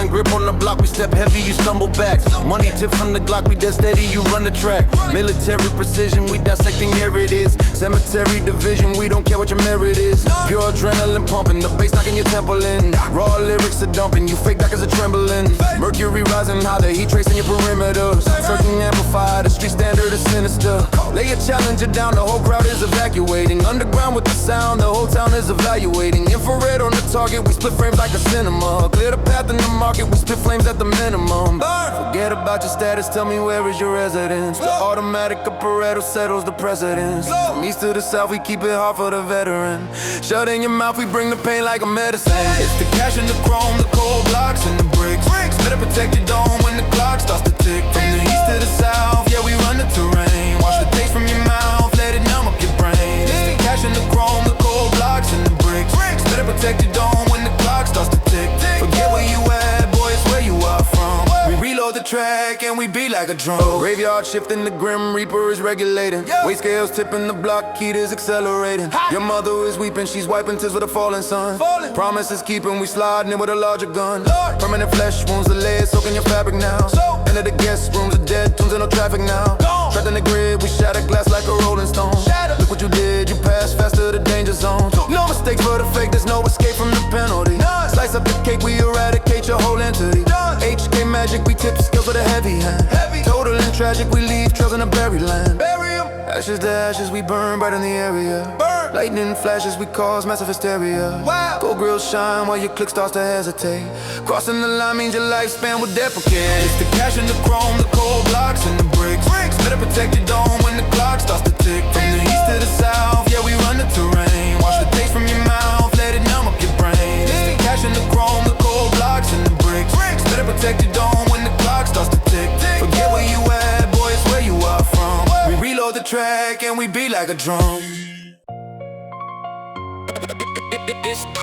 iron grip on the block, we step heavy, you stumble back. Money tip from the Glock, we dead steady, you run the track. Military precision, we dissecting, here it is. Cemetery division, we don't care what your merit is. Pure adrenaline pumping, the bass knocking your temple in. Raw lyrics are dumping, you fake back as a trembling. Mercury rising high, the heat tracing your perimeters. Certain amplified, the street standard is sinister. Lay a challenger down, the whole crowd is evacuating. Underground with the sound, the whole town is evaluating. Infrared on the target, we split frames like a cinema. Clear the path in the market, we spit flames at the minimum. Forget about your status, tell me where is your residence. The automatic operator settles the precedence. From east to the south, we keep it hard for the veteran. Shut in your mouth, we bring the pain like a medicine. It's the cash and the chrome, the cold blocks and the bricks. Better protect your dome when the clock starts to tick. From the east to the south, yeah, we run the terrain. Watch the taste from your mouth, let it numb up your brain. It's the cash and the chrome, the cold blocks and the bricks. Better protect your dome when the clock starts to tick. Forget where you at, boy, it's where you are from. We reload the track and we beat like a drum. Graveyard shifting, the grim reaper is regulating. Weight scales tipping, the block heat is accelerating. Your mother is weeping, she's wiping tears with a falling son. Promises keeping, we sliding in with a larger gun. Permanent flesh wounds, the lead soaking your fabric now. Enter the guest rooms, the dead tunes, and no traffic now. Trapped in the grid, we shatter glass like a rolling stone. Look what you did, you passed faster the danger zone. No mistakes for the fake, there's no escape from the penalty. Slice up the cake, we eradicate your whole entity. HK magic, we tip skills with a heavy hand. Total and tragic, we leave trails in a buried land. Ashes to ashes, we burn bright in the area. Lightning flashes, we cause massive hysteria. Gold grills shine while your click starts to hesitate. Crossing the line means your lifespan will deprecate. It's the cash and the chrome, the cold blocks and the bricks. Better protect your dome when the clock starts to tick. From the east to the south, yeah, we run the terrain. Watch the taste from your mouth, let it numb up your brain. It's the cash and the chrome, the cold blocks and the bricks. Better protect your dome when the clock starts to tick. Forget where you at, boy, it's where you are from. We reload the track and we beat like a drum. This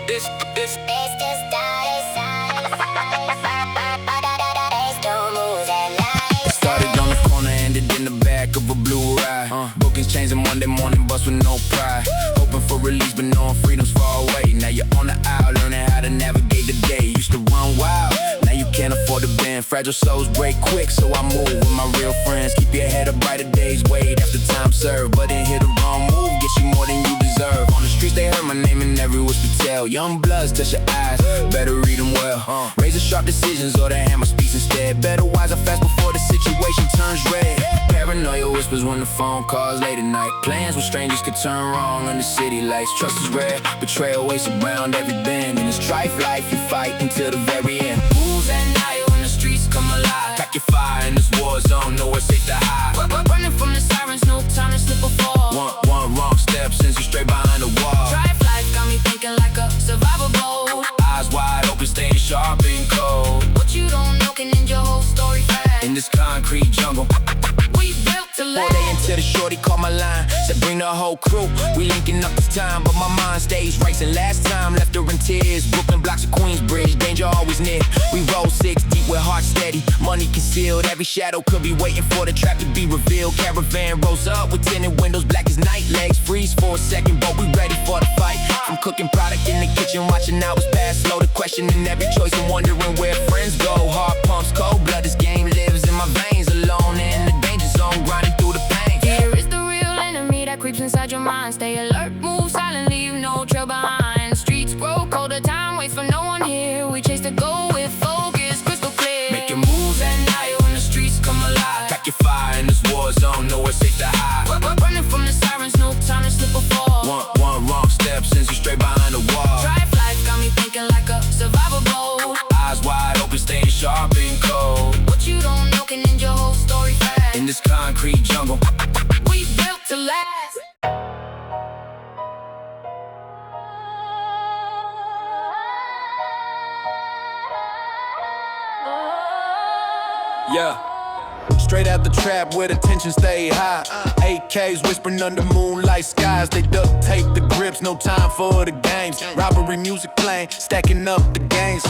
started on the corner, ended in the back of a blue ride. Bookings changing Monday morning, bus with no pride. Hoping for release, but knowing freedom's far away. Now you're on the aisle, learning how to navigate the day. Used to run wild, now you can't afford to bend. Fragile souls break quick, so I move with my real friends. Keep your head up, brighter days wait after time served. But then hit the wrong move, get you more than you deserve. On the streets they heard my name in every whisper tell. Young bloods touch your eyes, better read them well. Razor sharp decisions or the hammer speaks instead. Better wise or fast before the situation turns red. Paranoia whispers when the phone calls late at night. Plans with strangers could turn wrong under city lights. Trust is rare, betrayal waits around every bend. In this strife life you fight until the very end. Moves at night when the streets come alive. Pack your fire in this war zone, nowhere safe to hide. Running from the sirens, no time to slip or fall. One wrong step sends you straight behind the wall. Strife life got me thinking like a survival mode. Eyes wide open, staying sharp and cold. What you don't know can end your whole story fast. In this concrete jungle, we built to last. 4 day into the shorty called my line, said bring the whole crew. We linking up this time, but my mind stays racing. Last time left her in tears. Brooklyn blocks of Queensbridge, danger always near. We roll 6 deep with heart steady, money concealed. Every shadow could be waiting for the trap to be revealed. Caravan rolls up with tinted windows, black as night. Legs freeze for a second, but we ready for the fight. From cooking product in the kitchen, watching hours pass slow. The questioning every choice and wondering where friends go. Heart pumps, cold blood, this game lives in my veins. Alone in the danger zone, grinding through the pain. Fear is the real enemy that creeps inside your mind. Stay alert, move silent, leave no trail behind. Streets grow colder, time waits for no one here. We chase the goal with focus, crystal clear. Making moves at night when the streets come alive. Pack your fire in this war zone, nowhere safe to hide. Running from the sirens, no time to slip or fall. One wrong step sends you straight behind the wall. Strife life got me thinking like a survival mode. Eyes wide open, staying sharp and cold. What you don't know can end your whole story fast. In this concrete jungle, we built to last. Yeah. Straight out the trap where the tension stay high. AKs whispering under moonlight skies. They duct tape the grips, no time for the games. Robbery music playing, stacking up the gains.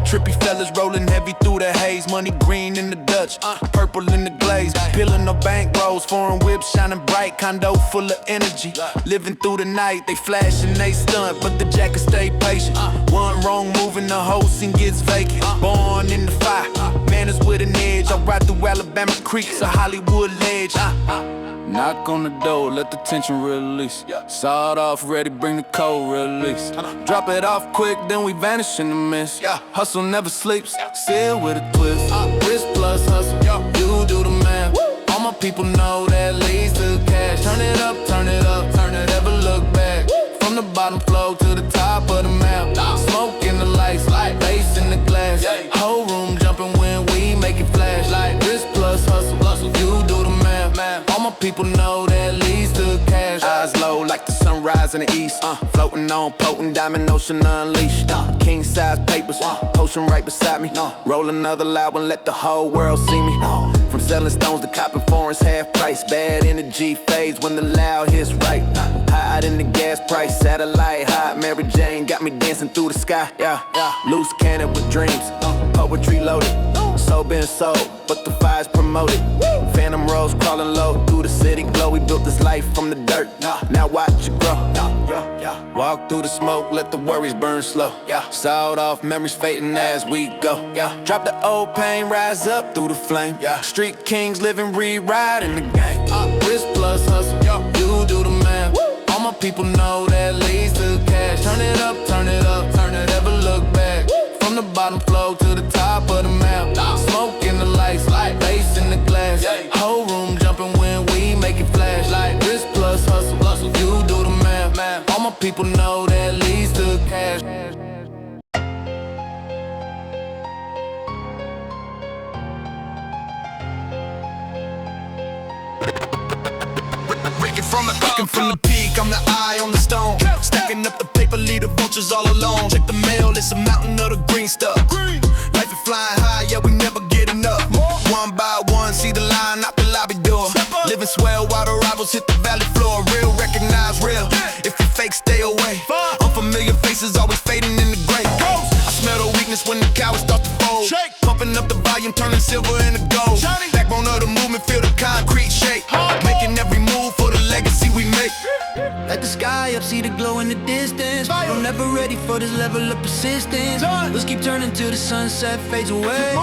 Trippy fellas rolling heavy through the haze. Money green in the Dutch, purple in the glaze. Peeling the bank rolls, foreign whips shining bright. Condo full of energy, living through the night. They flash and they stunt, but the jacket stay patient. One wrong move and the whole scene gets vacant. Born in the fire, manners with an edge. I ride through Alabama creeks, a Hollywood ledge. Knock on the door, let the tension release. Sawed off, ready, bring the cold release. Drop it off quick, then we vanish in the mist. Hustle never sleeps, seal with a twist. Risk plus hustle, you do the math. All my people know that leads to cash. Turn it up, turn it up, turn it, ever look back. From the bottom floor to the top of the map. Smoke in the lights, bass in the glass. Whole room jumping when we make it flash. Like risk plus hustle, you do the math. All my people know that leads to cash. Eyes low like the sunrise in the east. Floating on potent diamond ocean unleashed. King size papers, potion right beside me. Roll another loud one, let the whole world see me. From selling stones to copping foreigns half price. Bad energy fades when the loud hits right. Hide in the gas price, satellite hot. Mary Jane got me dancing through the sky. Loose cannon with dreams, poetry loaded. So been sold, but the fire's promoted. Phantom rolls crawling low through the city glow. We built this life from the dirt, now watch it grow. Walk through the smoke, let the worries burn slow. Sawed off, memories fading as we go. Drop the old pain, rise up through the flame. Street kings living, rewrite in the game. Risk plus hustle, you do the math. All my people know that leads to cash. Turn it up, turn it up, turn it, ever look back. From the bottom floor to the top of the map. Smoke in the lights, bass in the glass. Whole room jumping when we make it flash. Like risk plus hustle, you do the math. All my people know that leads to cash. From the peak, I'm the eye on the stone. Stacking up the paper, leave the vultures all alone. Check the mail, it's a mountain of the green stuff. Life is flying high, yeah, we never get enough. One by one, see the line out the lobby door. Living swell while the rivals hit the valley floor. Real, recognize real. If you fake, stay away. Unfamiliar faces always fading in the gray. I smell the weakness when the cowards start to fold. Pumping up the volume, turning silver into gold. Backbone of the movement, feel the concrete shake. Making every move for the legacy we make. Like the sky up, see the glow in the distance. I'm never ready for this level of persistence. Let's keep turning till the sunset fades away.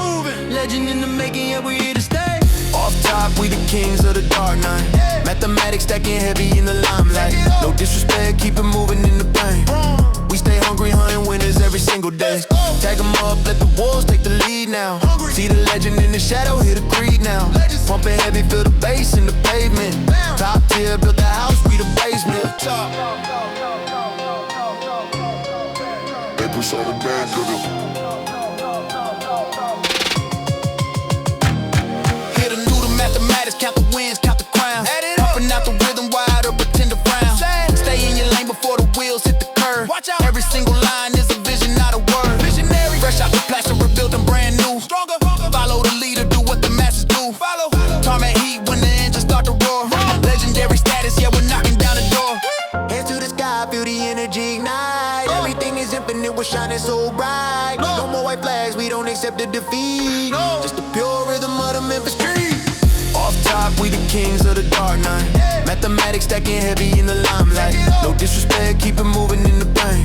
Legend in the making, yeah, we here to stay. Off top, we the kings of the dark night. Mathematics stacking heavy in the limelight. No disrespect, keep it moving in the pain. We stay hungry, hunting winners every single day. Tag them up, let the wolves take the lead now. See the legend in the shadow, hear the creed now. Pumping heavy, feel the bass in the pavement. Top tier, built the house, we the basement. They push all the bad to the hit a new to mathematics, count the wins, count the crowns. Pumping out the rhythm, wide up, pretend to frown. Stay in your lane before the wheels hit the curve. Every single line is a vision, not a word. Visionary, fresh out the plaster, rebuilding brand new. Stronger, follow the leader, do what the masses do. Follow, tarmac heat when the engines start to roar. Legendary status, yeah, we're knocking down the door. Hands to the sky, feel the energy ignite. Everything is infinite, we're shining so bright. No more white flags, we don't accept the defeat. Just the pure rhythm of the Memphis street. Off top, we the kings of the dark night. Mathematics stacking heavy in the limelight. No disrespect, keep it moving in the pain.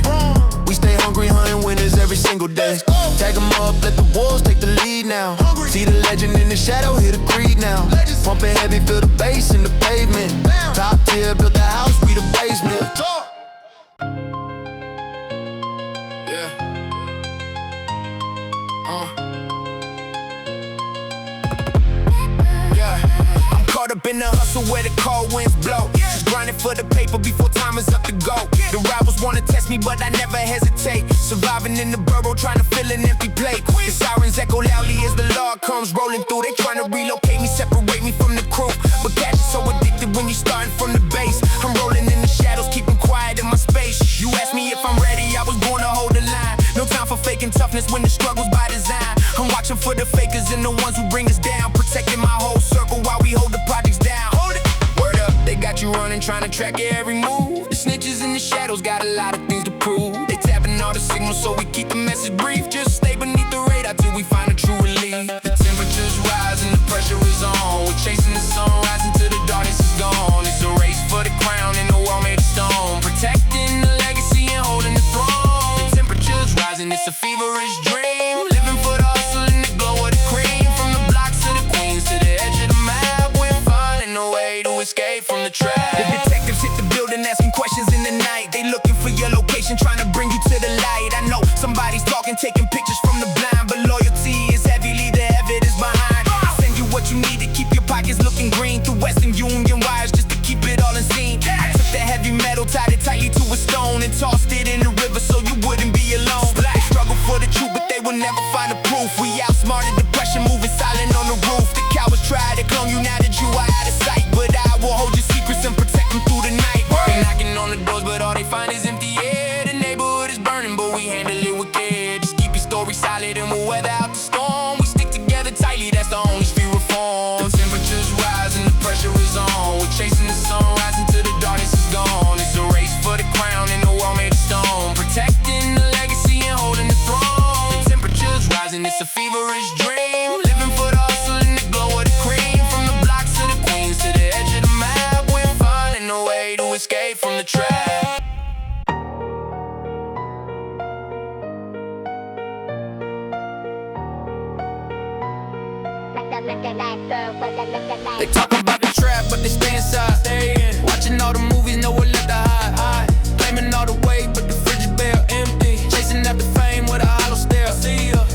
We stay hungry, hunting winners every single day. Tag them up, let the wolves take the lead now. See the legend in the shadow, hear the creed now. Pumping heavy, feel the bass in the pavement. Top tier, built the house, we the basement. Caught up in the hustle where the cold winds blow. Just grinding for the paper before time is up to go. The rivals wanna test me, but I never hesitate. Surviving in the borough, trying to fill an empty plate. The sirens echo loudly as the Lord comes rolling through. They trying to relocate me, separate me from the crew. But cash is so addicted when you starting from the base. I'm rolling in the shadows, keeping quiet in my space. You asked me if I'm ready, I was born to hold the line. No time for faking toughness when the struggle's by design. I'm watching for the fakers and the ones who bring us down. Protecting my whole circle while we hold the projects down. Hold it, word up, they got you running, trying to track your every move. The snitches in the shadows got a lot of things to prove. They tapping all the signals so we keep the message brief. Just stay beneath the you are out of sight, but I will hold your secrets and protect them through the night. They're knocking on the doors, but all they find is empty air. The neighborhood is burning, but we handle it with care. Just keep your story solid and we'll weather out the storm. We stick together tightly, that's the only street reform. The temperature's rising, the pressure is on. We're chasing the sun, rising till the darkness is gone. It's a race for the crown and the wall made of stone. Protecting the legacy and holding the throne. The temperature's rising, it's a feverish dream. Living for the hustle and the glow of the cream. From the blocks to the queens to the edge of the map, we're finding a way to escape from the trap. They talk about the trap, but they stay inside. Watching all the movies, no one left to hide. Claiming all the weight, but the fridge is bare empty. Chasing after fame with a hollow stare.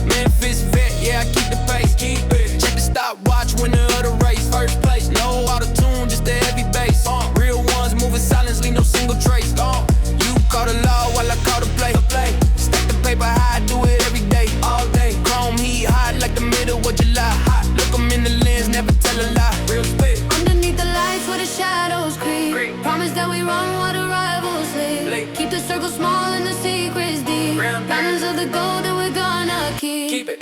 Memphis vet, yeah, I keep the pace. Check the stopwatch when the other race. First place, no auto-tune, just the heavy bass. Real ones moving silently, no single trace. You call the law while I call the play. Stack the paper high, do it every day, all day. Chrome heat hot like the middle of July. Look 'em in the lens, never tell a lie. Real spit. Underneath the lights where the shadows creep. Promise that we run while the rivals sleep. Keep the circle small and the secrets deep. Diamonds of the gold that we're gonna keep it.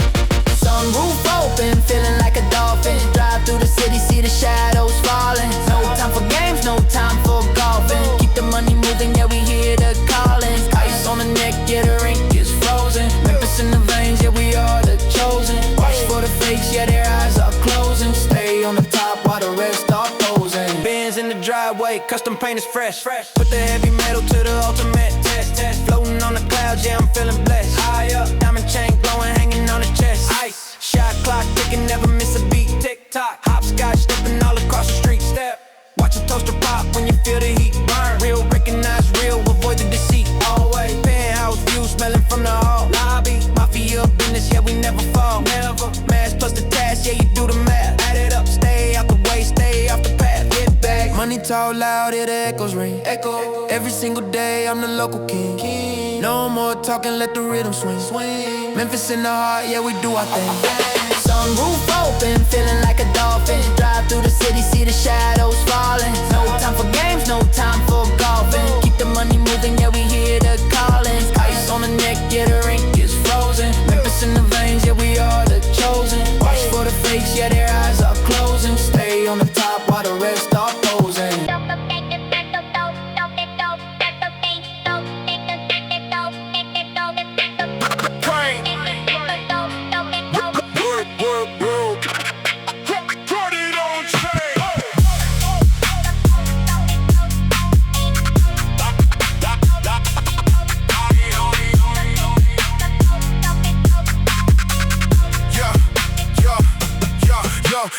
Sunroof open, feeling like a dolphin. Drive through the city, see the shadows falling. No time for games, no time for golfing. Keep the money moving, yeah, we hear the callings. Ice on the neck, yeah, the ink is frozen. Memphis in the veins, yeah, we are the chosen. Watch for the fakes, yeah, their eyes are closing. Stay on the top while the rest are posing. Benz in the driveway, custom paint is fresh. Put the heavy metal to the ultimate test. Floating on the clouds, yeah, I'm feeling blessed. High up, diamond chain glowing, hanging on the chest. Ice, shot clock ticking, never miss a beat. Tick tock, hopscotch, stepping all across the street. Step, watch a toaster pop when you feel the heat burn. Real, recognize real, avoid the deceit. Always penthouse view, smelling from the hall. Lobby, mafia business, yeah, we never fall. Never, mass plus the task, yeah, you do the math. Add it up, stay out the way, stay off the path. Get back, money talk loud, hear the echoes ring. Echo, every single day, I'm the local king. No more talking, let the rhythm swing. Memphis in the heart, yeah, we do our thing. Sunroof open, feeling like a dolphin. Drive through the city, see the shadows falling. No time for games, no time for golfing. Keep the money moving, yeah, we hear the callings. Ice on the neck, yeah, the ink is frozen. Memphis in the veins, yeah, we are the chosen. Watch for the fakes, yeah, their eyes are closing. Stay on the top while the rest are posing.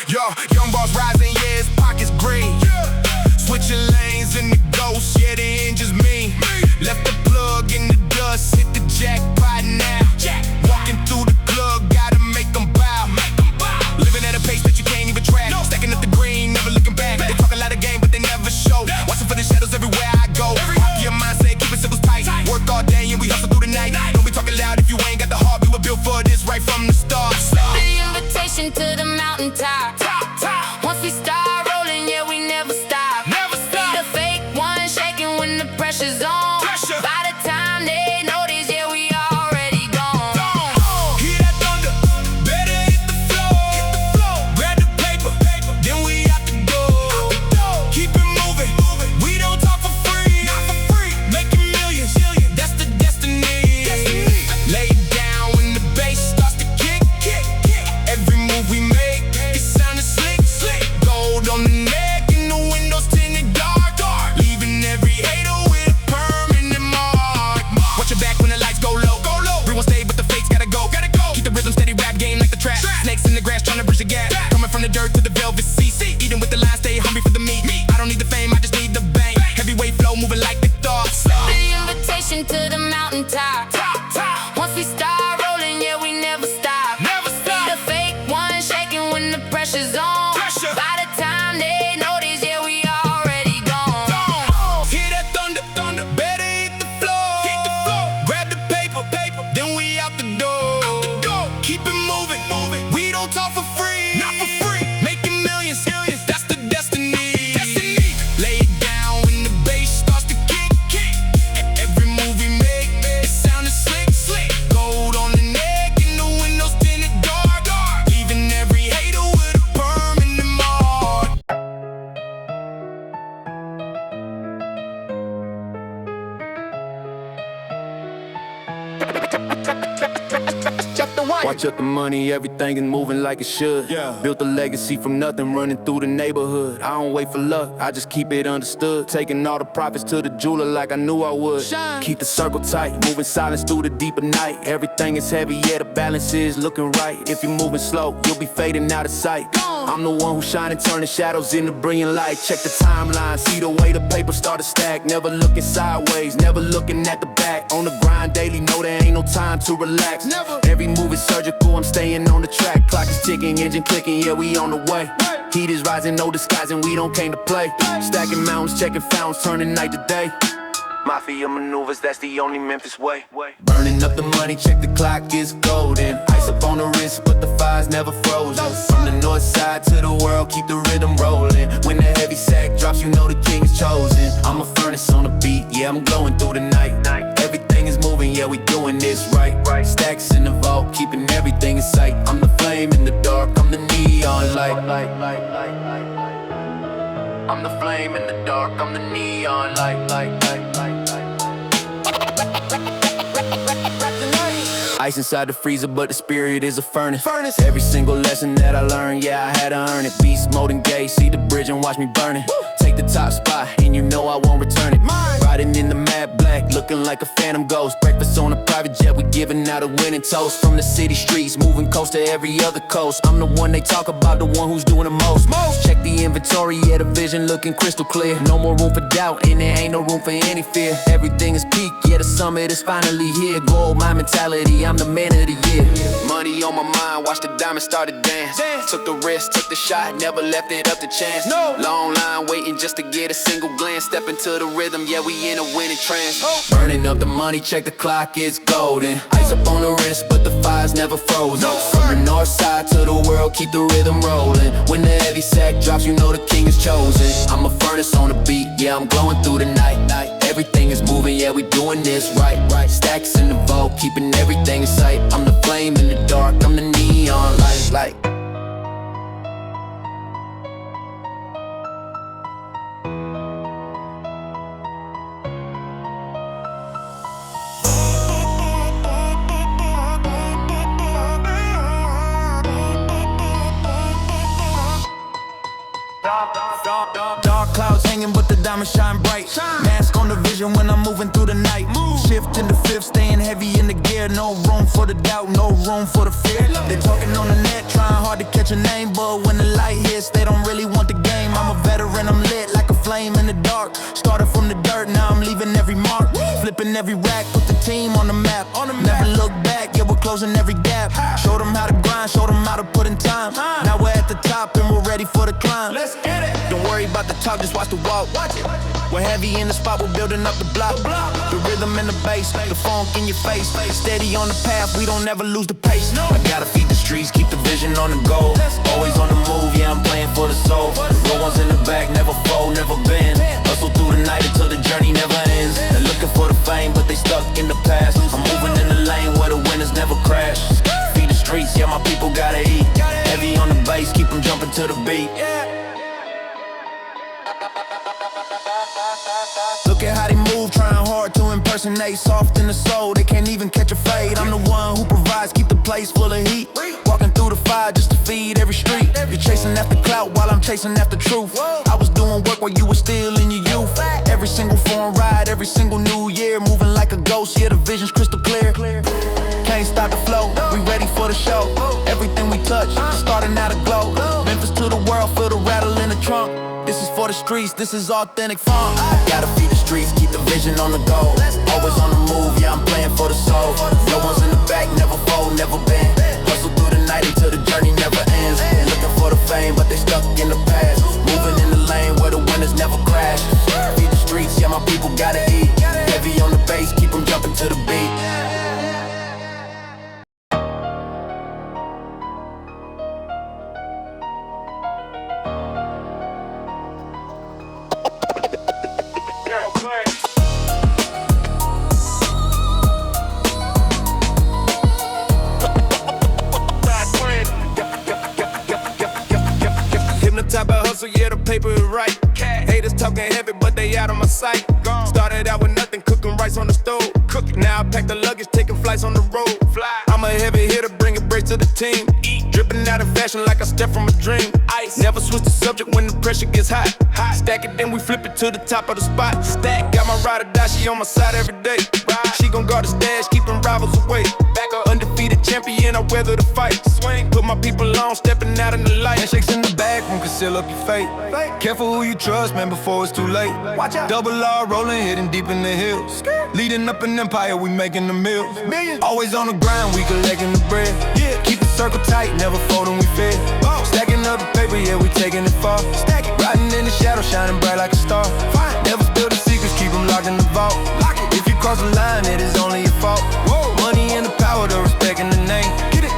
Yo, young boss rising, yeah, his pockets green. Switching lanes in the ghost, yeah, the engine's mean. Left the plug in the dust, hit the jackpot now. Walking through the club, gotta make them bow. Living at a pace that you can't even track. Stacking up the green, never looking back. They talk a lot of game, but they never show. Watching for the shadows everywhere I go. Your mindset, keep it simple tight. Work all day and we hustle through the night. Don't be talking loud if you ain't got the heart. We were built for this right from the start. The invitation to the mountaintop. Once we start rolling, yeah, we never stop. The fake one shaking when the pressure's on. By the time they notice, yeah, we already gone. Hear that thunder, better hit the floor. Grab the paper, then we out the door. Keep it moving, we don't talk for free. Making millions, that's the destiny. Lay it down when the bass starts to kick. Every move we make, it sounding slick. Gold on the neck and the windows tinted dark. Leaving every hater with a permanent mark. Watch your back when the lights go low. Real one stay, but the fakes gotta go. Keep the rhythm steady, rap game like the trap. Snakes in the grass trying to bridge the gap. Coming from the dirt to the velvet seat. Eating with the line, stay hungry for the meat. I don't need the fame, I just need the bank. Heavyweight flow, moving like the thoughts. The invitation to the mountaintop. Once we start rolling, yeah, we never stop. The fake one shaking when the pressure's on. By the time they notice, yeah, we already gone. Hear that thunder, better hit the floor. Grab the paper, then we out the door. Keep it moving, we don't talk for free. Making millions, that's the Watch up the money, everything is moving like it should. Built a legacy from nothing, running through the neighborhood. I don't wait for luck, I just keep it understood. Taking all the profits to the jeweler like I knew I would. Keep the circle tight, moving silence through the deeper night. Everything is heavy, yeah, the balance is looking right. If you're moving slow, you'll be fading out of sight. I'm the one who's shining, turning shadows into brilliant light. Check the timeline, see the way the paper start to stack. Never looking sideways, never looking at the back. On the grind daily, know there ain't no time to relax. Every move is surgical, I'm staying on the track. Clock is ticking, engine clicking, yeah, we on the way. Heat is rising, no disguising, we don't came to play. Stacking mountains, checking fountains, turning night to day. Mafia maneuvers, that's the only Memphis way. Burning up the money, check the clock, it's golden. Ice up on the wrist, but the fire's never frozen. From the north side to the world, keep the rhythm rolling. When the heavy sack drops, you know the king is chosen. I'm a furnace on the beat, yeah, I'm glowing through the night. Everything is moving, yeah, we doing this right. Stacks in the vault, keeping everything in sight. I'm the flame in the dark, I'm the neon light. I'm the flame in the dark, I'm the neon light. Ice inside the freezer, but the spirit is a furnace. Every single lesson that I learned, yeah, I had to earn it. Beast mode engaged, see the bridge and watch me burn it. Take the top spot, and you know I won't return it. Riding in the matte black, looking like a phantom ghost. Breakfast on a private jet, we giving out a winning toast. From the city streets, moving coast to every other coast. I'm the one they talk about, the one who's doing the most. Check the inventory, yeah, the vision looking crystal clear. No more room for doubt, and there ain't no room for any fear. Everything is peak, yeah, the summit is finally here. Gold, my mentality, I'm the man of the year. Money on my mind, watch the diamonds start to dance. Took the risk, took the shot, never left it up to chance. Long line waiting just to get a single glance. Step into the rhythm, yeah, we in a winning trance. Burning up the money, check the clock, it's golden. Ice up on the wrist, but the fire's never frozen. From the north side to the world, keep the rhythm rolling. When the heavy sack drops, you know the king is chosen. I'm a furnace on the beat, yeah, I'm glowing through the night. Everything is moving, yeah, we doing this right. Stacks in the vault, keeping everything in sight. I'm the flame in the dark, I'm the neon light. Dark clouds hanging, but the diamonds shine bright. Mask on the vision when I'm moving through the night. Shift in the fifth, staying heavy in the gear. No room for the doubt, no room for the fear. They talking on the net, trying hard to catch a name, but when the light hits, they don't really want the game. I'm a veteran, I'm lit like a flame in the dark. Started from the dirt, now I'm leaving every mark. Flipping every rack, put the team on the map. Never look back, yeah, we're closing every gap. Showed them how to grind, showed them how to put in time. Now we're at the top and we're ready for the climb. Let's get it. Don't worry about the talk, just watch the walk. We're heavy in the spot, we're building up the block. The rhythm and the bass, the funk in your face. Steady on the path, we don't ever lose the pace. I gotta feed the streets, keep the vision on the goal. Always on the move, yeah, I'm playing for the soul. Real ones in the back, never fold, never bend. Hustle through the night until the journey never ends. They're looking for the fame, but they stuck in the past. I'm moving in the lane where the winners never crash. Feed the streets, yeah, my people gotta eat. Heavy on the bass, keep them jumping to the beat. Look at how they move, trying hard to impersonate. Soft in the soul, they can't even catch a fade. I'm the one who provides, keep the place full of heat. Walking through the fire just to feed every street. You're chasing after clout while I'm chasing after truth. I was doing work while you were still in your youth. Every single foreign ride, every single new year. Moving like a ghost, yeah, the vision's crystal clear. Can't stop the flow, we ready for the show. Everything we touch, starting out a glow. Memphis to the world, feel the rattle in the trunk. This is for the streets, this is authentic funk. Gotta feed the streets, keep the vision on the go. Always on the move, yeah, I'm playing for the soul. No one's in the back, never fold, never bend. Hustle through the night until the journey never ends. Looking for the fame, but they stuck in the past. Moving in the lane where the winners never crash. Feed the streets, yeah, my people gotta eat. Heavy on the bass, keep them jumping to the beat. Type of hustle, yeah, the paper is right. Haters talking heavy, but they out of my sight. Started out with nothing, cook cooking rice on the stove. Cooking. Now I pack the luggage, taking flights on the road. Fly. I'm a heavy hitter, bringing breaks to the team. Eat. Dripping out of fashion like I step from a dream. Ice. Never switch the subject when the pressure gets hot. Stack it, then we flip it to the top of the spot. Stack. Got my ride or die, she on my side every day. Ride. She gon' guard the stash, keeping rivals away. Back up. Undefeated champion, I weather the fight. Swing. Put my people on, stepping out in the light. Handshakes in the back, won't conceal up your fate. Careful who you trust, man, before it's too late. Watch out. Double R rolling, hitting deep in the hills. Leading up an empire, we making the meals. Always on the grind, we collecting the bread. Yeah. Keep the circle tight, never folding, we fed. Stacking up the paper, yeah, we taking it far. Riding in the shadow, shining bright like a star. Never spill the secrets, keep them locked in the vault. If you cross the line, it is only your fault. Money and the power, the respect and the name.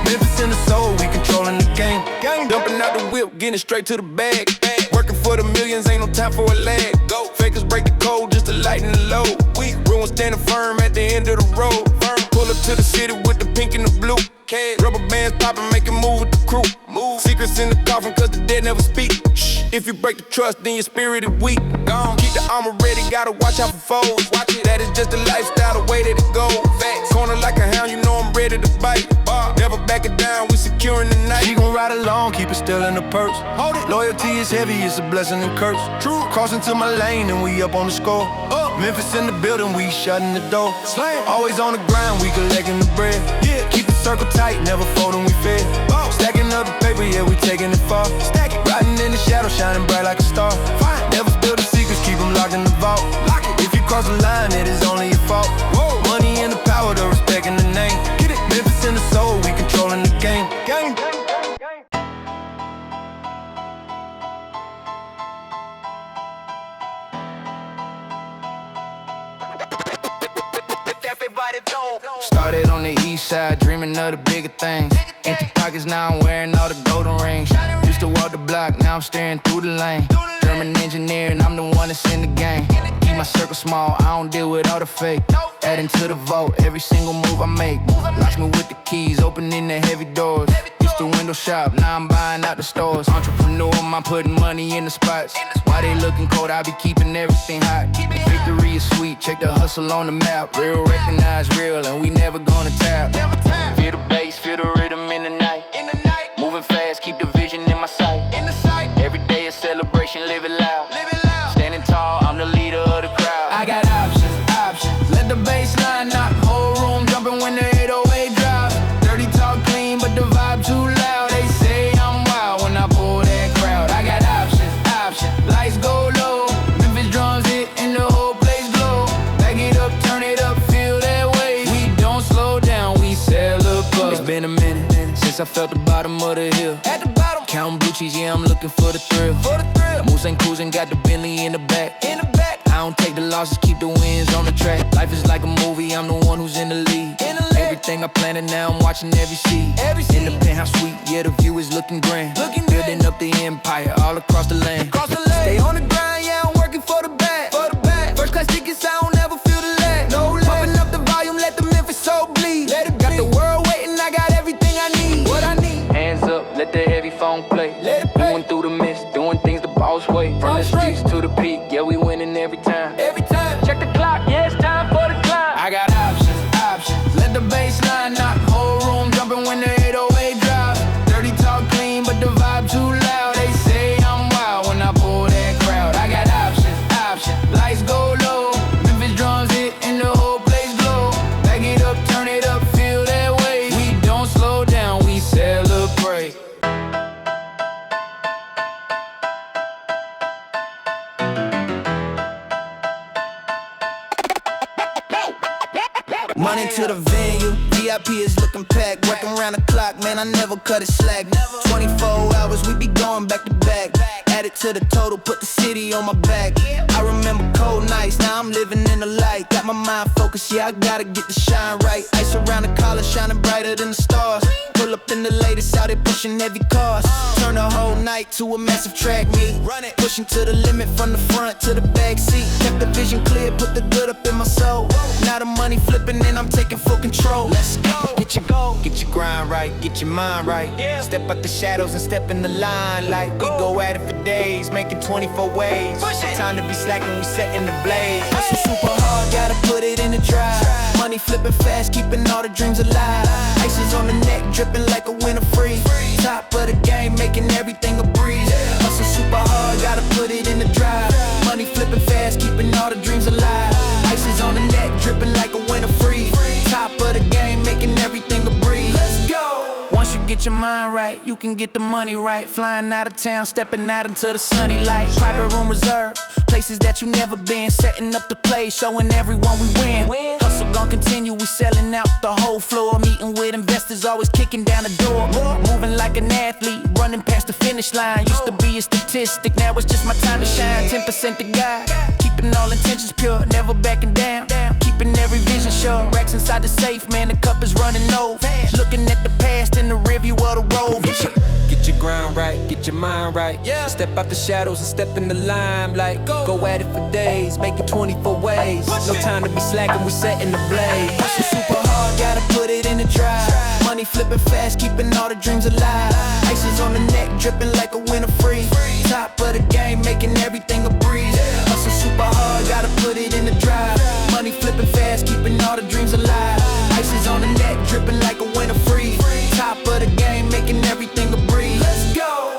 Memphis in the soul, we controlling the game. Dumping out the whip, getting straight to the bag. Working for the millions, ain't no time for a lag. Go. Fakers break the code just to lighten the load. We ruin standing firm at the end of the road. Pull up to the city with the pink and the blue. Rubber bands popping, make a move with the crew. Secrets in the coffin, cause the dead never speak. Shh. If you break the trust, then your spirit is weak. Gone. Keep the armor ready, gotta watch out for foes. Watch it. That is just the lifestyle, the way that it goes. Facts. Corner like a hound, you know I'm ready to bite. Never back it down, we securing the night. She gon' ride along, keep it still in the purse. Hold it. Loyalty is heavy, it's a blessing and curse. True. Crossing to my lane and we up on the score. Memphis in the building, we shutting the door. Slam. Always on the grind, we collecting the bread. Yeah. Keep the circle tight, never folding, we fed. Stacking up the paper, yeah, we taking it far. Stack it. Riding in the shadow, shining bright like a star. Fine. Never spill the secrets, keep them locked in the vault. Lock it. If you cross the line, it is only your fault. Whoa. Money and the power, the respect and the name. Get it. Memphis in the soul, we controlling the game. Game. Started on the east side, dreaming of the bigger things. Empty pockets, now I'm wearing all the golden rings. Used to walk the block, now I'm staring through the lane. German engineer, and I'm the one that's in the game. Keep my circle small, I don't deal with all the fake. Adding to the vault, every single move I make. Locks me with the keys, opening the heavy doors. Used to window shop, now I'm buying out the stores. Entrepreneur, I'm putting money in the spots. While they looking cold, I be keeping everything hot. Victory is sweet, check the hustle on the map. Real recognize real, and we never gonna tap. Feel the bass, feel the rhythm in the night. Moving fast, keep the vision in my sight. Every day a celebration, live it loud. Standing tall, I'm the leader of the crowd. I got options. Let the bass line knock, whole room jumping when the 808 drop. Dirty talk clean, but the vibe too loud. They say I'm wild when I pull that crowd. I got options. Lights go low, Memphis drums hit and the whole place glow. Back it up, turn it up, feel that way. We don't slow down, we celebrate. It's been a minute since I felt the bottom of the hill. At the bottom, counting blue cheese, yeah, I'm looking for the thrill. Moose ain't cruising, got the Bentley in the back. I don't take the losses, keep the wins on the track. Life is like a movie, I'm the one who's in the lead. Everything I planted, now I'm watching every seed. In the penthouse suite, yeah, the view is looking grand. Building up the empire all across the land. Stay on the grind, yeah, I'm working for the bag. First class tickets, I don't ever feel the lag. Pumping up the volume, let the Memphis soul bleed. Got the world waiting, I got everything I need. What I need. Hands up, let the heavy phone play. Moving through the mist, doing things the boss way. From the streets to the peak, yeah, we winning every time. Check the clock, yeah, it's time for the climb. I got options. Let the bass line knock, whole room jumping when the 808 drop. Dirty talk clean, but the vibe too loud. They say I'm wild when I pull that crowd. I got options. Lights go low, Memphis drums hit and the whole place glow. Back it up, turn it up, feel that way. We don't slow down, we celebrate. Money to the venue, VIP is looking packed. Working around the clock, man, I never cut it slack. 24 hours, we be going back to back. Add it to the total, put the city on my back. I remember cold nights, now I'm living in the light. Got my mind focused, yeah, I gotta get the shine right. Ice around the collar, shining brighter than the stars. Pull up in the latest, out there pushing heavy cars. Turn the whole night to a massive track meet. Pushing to the limit from the front to the back seat. Kept the vision clear, put the good up in my soul. Now the money flipping and I'm taking full control. Let's go. Get your grind right, get your mind right. Yeah. Step out the shadows and step in the line. Like we go at it for days, making 24 ways. Time to be slacking, we setting the blaze. Hustle super hard, gotta put it in the drive. Money flipping fast, keeping all the dreams alive. Ices on the neck, dripping like a winter freeze. Top of the game, making everything a breeze. Hustle super hard, gotta put it in the drive. Money flipping fast, keeping all the dreams alive. Ices on the neck, dripping like a winter freeze. Top of the game, making everything a breeze. Let's go. Once you get your mind right, you can get the money right. Flying out of town, stepping out into the sunny light. Private room reserved, places that you never been. Setting up the play, showing everyone we win. Hustle gon' continue, we selling out the whole floor. Meeting with investors, always kicking down the door. Moving like an athlete, running past the finish line. Used to be a statistic, now it's just my time to shine. 10% the guide, keeping all intentions pure, never backing down. Keeping every vision sure, racks inside the safe, man, the cup is running over. Looking at the past in the rearview of the road. Get your grind right, get your mind right. Step out the shadows and step in the limelight. Go at it for days, make it 24 ways. No time to be slacking, we setting the blaze. Hustle super hard, gotta put it in the drive. Money flipping fast, keeping all the dreams alive. Ices on the neck, dripping like a winter freeze. Top of the game, making everything a breeze. Hustle super hard, gotta put it in the drive. Money flipping fast, keeping all the dreams alive. Ices on the neck, dripping like a winter freeze. Top of the game, making everything a breeze. Let's go.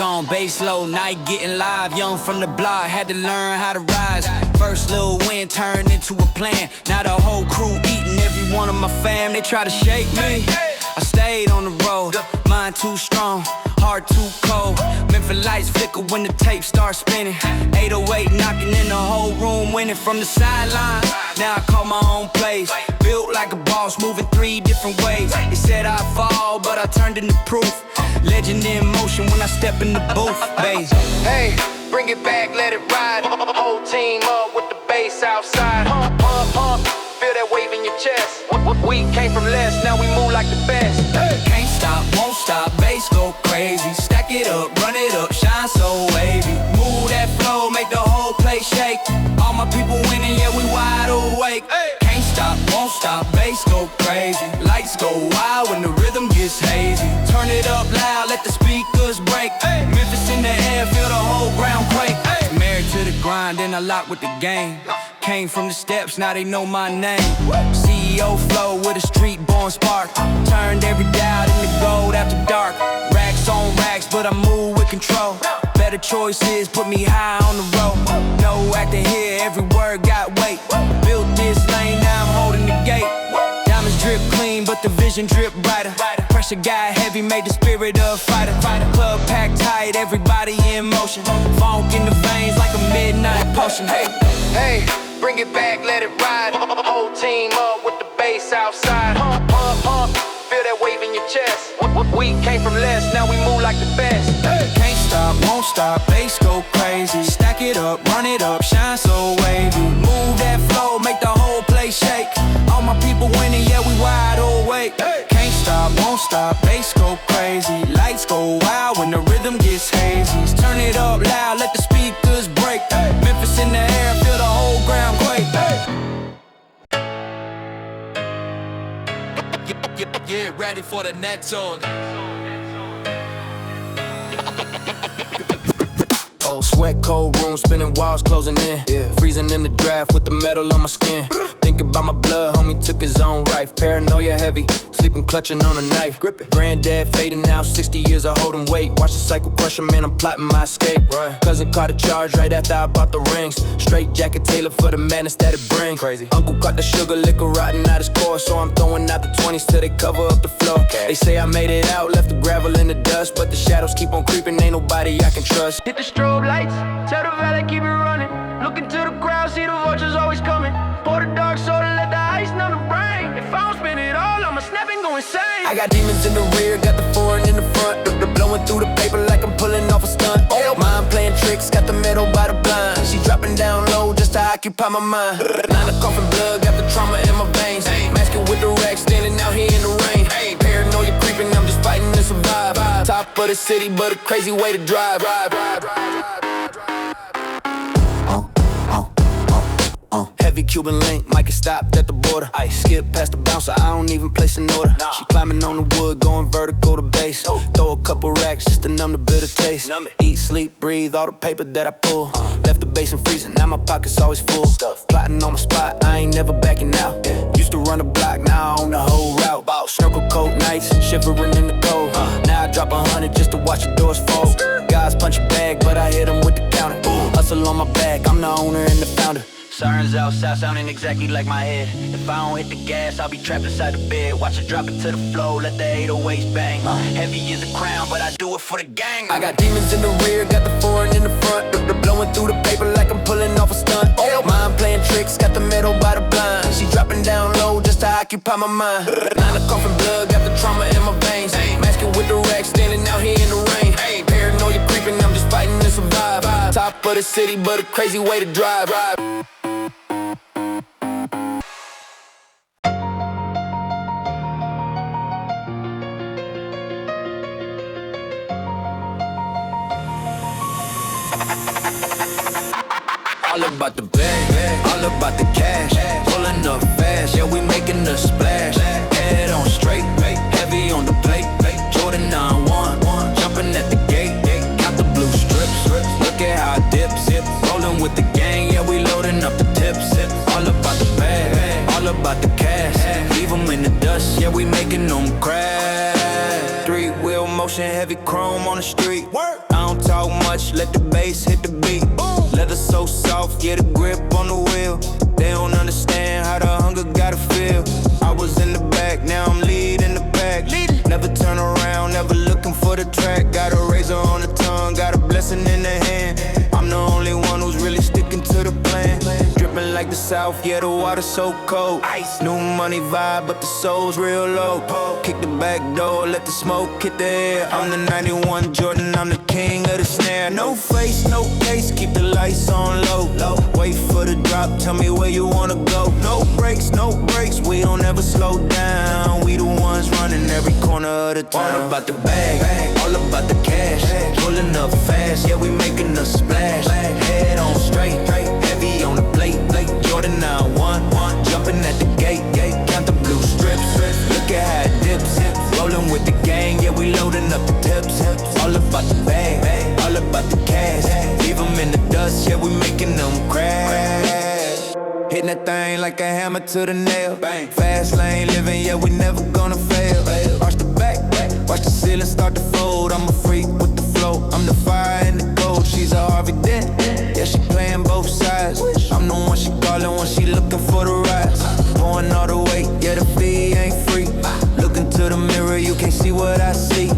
On bass low, night getting live. Young from the block, had to learn how to rise. First little win turned into a plan. Now the whole crew eating, every one of my fam, they try to shake me. I stayed on the road, mind too strong, heart too cold. Memphis lights flicker when the tape starts spinning. 808 knocking in the whole room, winning from the sideline. Now I call my own place, built like a boss, moving 3 different ways. They said I'd fall, but I turned into proof. Legend in motion when I step in the booth, bass. Hey, bring it back, let it ride. Whole team up with the bass outside. Pump, pump, pump, feel that wave in your chest. We came from less, now we move like the best. Hey. Can't stop, won't stop, bass go crazy. Stack it up, run it up, shine so wavy. Move that flow, make the whole place shake. All my people winning, yeah, we wide awake. Hey. Can't stop, won't stop, bass go crazy. Lights go wild when the rhythm gets hazy. Turn it up loud, let the speakers break. Hey. Memphis in the air, feel the whole ground quake. Hey. Married to the grind, then I lock with the game. Came from the steps, now they know my name. CEO flow with a street-born spark. Turned every doubt into gold after dark. Racks on racks, but I move with control. Better choices put me high on the road. No acting here, every word got weight. Built this lane, now I'm holding the gate. Diamonds drip clean, but the vision drip brighter. Pressure got heavy, made the spirit of fighter. Club packed tight, everybody in motion. Funk in the veins like a midnight potion. Hey, hey, bring it back, let it ride. Whole team up with the bass outside. Pump, pump, pump, feel that wave in your chest. We came from less, now we move like the best. Hey. Can't stop, won't stop, bass go crazy. Stack it up, run it up, shine so wavy. Move that flow, make the whole place shake. All my people winning, yeah, we wide awake. Hey. Can't stop, won't stop, bass go crazy. Lights go wild when the rhythm gets hazy. Turn it up loud, let the speakers break. Hey. Memphis in the air, feel the whole ground quake. Hey. Get ready for the next one. Oh, sweat, cold room, spinning walls, closing in. Freezing in the draft with the metal on my skin. Thinking about my blood, homie took his own life. Paranoia heavy, sleeping clutching on a knife. Granddad fading now, 60 years of holding weight. Watch the cycle crush him, man, I'm plotting my escape. Cousin caught a charge right after I bought the rings. Straight jacket tailored for the madness that it brings. Crazy. Uncle caught the sugar liquor rotting out his core, so I'm throwing out the 20s till they cover up the floor. They say I made it out, left the gravel in the dust, but the shadows keep on creeping, ain't nobody I can trust. Hit the strobe lights, tell the valet keep it running. Look into the crowd, see the vultures always coming. Pour the dark soda, let the ice numb the brain. If I don't spend it all, I'ma snap and go insane. I got demons in the rear, got the foreign in the front. Blowing through the paper like I'm pulling off a stunt. Mind playing tricks, got the metal by the blind. She dropping down low just to occupy my mind. 9 o'clock in blood, got the trauma in my veins. Masking with the rack, standing out here in the rain. Paranoia creeping, I'm just fighting to survive. Top of the city, but a crazy way to drive. Heavy Cuban link, mic is stopped at the border. I skip past the bouncer, I don't even place an order. She climbing on the wood, going vertical to base. Throw a couple racks just to numb the bitter taste. Eat, sleep, breathe, all the paper that I pull. Left the basin freezing, now my pocket's always full. Plotting on my spot, I ain't never backing out. Used to run the block, now I own the whole route. Snorkel coat nights, shivering in the cold. Now I drop 100 just to watch the doors fold. Guys punch a bag, but I hit them with the counter. Hustle on my back, I'm the owner and the founder. Sirens outside sounding exactly like my head. If I don't hit the gas, I'll be trapped inside the bed. Watch it drop it to the floor, let the 808s bang. Heavy is a crown, but I do it for the gang. I got demons in the rear, got the foreign in the front. Blowing through the paper like I'm pulling off a stunt. Mind playing tricks, got the metal by the blind. She dropping down low just to occupy my mind. 9 o'clock in blood, got the trauma in my veins. Masking with the rack, standing out here in the rain. Paranoia creeping, I'm just fighting to survive. Top of the city, but a crazy way to drive. All about the bag, all about the cash. Pulling up fast, yeah, we making a splash. Head on straight, heavy on the plate. Jordan 9-1, jumping at the gate. Count the blue strips, look at how I dip. Rolling with the gang, yeah, we loading up the tips. All about the bag, all about the cash. Leave them in the dust, yeah, we making them crash. 3-wheel motion, heavy chrome on the street. I don't talk much, let the bass hit the beat. Leather so soft, yeah, the grip on the wheel. They don't understand how the hunger gotta feel. I was in the back, now I'm leading the pack. Never turn around, never looking for the track. Got a razor on the tongue, got a blessing in the hand. I'm the only one who's really sticking to the plan. Dripping like the south, yeah, the water's so cold. New money vibe, but the soul's real low. Kick the back door, let the smoke hit the air. I'm the 91 Jordan, I'm the king of the snare. No face, no case, keep the lights on low. Wait for the drop, tell me where you wanna go. No brakes, we don't ever slow down. We the ones running every corner of the town. All about the bag, all about the cash. Pulling up fast, yeah, we making a splash. Head on straight, heavy on the plate. Jordan 9-1, jumping at the gate. Count the blue strips, look at how it dips. Rolling with the gang, yeah, we loading up the tips. All about the bag, all about the cash. Leave them in the dust, yeah, we making them crash. Hitting that thing like a hammer to the nail. Fast lane living, yeah, we never gonna fail. Arch the back, watch the ceiling start to fold. I'm a freak with the flow, I'm the fire and the gold. She's a Harvey Dent, yeah, she playing both sides. I'm the one she calling when she looking for the rise. Pouring all the weight, yeah, the fee ain't free. Looking to the mirror, you can't see what I see.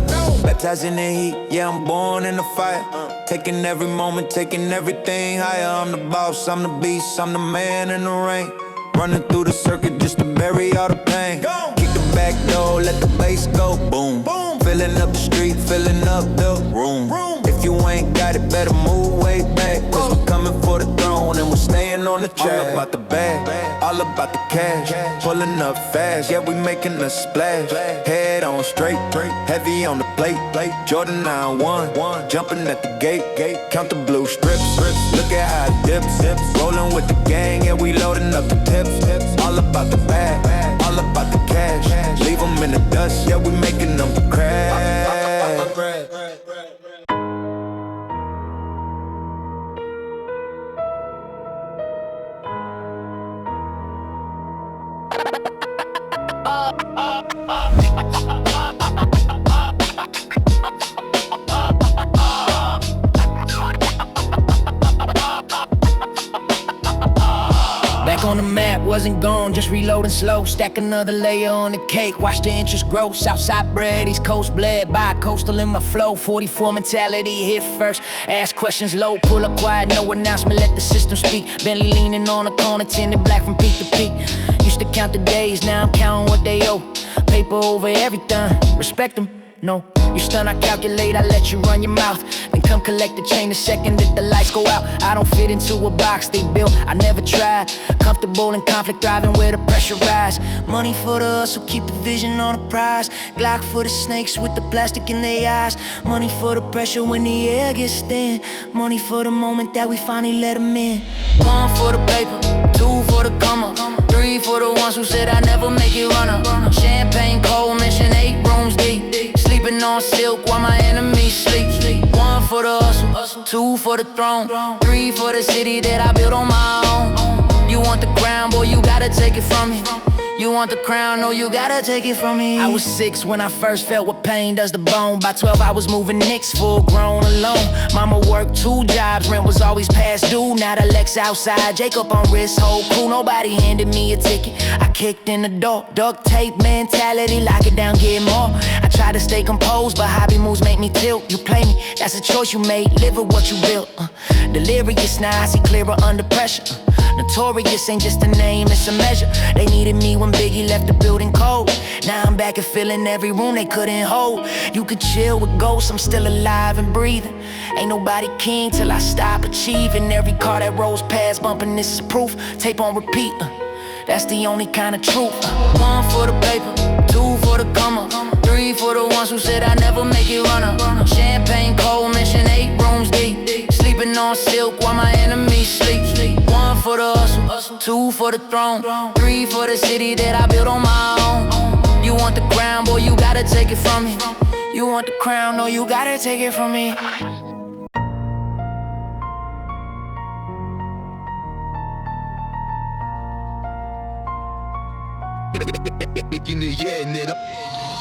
Baptized in the heat, yeah, I'm born in the fire. Taking every moment, taking everything higher. I'm the boss, I'm the beast, I'm the man in the rain. Running through the circuit just to bury all the pain. Kick the back door, let the bass go boom. Filling up the street, filling up the room. If you ain't got it, better move way back. Cause we're coming for the throne and we're staying on the track. All about the bag, all about the cash. Pulling up fast, yeah, we making a splash. Head on straight, heavy on the plate. Jordan 9-1, jumping at the gate. Count the blue strips, look at how it dips. Rolling with the gang, yeah, we loading up the tips. All about the bag, all about the cash. Leave them in the dust, yeah, we making them crash. Back on the map, wasn't gone, just reloading slow. Stack another layer on the cake, watch the interest grow. Southside bread, East Coast bled, bi-coastal in my flow. 44 mentality, hit first, ask questions low. Pull up quiet, no announcement, let the system speak. Bentley leaning on the corner, tinted black from peak to peak. Used to count the days, now I'm counting what they owe. paper over everything. Respect them, no. You stun, I calculate, I let you run your mouth. Then come collect the chain the second that the lights go out. I don't fit into a box they built, I never tried. Comfortable in conflict, thriving where the pressure rise. Money for the hustle, keep the vision on the prize. Glock for the snakes with the plastic in their eyes. Money for the pressure when the air gets thin. Money for the moment that we finally let them in. One for the paper, two for the come up, three for the ones who said I never make it runner. Champagne cold, mission 8 rooms deep. Sleeping on silk while my enemies sleep. One for the hustle, two for the throne, three for the city that I built on my own. You want the crown, boy, you gotta take it from me. You want the crown, no, you gotta take it from me. I was 6 when I first felt what pain does to bone. By 12 I was moving nicks, full grown alone. Mama worked 2 jobs, rent was always past due. Now the Lex outside, Jacob on wrist, whole crew. Nobody handed me a ticket, I kicked in the door. Duct tape mentality, lock it down, get more. I try to stay composed, but hobby moves make me tilt. You play me, that's a choice you made, live with what you built. Delirious, now I see clearer under pressure. Notorious ain't just a name, it's a measure. They needed me when Biggie left the building cold. Now I'm back and filling every room they couldn't hold. You could chill with ghosts, I'm still alive and breathing. Ain't nobody king till I stop achieving. Every car that rolls past bumping, this is proof. Tape on repeat, that's the only kind of truth. One for the paper, two for the come up, three for the ones who said I never make it runner. Champagne cold, mission 8 rooms deep. Sleeping on silk while my enemies sleep. One for the hustle, two for the throne, three for the city that I built on my own. You want the crown, boy, you gotta take it from me. You want the crown, no, you gotta take it from me.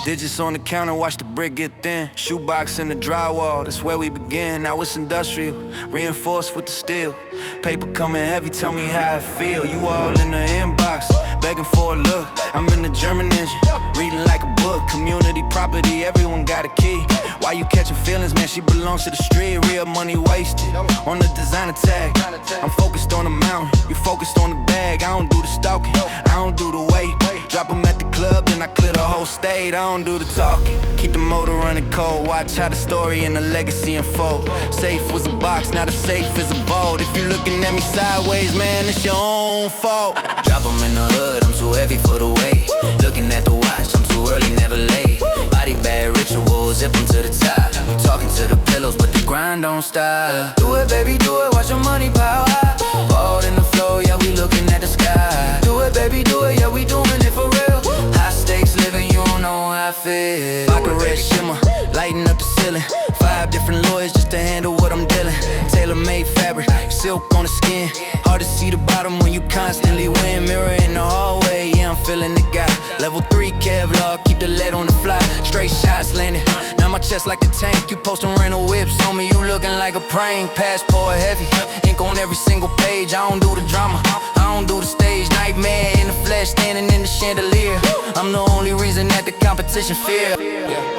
Digits on the counter, watch the brick get thin. Shoebox in the drywall, that's where we begin. Now it's industrial, reinforced with the steel. Paper coming heavy, tell me how I feel. You all in the inbox, begging for a look. I'm in the German engine, reading like a book. Community property, everyone got a key. Why you catching feelings, man? She belongs to the street. Real money wasted on the designer tag. I'm focused on the mountain, you focused on the bag. I don't do the stalking, I don't do the wait. Drop 'em at the club, then I clear the whole state. I don't do the talking, keep the motor running cold. Watch how the story and the legacy unfold. Safe was a box, now the safe is a vault. If you looking at me sideways, man, it's your own fault. Drop 'em in the hood, I'm too heavy for the weight. Looking at the watch, I'm too early, never late. Body bag rituals, zip 'em to the top. You talking to the pillows, but the grind don't stop. Do it, baby, do it, watch your money pile high. Ball in the flow, yeah, we looking at the sky. Do it, baby, do it, yeah, we doing it for real. High stakes living, you don't know how I feel. Vodka red shimmer, lighting up the ceiling. 5 different lawyers just to handle what I'm dealing. Tailor-made fabric, silk on the skin. Hard to see the bottom when you constantly win. Mirror in the hallway, yeah, I'm feeling the guy. Level 3 Kevlar, keep the lead on the fly. Straight shots landing, now my chest like a tank. You posting rental whips on me, you looking like a prank. Passport heavy, ink on every single page. I don't do the drama, I don't do the stage. Nightmare in the flesh, standing in the chandelier. I'm the only reason that the competition fear.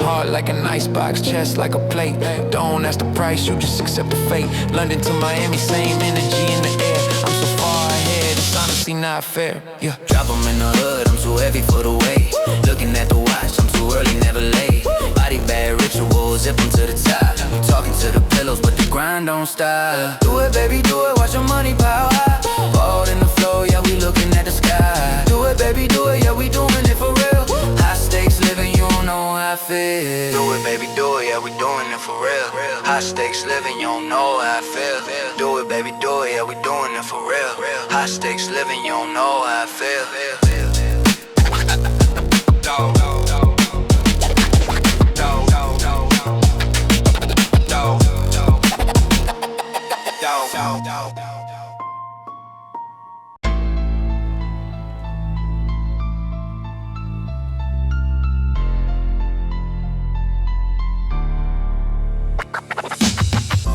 Heart like an icebox, chest like a plate. Don't ask the price, you just accept the fate. London to Miami, same energy in the air. I'm so far ahead, it's honestly not fair. Yeah. Drop 'em in the hood, I'm too heavy for the weight. Looking at the watch, I'm too early, never late. Body bag rituals, zip 'em to the top. You talking to the pillows, but the grind don't stop. Do it, baby, do it, watch your money pile high. Ball in the flow, yeah, we looking at the sky. Do it, baby, do it, yeah, we doing it for real. High stakes living, you don't know how I feel. Do it, baby, do it, yeah, we doing it for real. High stakes living, you don't know how I feel. Do it, baby, do it, yeah, we doing it for real. High stakes living, you don't know how I feel.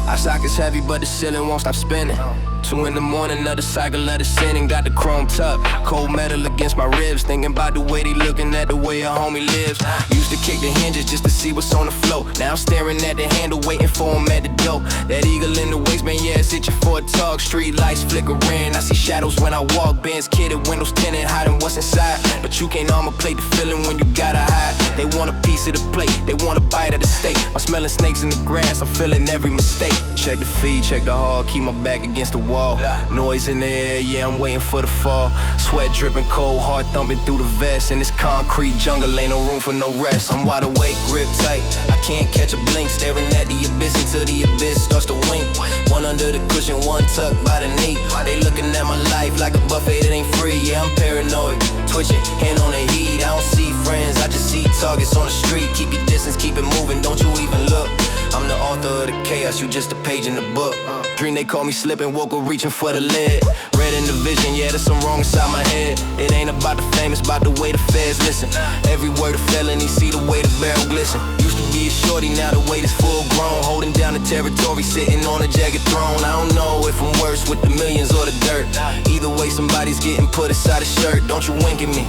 Our sockets heavy, but the ceiling won't stop spinning. 2 in the morning, another cycle of the sinning. Got the chrome top, cold metal against my ribs. Thinking about the way they looking at the way a homie lives. Used to kick the hinges just to see what's on the floor. Now I'm staring at the handle, waiting for him at the door. That eagle in the waistband, yeah, it's itching for a talk. Street lights flickering, I see shadows when I walk. Benz kitted, windows tinted, hiding what's inside. But you can't armor plate the feeling when you gotta hide. They want a piece of the plate, they want a bite of the steak. I'm smelling snakes in the grass, I'm feeling every mistake. Check the feed, check the hall, keep my back against the wall. Noise in the air, yeah, I'm waiting for the fall. Sweat dripping cold, heart thumping through the vest. In this concrete jungle, ain't no room for no rest. I'm wide awake, grip tight, I can't catch a blink. Staring at the abyss until the abyss starts to wink. One under the cushion, one tucked by the knee. They looking at my life like a buffet that ain't free. Yeah, I'm paranoid, twitching, hand on the heat. I don't see friends, I just see targets on the street. Keep your distance, keep it moving, don't you even look. I'm the author of the chaos, you just a page in the book. Dream they call me slipping, woke up reaching for the lid. Read in the vision, yeah, there's some wrong inside my head. It ain't about the fame, it's about the way the feds listen. Every word a felony, see the way the barrel glisten. Used to be a shorty, now the weight is full grown. Holding down the territory, sitting on a jagged throne. I don't know if I'm worse with the millions or the dirt. Either way, somebody's getting put aside a shirt. Don't you wink at me,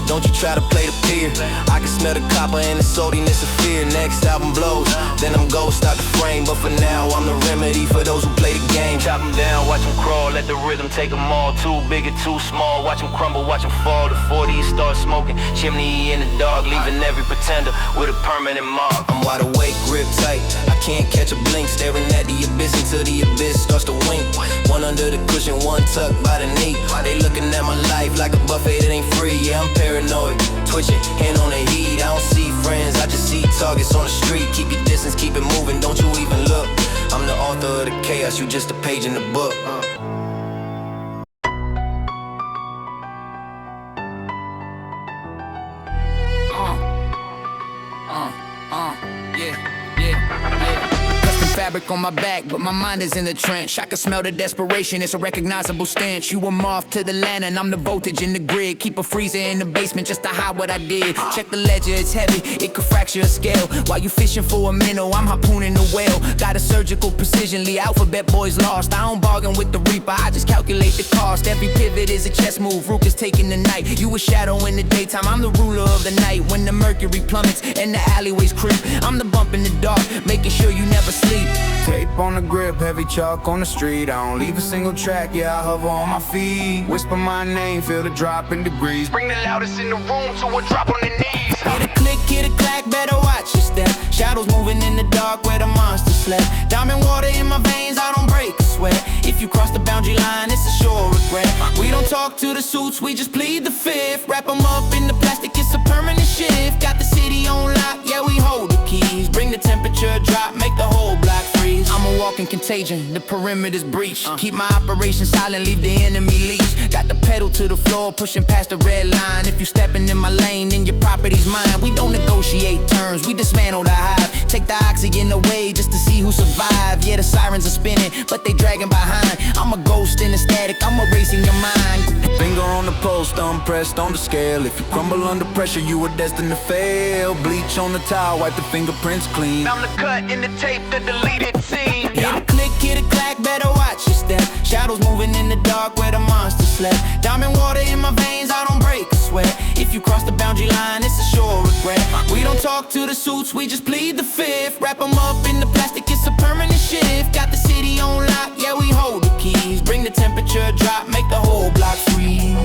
don't you try to play the peer. I can smell the copper and the saltiness of fear. Next album blows, then I'm ghost out the frame. But for now, I'm the remedy for those who play the game. Chop them down, watch them crawl, let the rhythm take them all. Too big or too small, watch them crumble, watch them fall. The 40s start smoking, chimney in the dark, leaving every pretender with a permanent mark. I'm wide awake, grip tight, I can't catch a blink. Staring at the abyss until the abyss starts to wink. One under the cushion, one tucked by the knee. They looking at my life like a buffet that ain't free. Yeah, I'm paranoid, twitching, hand on the heat. I don't see friends, I just see targets on the street. Keep your distance, keep it moving, don't you even look. I'm the author of the chaos, you just a page in the book. Fabric on my back, but my mind is in the trench. I can smell the desperation, it's a recognizable stench. You a moth to the land and I'm the voltage in the grid. Keep a freezer in the basement just to hide what I did. Check the ledger, it's heavy, it could fracture a scale. While you fishing for a minnow, I'm harpooning a whale. Got a surgical precision, the alphabet boys lost. I don't bargain with the reaper, I just calculate the cost. Every pivot is a chess move, Rook is taking the night. You a shadow in the daytime, I'm the ruler of the night. When the mercury plummets and the alleyways creep, I'm the bump in the dark, making sure you never sleep. Tape on the grip, heavy chalk on the street. I don't leave a single track, yeah, I hover on my feet. Whisper my name, feel the drop in degrees. Bring the loudest in the room to a drop on the knees. Hit a click, hit a clack, better watch your step. Shadows moving in the dark where the monster slept. Diamond water in my veins, I don't break a sweat. If you cross the boundary line, it's a sure regret. We don't talk to the suits, we just plead the fifth. Wrap them up in the plastic, it's a permanent shift. Got the city on lock, yeah, we hold the keys. Bring the temperature drop, make the whole block freeze. I'm a walking contagion, the perimeter's breached. Keep my operation silent, leave the enemy leash. Got the pedal to the floor, pushing past the red line. If you stepping in my lane, then your property's mine. We don't negotiate terms, we dismantle the hive. Take the oxygen away just to see who survive. Yeah, the sirens are spinning, but they dragging behind. I'm a ghost in the static, I'm erasing your mind. Finger on the pulse, thumb pressed on the scale. If you crumble under pressure, you are destined to fail. Bleach on the towel, wipe the fingerprints clean. I'm the cut in the tape, the deleted scene. Hit a click, hit a clack, better watch your step. Shadows moving in the dark where the monster slept. Diamond water in my veins, I don't break a sweat. If you cross the boundary line, it's a sure regret. We don't talk to the suits, we just plead the fifth. Wrap them up in the plastic, it's a permanent shift. Got the city on lock, yeah, we hold the keys. Bring the temperature drop, make the whole block freeze.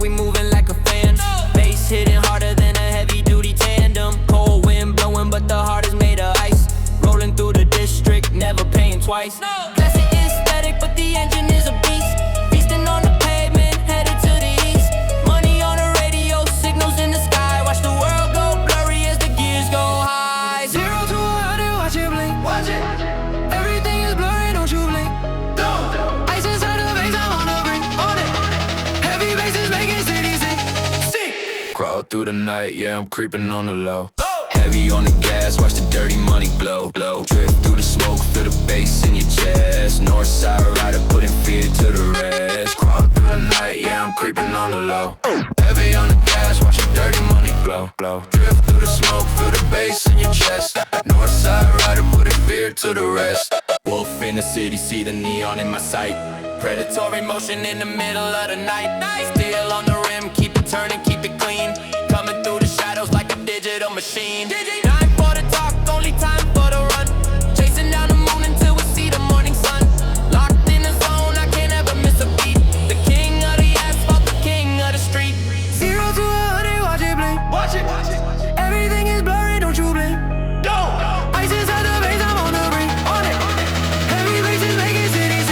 We moving like a fan. Bass hitting harder than a heavy duty tandem. Cold wind blowing, but the heart is made of ice. Rolling through the district, never paying twice. Classic aesthetic, but the engine is a beast. Feasting on the pavement, headed to the east. Money on the radio, signals in the sky. Watch the world go blurry as the gears go high. 0 to 100, watch it blink. Watch it. Everything is blurry, don't you blink. Ice inside the veins, I'm on the brink. On it. Heavy bass is making cities sing. Crawl through the night, yeah, I'm creeping on the low. Heavy on the gas, watch the dirty money blow. Drift through the smoke, feel the bass in your chest. North side rider, putting fear to the rest. Crawl through the night, yeah, on the low. Heavy on the gas, watch the dirty money blow. Drift through the smoke, feel the bass in your chest. Northside rider, putting fear to the rest. Wolf in the city, see the neon in my sight. Predatory motion in the middle of the night. Still on the rim, keep it turning, keep it clean. Coming through the shadows like a digital machine. Time for the talk, only time for the run. Chasing down the moon until we see the morning sun. Locked in the zone, I can't ever miss a beat. The king of the asphalt, the king of the street. 0 to 100, watch it blink. Watch it, watch it, watch it. Everything is blurry, don't you blink. Ice inside the veins, I'm on the brink. On it. Heavy bases making cities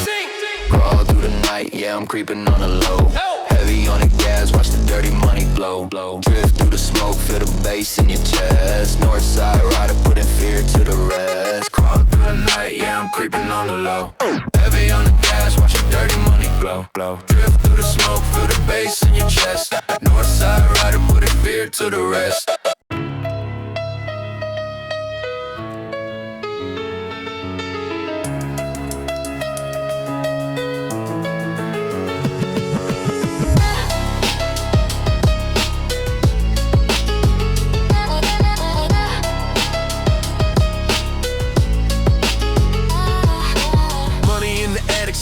sing. Crawl through the night, yeah, I'm creeping on the low. Heavy on the gas, watch the dirty money blow. Drift through the smoke, feel the bass in your chest. Northside rider, putting fear to the rest. Crawl through the night, yeah, I'm creeping on the low. Heavy on the gas, watch the dirty money blow. Drift through the smoke, feel the bass in your chest. Northside rider, putting fear to the rest.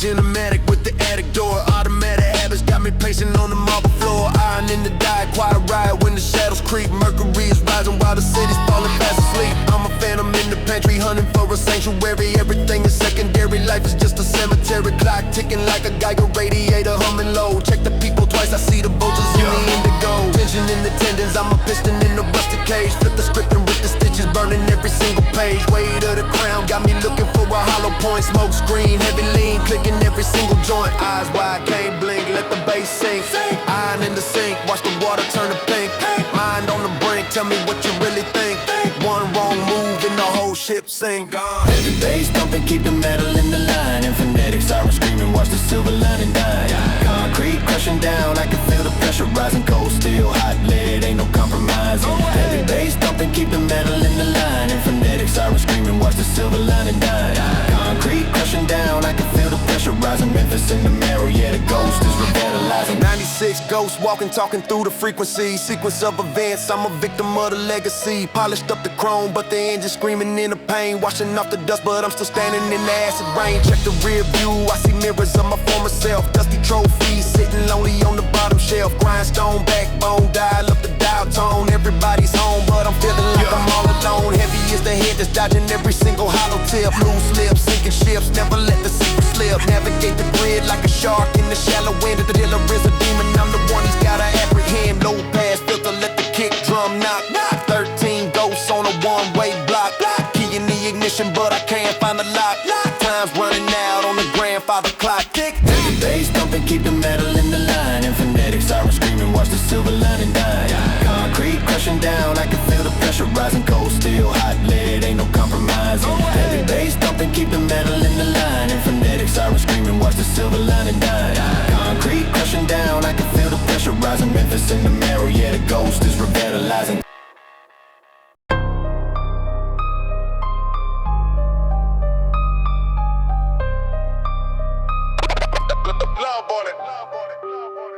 Cinematic with the attic door. Automatic habits got me pacing on the marble floor. Iron in the diet, quiet ride when the shadows creep. Mercury is rising while the city's falling fast asleep. I'm a phantom in the pantry, hunting for a sanctuary. Everything is secondary, life is just a cemetery. Clock ticking like a Geiger radiator, humming low. Check the people twice, I see the vultures in the indigo. Tension in the tendons, I'm a piston in a rusty cage. Flip the script and rip the stitches, burning every single page. Weight of the crown got me looking for a hollow point. Smoke screen, heavy lean, clicking every single joint. Eyes wide, can't blink, let the bass sink. Iron in the sink, watch the water turn to pink. Mind on the brink, tell me what you really think. One wrong move and the whole ship sink. Heavy bass thumping, keep the metal in the line. And phonetics, siren screaming, watch the silver lining die. Concrete crushing down, I can feel the pressure rising. Cold steel, hot lead, ain't no compromising. Heavy bass thumping, keep the metal in the line. And phonetics, siren screaming, watch the silver lining die. Concrete crushing down, I can feel the pressure rising. Memphis in the marrow, yeah, the ghost is revitalizing. 96 ghosts walking, talking through the frequency. Sequence of events, I'm a victim of the legacy. Polished up the chrome, but the engine screaming in the pain. Washing off the dust, but I'm still standing in the acid rain. Check the rear view, I see mirrors of my former self. Dusty trophies, sitting lonely on the bottom shelf. Grindstone, backbone, dial up the dial tone. Everybody's home, but I'm feeling like I'm all alone. Heavy is the head that's dodging every single hollow tip. Loose lips, sinking ships, never let the secret slip. Navigate the grid like a shark in the shallow end. The dealer is a demon, I'm the one he's gotta apprehend. Low pass filter, let the kick drum knock. 13 ghosts on a one-way block. Key in the ignition, but I can't find the lock. Time's running out on the grandfather clock. Tick. Heavy bass thumping, keep the metal in the line. And phonetics, siren screaming, watch the silver lining die. Concrete crushing down, I can feel the pressure rising. Cold steel, hot lead, ain't no compromising. Heavy bass thumping, keep the metal in the line. And phonetics, siren screaming, watch the silver lining die. Concrete crushing down, I can feel the pressure rising. Memphis in the marrow, yeah, the ghost is revitalizing.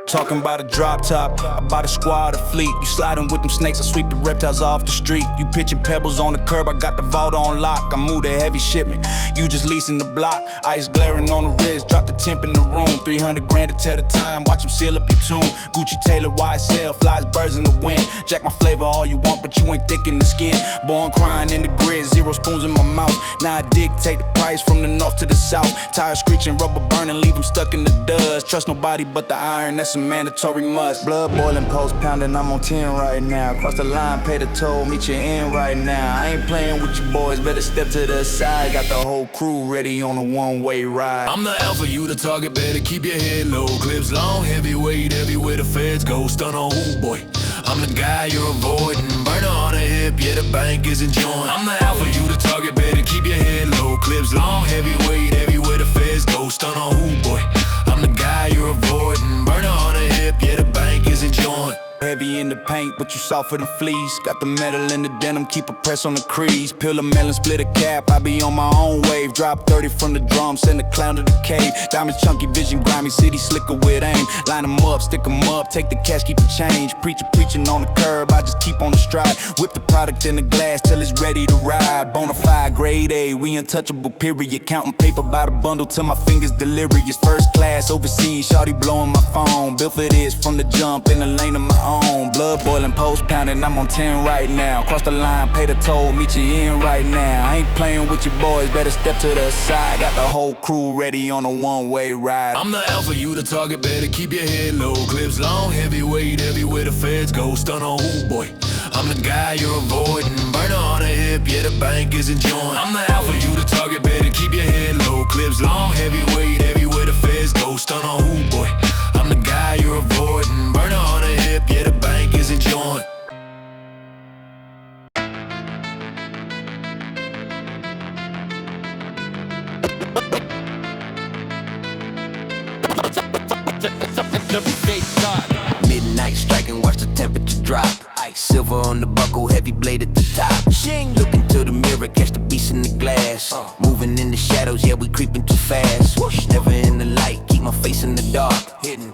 Talking about a drop top, about a squad, a fleet. You sliding with them snakes, I sweep the reptiles off the street. You pitching pebbles on the curb, I got the vault on lock. I move the heavy shipment, you just leasing the block. Ice glaring on the wrist, drop the temp in the room. 300 grand to tell the time, watch them seal up your tune. Gucci Taylor, YSL, flies birds in the wind. Jack my flavor all you want, but you ain't thick in the skin. Born crying in the grid, 0 spoons in my mouth. Now I dictate the price from the north to the south. Tires screeching, rubber burning, leave them stuck in the dust. Trust nobody but the iron, that's a mandatory must. Blood boiling, post pounding, I'm on 10 right now. Cross the line, pay the toll, meet you in right now. I ain't playing with you boys, better step to the side. Got the whole crew ready on a one-way ride. I'm the alpha, you the target, better keep your head low. Clips long, heavyweight, everywhere the feds go. Stun on who, boy? I'm the guy you're avoiding. Burner on the hip, yeah, the bank isn't joined. I'm the alpha, you the target, better keep your head low. Clips long, heavyweight, everywhere the feds go. Stun on who, boy? I'm the guy you're avoiding. Burner on the hip, yeah, the bank isn't joined. Heavy in the paint, but you softer than fleas. Got the metal in the denim, keep a press on the crease. Peel a melon, split a cap, I be on my own wave. Drop 30 from the drum, send a clown to the cave. Diamonds chunky, vision grimy, city slicker with aim. Line them up, stick them up, take the cash, keep the change. Preacher preaching on the curb, I just keep on the stride. Whip the product in the glass till it's ready to ride. Bonafide grade A, we untouchable period. Counting paper by the bundle till my fingers delirious. First class overseas, shawty blowing my phone. Built for this from the jump in the lane of my own. Blood boiling, post pounding, I'm on 10 right now. Cross the line, pay the toll, meet you in right now. I ain't playing with your boys, better step to the side. Got the whole crew ready on a one-way ride. I'm the alpha, you the target, better keep your head low. Clips long, heavyweight, everywhere the feds go. Stun on who, boy? I'm the guy you're avoiding. Burner on the hip, yeah, the bank isn't joined. I'm the alpha, you the target, better keep your head low. Clips long, heavyweight, everywhere the feds go. Stun on who, boy? I'm the guy you're avoiding. Burner on the hip, yeah, the bank isn't joined. Midnight striking, watch the temperature drop. Ice silver on the buckle, heavy blade at the top. Look into the mirror, catch the beast in the glass. Moving in the shadows, yeah, we creeping too fast. Never in the light, keep my face in the dark.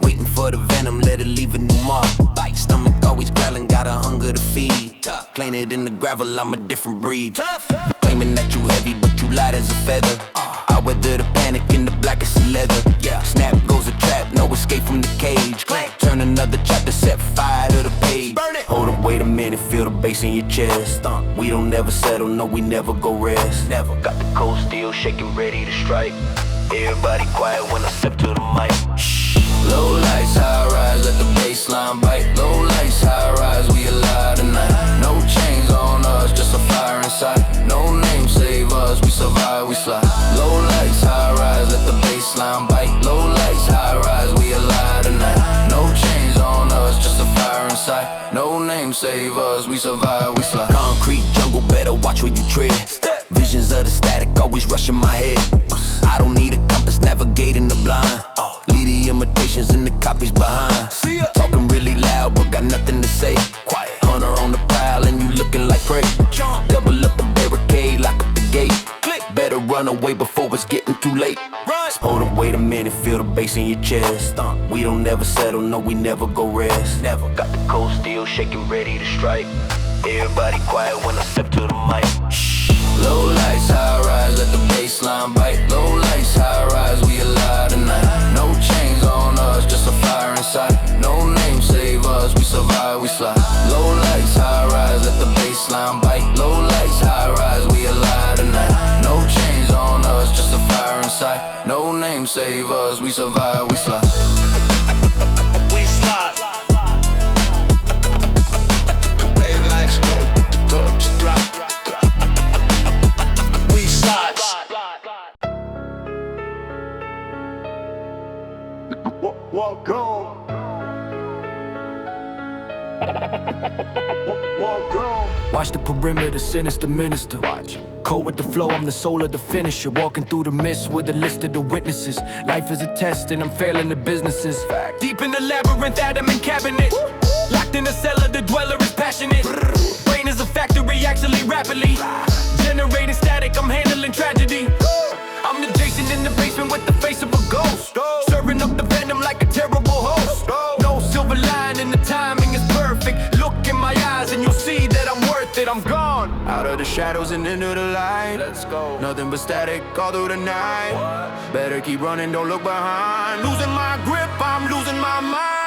Waiting for the venom, let it leave a new mark. Bite stomach always growling, got a hunger to feed. Plain it in the gravel, I'm a different breed. Claiming that you heavy, but you light as a feather. I weather the panic in the blackest of leather. Snap goes a trap, no escape from the cage. Turn another chapter, set fire to the page. Hold up, wait a minute, feel the bass in your chest. We don't never settle, no, we never go rest. Never got the cold steel shaking, ready to strike. Everybody quiet when I step to the mic. Low lights, high rise, let the baseline bite. Low lights, high rise, we alive tonight. No chains on us, just a fire inside. No name save us, we survive, we slide. Low lights, high rise, let the baseline bite. Low lights, high rise, we alive tonight. No chains on us, just a fire inside. No name save us, we survive, we slide. Concrete jungle, better watch where you tread. Visions of the static always rushing my head. I don't need a compass, navigating the blind. Leave the imitations and the copies behind. Talking really loud, but got nothing to say. Quiet. Hunter on the prowl and you looking like prey. Double up the barricade, lock up the gate. Better run away before it's getting too late. Hold up, wait a minute, feel the bass in your chest. We don't never settle, no, we never go rest. Never got the cold steel shaking, ready to strike. Everybody quiet when I step to the mic. Low lights, high rise, let the baseline bite. Low lights, high rise, we alive tonight. No chains on us, just a fire inside. No name save us, we survive, we slide. Low lights, high rise, let the baseline bite. Low lights, high rise, we alive tonight. No chains on us, just a fire inside. No name save us, we survive, we slide. We slide. Baby, let's go. Touch, drop. Walk on. Walk on. Watch the perimeter, sinister minister. Watch. Cold with the flow, I'm the soul of the finisher. Walking through the mist with a list of the witnesses. Life is a test and I'm failing the businesses. Deep in the labyrinth, adamant cabinet. Locked in the cellar, the dweller is passionate. Brain is a factory, actually rapidly generating static, I'm handling tragedy. I'm the Jason in the basement with the face of a ghost. Serving up the venom like a terrible host. No silver line and the timing is perfect. Look in my eyes and you'll see that I'm worth it. I'm gone out of the shadows and into the light. Let's go. Nothing but static all through the night. Better keep running, don't look behind. Losing my grip, I'm losing my mind.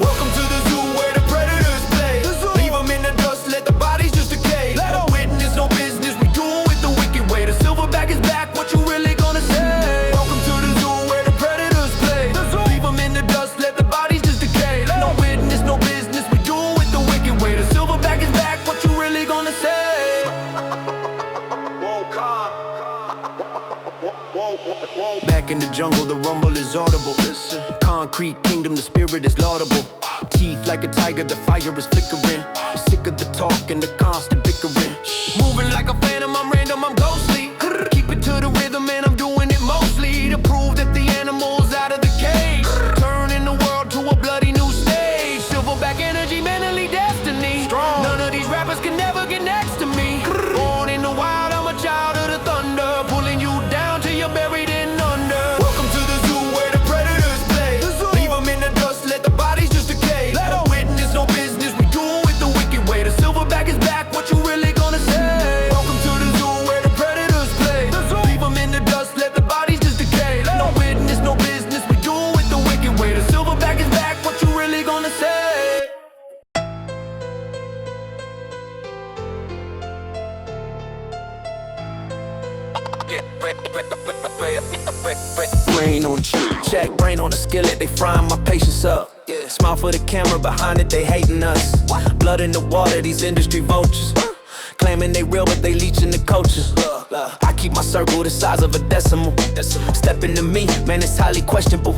Welcome to the zoo where the predators play. Leave them in the dust, let the bodies just decay. No witness, no business, we do it with the wicked way. The silverback is back, what you really gonna say? Welcome to the zoo where the predators play. Leave them in the dust, let the bodies just decay. No witness, no business, we do it with the wicked way. The silverback is back, what you really gonna say? Back in the jungle, the rumble is audible. Concrete kingdom, the spirit is laudable. Teeth like a tiger, the fire is flickering. Sick of the talk and the constant bickering. Moving like a phantom, I'm random, I'm ghostly. Keep it to the rhythm and I'm doing it mostly to prove that the animal's out of the cage. Turning the world to a bloody new stage. Brain on the check, brain on the skillet, they frying my patience up. Smile for the camera, behind it they hating us. Blood in the water, these industry vultures. Claiming they real, but they leeching the culture. I keep my circle the size of a decimal. Step into me, man, it's highly questionable.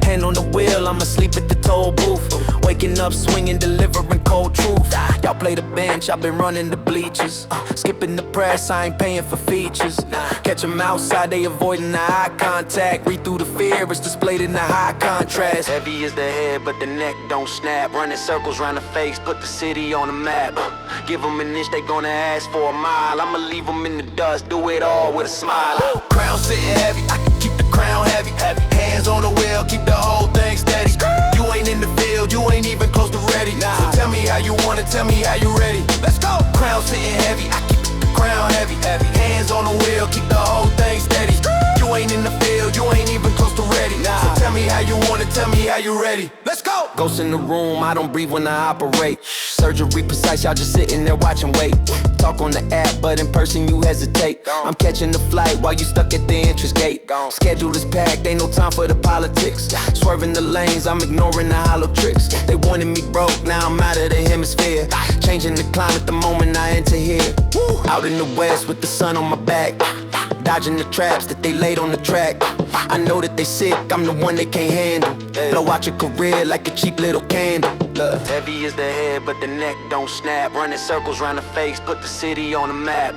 Hand on the wheel, I'm asleep at the toll booth. Waking up, swinging, delivering cold truth. Y'all play the bench, I've been running the bleachers. Skipping the press, I ain't paying for features. Catch them outside, they avoiding the eye contact. Read through the fear, it's displayed in the high contrast. Heavy is the head, but the neck don't snap. Running circles round the face, put the city on the map. Give them an inch, they gonna ask for a mile. I'ma leave them in the dust, do it all with a smile. Crown sitting heavy, I can keep the crown heavy. Hands on the wheel, keep the whole thing steady. You ain't in the field, you ain't even close to ready. So tell me how you want it, tell me how you ready. Let's go. Crown sitting heavy, I keep the crown heavy. Hands on the wheel, keep the whole thing steady. You ain't in the field, you ain't even close to ready. So tell me how you want it, tell me how you ready. Let's go. Ghosts in the room, I don't breathe when I operate. Surgery precise, y'all just sitting there watching, wait. Talk on the app, but in person you hesitate. I'm catching the flight while you stuck at the entrance gate. Schedule is packed, ain't no time for the politics. Swerving the lanes, I'm ignoring the hollow tricks. They wanted me broke, now I'm out of the hemisphere. Changing the climate the moment I enter here. Out in the west with the sun on my back. Dodging the traps that they laid on the track. I know that they sick, I'm the one they can't handle. Blow out your career like a cheap little candle. Heavy is the head, but the neck don't snap. Running circles round the face, put the city on the map.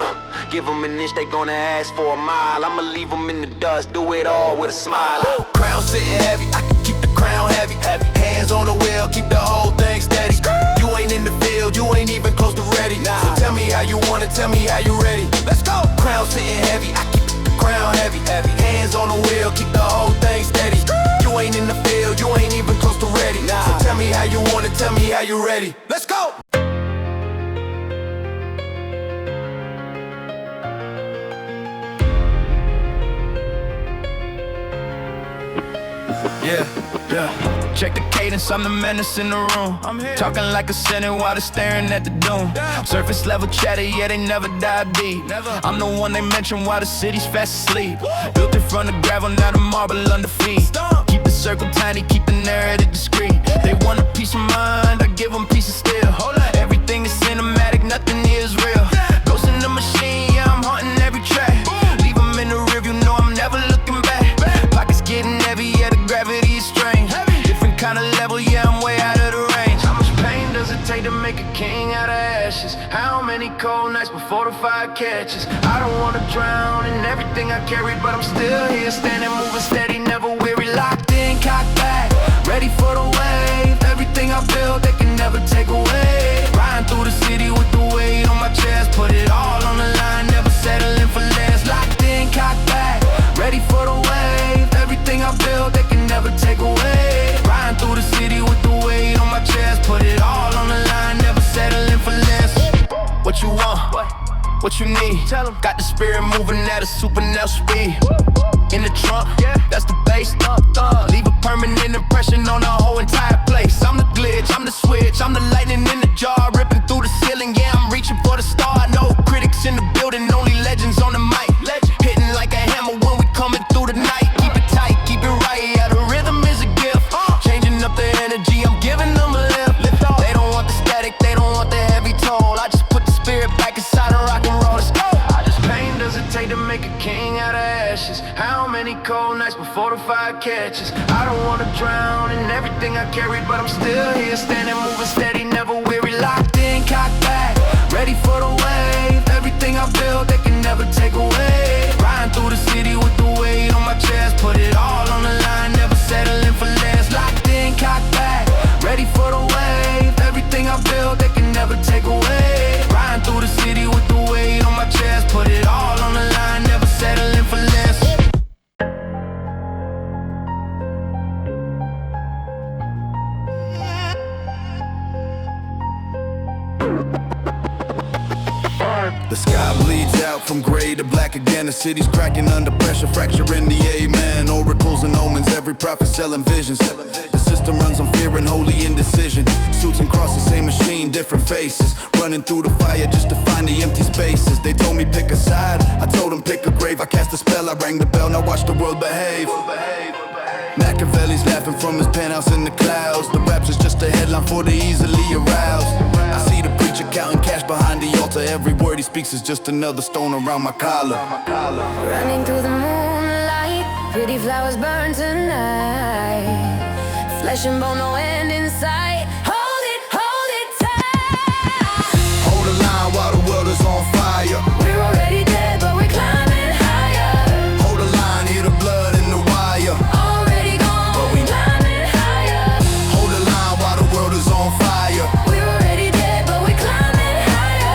Give them an inch, they gonna ask for a mile. I'ma leave them in the dust, do it all with a smile. Crown sitting heavy, I can keep the crown heavy. Hands on the wheel, keep the whole thing steady. You ain't in the field, you ain't even close to ready. So tell me how you want it, tell me how you ready. Let's go. Crown sitting heavy, I keep the crown heavy. Hands on the wheel, keep the whole thing steady. You ain't in the field, you ain't even close to ready. So tell me how you want it, tell me how you ready. Let's go. Yeah. Check the cadence, I'm the menace in the room. Talking like a Senate while they're staring at the doom. Surface level chatter, yeah, they never dive deep. I'm the one they mention while the city's fast asleep. Built it from the gravel, now the marble under feet. Keep the circle tiny, keep the narrative discreet. They want a piece of mind, I give them piece of steel. Everything is cinematic, nothing is real. Ghost in the machine, yeah, I'm haunting every track. Leave them in the rear view, know I'm never looking back. Pockets getting heavy, yeah, the gravity is strange. Different kind of level, yeah, I'm way out of the range. How much pain does it take to make a king out of ashes? How many cold nights before the fire catches? I don't wanna drown in everything I carry, but I'm still here, standing, moving steady, never weary. Locked in, cocked back, ready for the wave. Everything I built, they can never take away. Riding through the city with the weight on my chest, put it all on the line, never settling for less. Locked in, cocked back, ready for the wave. Everything I built, they can never take away. Riding through the city with the weight on my chest, put it all on the line, never settling for less. What you want? What you need? Got the spirit moving at a supernatural speed. In the trunk, that's the bass. Leave a permanent impression on the whole entire place. I'm the glitch, I'm the switch, I'm the lightning in the jar, ripping through the ceiling. Yeah, I'm reaching for the star. No critics in the building, only legends on the mic. Hitting like a hammer when we coming through the night. Keep it tight, keep it right. Yeah, the rhythm is a gift. Changing up the energy, I'm giving them a lift. They don't want the static, they don't want the heavy toll. I just put the spirit back inside and rock and roll. Let's go. How much pain does it take to make a king out of ashes? How many cold nights before the fire catches? I don't wanna drown in everything I carry, but I'm still here, standing, moving steady, never weary. Locked in, cocked back, ready for the wave. Everything I built, they can never take away. Riding through the city with the weight on my chest, put it all on the line, never settling for less. Locked in, cocked back, ready for the wave. Everything I built, they can never take away. Riding through the city with the weight on my chest, put it all on the line, never settling for less. The sky bleeds out from gray to black again. The city's cracking under pressure, fracturing the amen. Oracles and omens, every prophet selling visions. The system runs on fear and holy indecision. Suits and crosses, same machine, different faces. Running through the fire just to find the empty spaces. They told me pick a side, I told them pick a grave. I cast the spell, I rang the bell, now watch the world behave. Machiavelli's laughing from his penthouse in the clouds. The raps is just a headline for the easily aroused. I see the preacher counting cash behind the altar. Every word he speaks is just another stone around my collar. Running through the moonlight, pretty flowers burn tonight. Flesh and bone, no end in sight. Hold it tight. Hold the line while the world is on fire. We're already dead, but we're climbing higher. Hold the line, hear the blood in the wire. Already gone, but we climbing higher. Hold the line while the world is on fire. We're already dead, but we're climbing higher.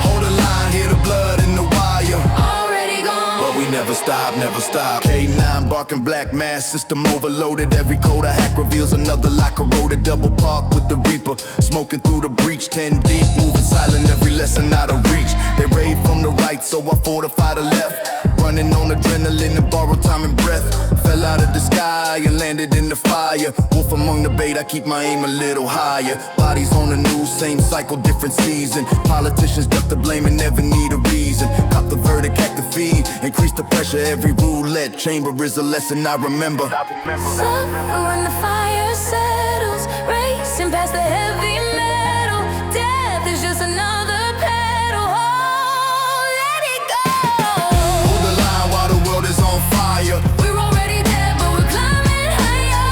Hold the line, hear the blood in the wire. Already gone, but we never stop, never stop. K9 barking black mass, system overloaded. Every code I hack reveals another lock corroded. Double park with the reaper, smoking through the breach. 10 deep, moving silent, every lesson out of reach. They raid from the right, so I fortify the left. Running on adrenaline and borrowed time and breath. Fell out of the sky and landed in the fire. Wolf among the bait, I keep my aim a little higher. Bodies on the news, same cycle, different season. Politicians duck the blame and never need a reason. Cop the verdict, act the feed, increase the pressure. Every roulette chamber is a lesson I remember. summer when the fire settles, racing past the heavy metal. Death is just another pedal. Oh, let it go. Hold the line while the world is on fire. We're already dead, but we're climbing higher.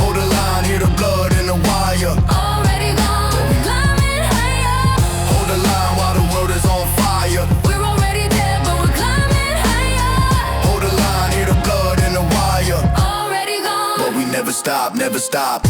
Hold the line, hear the blood in the wire. Already gone, but we're climbing higher. Hold the line while the world is on fire. We're already dead, but we're climbing higher. Hold the line, hear the blood in the wire. Already gone, but we never stop, never stop.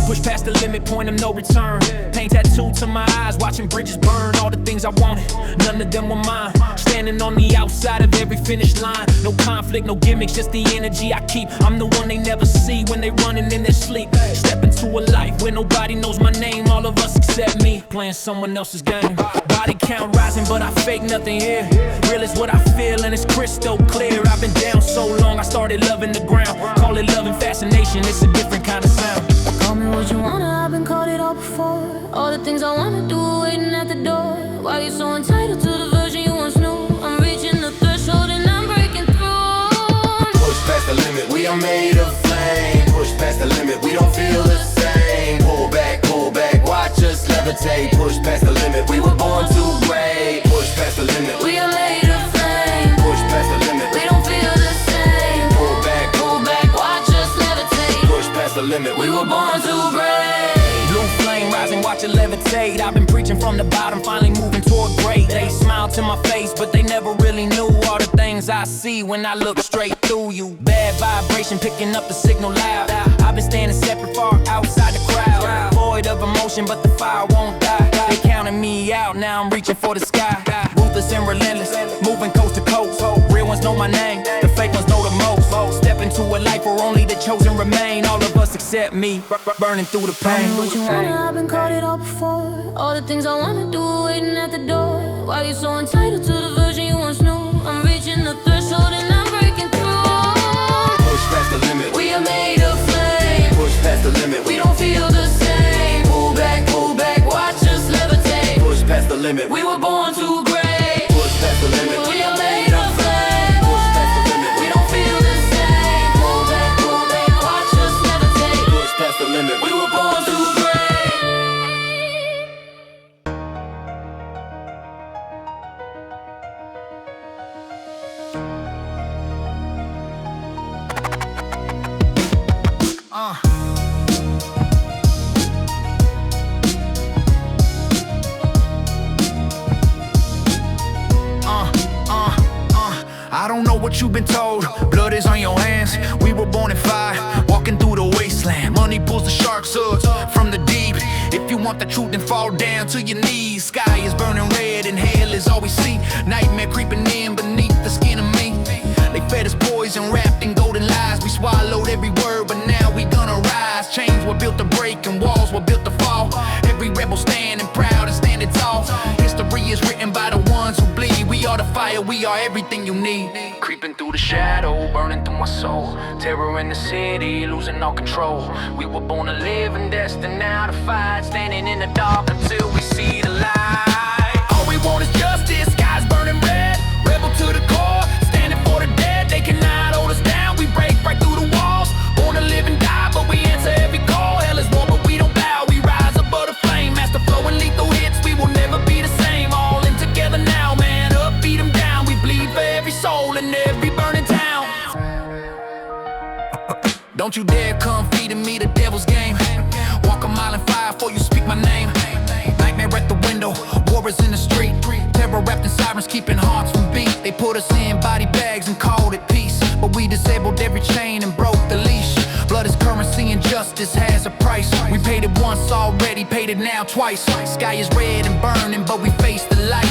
Push past the limit, point of no return. Paint tattooed to my eyes, watching bridges burn. All the things I wanted, none of them were mine. Standing on the outside of every finish line. No conflict, no gimmicks, just the energy I keep. I'm the one they never see when they running in their sleep. Step into a life where nobody knows my name. All of us except me, playing someone else's game. Body count rising, but I fake nothing here. Real is what I feel and it's crystal clear. I've been down so long, I started loving the ground. Call it love and fascination, it's a different kind of sound. call me what you wanna, I've been called it all before. All the things I wanna do, waiting at the door. Why you so entitled to the version you once knew? I'm reaching the threshold and I'm breaking through. Push past the limit, we are made of flame. Push past the limit, we don't feel the same. Pull back, watch us levitate. Push past the limit, we were born too great. Push past the limit, We are made of flame. push past the limit. We don't feel the same. Pull back, watch us levitate. push past the limit, We were born to break. Blue flame rising, watch it levitate. I've been preaching from the bottom, finally moving toward great. They smile to my face, but they never really knew all the things I see when I look straight through you. Bad vibration, picking up the signal loud. I've been standing separate, far outside the crowd. Void of emotion, but the fire won't die. They counting me out, now I'm reaching for the sky. Ruthless and relentless, moving coast to coast. Real ones know my name, the fake ones know the most. Step into a life where only the chosen remain. All of us except me, burning through the pain. What you wanna, I've been called it all before. All the things I wanna do, waiting at the door. Why you so entitled to the version you once knew? I'm reaching the threshold and I'm breaking through. push past the limit. We are made of flame. Push past the limit, We don't feel the same. Pull back, watch us levitate. push past the limit. We were born too great. Push past the limit. We are made of flame. Push past the limit. We don't feel the same. Pull back, watch us levitate. Push past the limit. We were born too great. I don't know what you've been told. Blood is on your hands. We were born in fire, walking through the wasteland. Money pulls the sharks hooks from the deep. If you want the truth, then fall down to your knees. Sky is burning red and hell is all we see. Nightmare creeping in beneath the skin of me. They fed us poison wrapped in golden lies. We swallowed every word, but now we gonna rise. Chains were built to break and walls were built to fall. Every rebel standing proud and standing tall. History is written by the ones who bleed. We are the fire, we are everything you need. Creeping through the shadow, burning through my soul. Terror terror in the city, losing all control. We were born to live and destined now to fight, standing in the dark until we see the light. All we want is justice, skies burning red, rebel to the core, standing for the dead. They cannot hold us down, we break right through the walls. Born to live and die, but we answer every call. Hell is war, but we don't bow, we rise above the flame. Master flow and lethal hits, we will never be the same. All in together now, man, up, beat them down. We bleed for every soul in every burning town. Don't you dare come feeding me the devil's game. Walk a mile in fire before you speak my name. Nightmare at the window, war is in the street. Terror wrapped in sirens, keeping hearts from beat. They put us in body bags and called it peace, but we disabled every chain and broke the leash. Blood is currency and justice has a price. We paid it once already, paid it now twice. Sky is red and burning, but we face the light.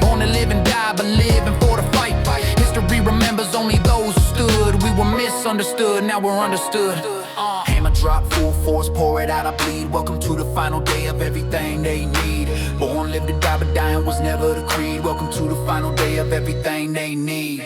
Born to live and die, but living for the fight. History remembers only those who stood. We were misunderstood, now we're understood. Hammer drop, full force, pour it out, I bleed. Welcome to the final day of everything they need. Born, live to die, but dying was never the creed. Welcome to the final day of everything they need.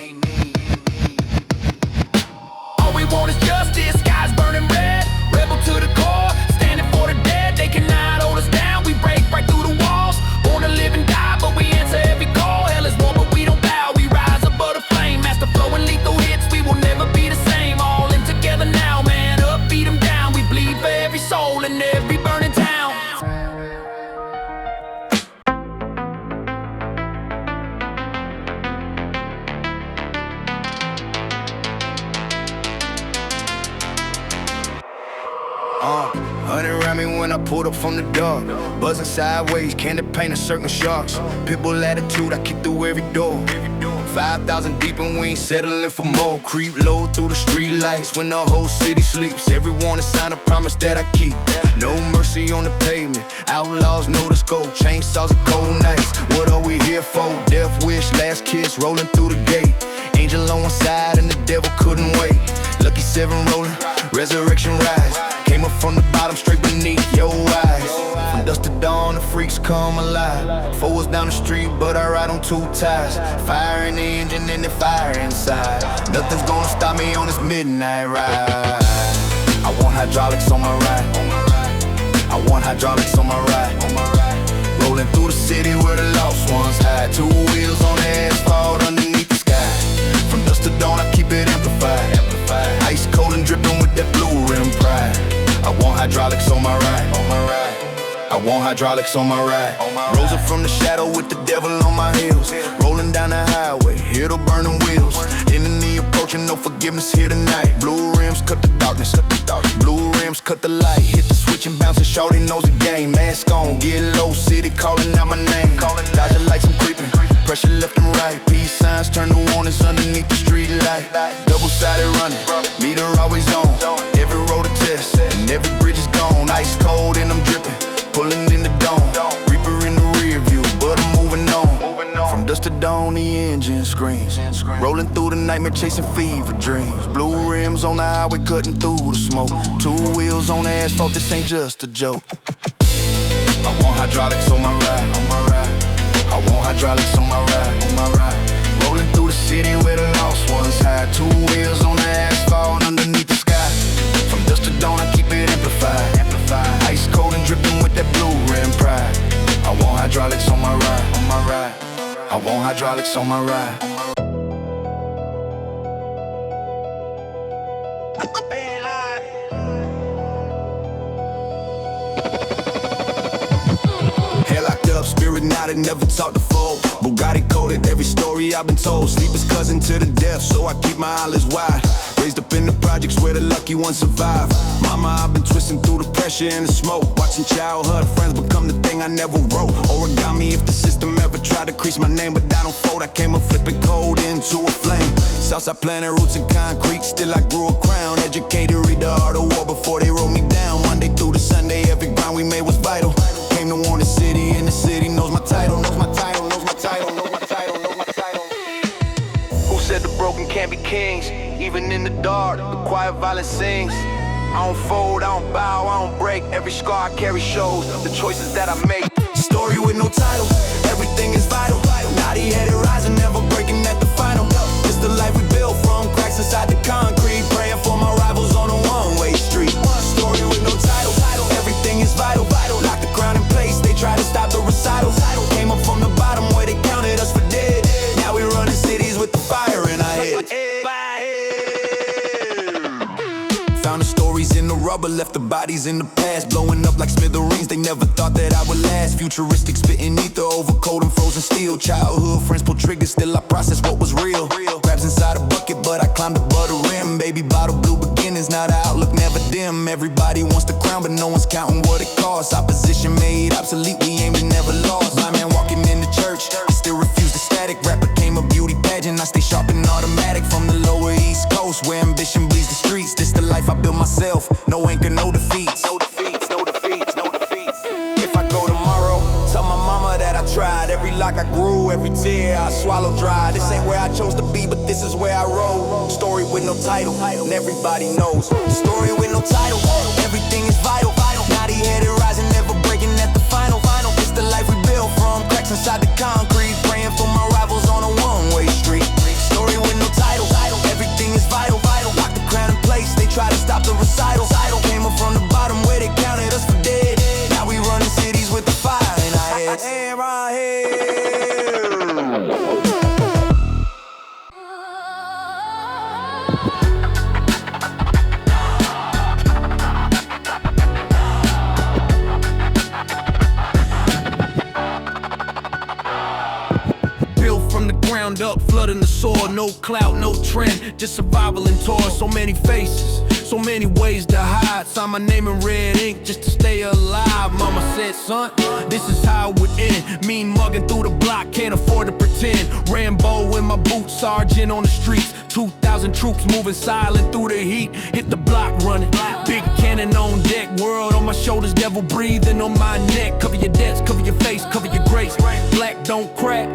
All we want is justice, skies burning red, rebel to the core, standing for the dead. They cannot hold us down, we break right through the walls. Born to live and die, but we answer every call. Hell is war, but we don't bow, we rise above the flame. Master flow and lethal hits, we will never be the same. All in together now, man, up, beat them down. We bleed for every soul in every burning town. Hundred around me when I pulled up from the dark, buzzing sideways, candy paint a circle sharks. Pitbull attitude, I kick through every door. 5,000 deep and we ain't settling for more. Creep low through the street lights when the whole city sleeps. Everyone is signed a promise that I keep. No mercy on the pavement, outlaws know the scope. Chainsaws and cold nights, what are we here for? Death wish, last kiss, rolling through the gate. Angel on one side and the devil couldn't wait. Lucky 7 rolling, resurrection rise. Came up from the bottom, straight beneath your eyes. From dusk to dawn, the freaks come alive. Fours down the street, but I ride on 2 tires. Fire in the engine and the fire inside. Nothing's gonna stop me on this midnight ride. I want hydraulics on my ride. I want hydraulics on my ride. Rolling through the city where the lost ones hide. 2 wheels on the asphalt underneath the sky. From dusk to dawn, I keep it amplified. Ice cold and dripping with that blue rim pride. I want hydraulics on my ride. I want hydraulics on my ride. Rose up from the shadow with the devil on my heels. Rolling down the highway, hear the burning wheels. Enemy approaching, no forgiveness here tonight. Blue rims cut the darkness. Blue rims cut the light. Hit the switch and bounce, and shorty knows the game. Mask on, get low, city calling out my name. Dodging like some creeping, pressure left and right. Peace signs turn to warnings underneath the street light. Double-sided running, meter always on. Every road a test, and every bridge is gone. Ice cold and I'm dripping, pulling in the dome. Reaper in the rear view, but I'm moving on. From dusk to dawn, the engine screams. Rolling through the nightmare, chasing fever dreams. Blue rims on the highway, cutting through the smoke. 2 wheels on the asphalt, this ain't just a joke. I want hydraulics on my ride. I want hydraulics on my ride. Rolling through the city where the lost ones hide. 2 wheels on the asphalt underneath the sky. From dusk to dawn, I keep it amplified. Ice cold and dripping with that blue rim pride. I want hydraulics on my ride. I want hydraulics on my ride. Spirit knotted, never talked to fold. Bugatti coded, every story I've been told. Sleeper's cousin to the death, so I keep my eyelids wide. Raised up in the projects where the lucky ones survive. Mama, I've been twisting through the pressure and the smoke. Watching childhood friends become the thing I never wrote. Origami if the system ever tried to crease my name, but I don't fold. I came up flipping code into a flame. Southside planted roots in concrete, still I grew a crown. Educated, read the art of war before they wrote me down. Monday through to Sunday, every grind we made was vital. Came to warn the city, and the city knows my title. Who said the broken can't be kings? Even in the dark, the quiet violence sings. I don't fold, I don't bow, I don't break. Every scar I carry shows the choices that I make. Story with no title, everything is vital. Naughty-headed rising, never breaking at the final. It's the life we built from cracks inside the concrete. Praying for my Found the stories in the rubber, left the bodies in the past. Blowing up like smithereens, they never thought that I would last. Futuristic spitting ether over cold and frozen steel. Childhood friends pull triggers, still I process what was real. Crabs inside a bucket, but I climbed above the rim. Baby bottle blue beginnings, now the outlook never dim. Everybody wants the crown, but no one's counting what it costs. Opposition made obsolete, we aimed and never lost. My man walking in the church, I still refuse the static. Rap became a beauty pageant, I stay sharp and automatic. From the lower east coast, where ambition bleeds the streets. This the life I built myself, no anchor, no defeats. No defeats, no defeats, no defeats. If I go tomorrow, tell my mama that I tried. Every lock I grew, every tear I swallowed dry. This ain't where I chose to be, but this is where I roll. Story with no title, and everybody knows. Story with no title, everything is vital. Naughty headed rising, never breaking at the final. It's the life we built from cracks inside the concrete. Praying for my rivals on a one-way street. Story with no title, everything is vital. Lock the crown in place, they try to stop the recital. Came up from the bottom where they counted us for dead. Now we running cities with the fire in our heads. Built from the ground up, flooding the soil. No clout, no trend, just survival and toil. So many faces, so many ways to hide. Sign my name in red ink just to stay alive. Mama said, son, this is how it would end. Mean mugging through the block, can't afford to pretend. Rambo in my boots, sergeant on the streets. 2,000 troops moving silent through the heat. Hit the block running, big cannon on deck. World on my shoulders, devil breathing on my neck. Cover your debts, cover your face, cover your grace. Black don't crack,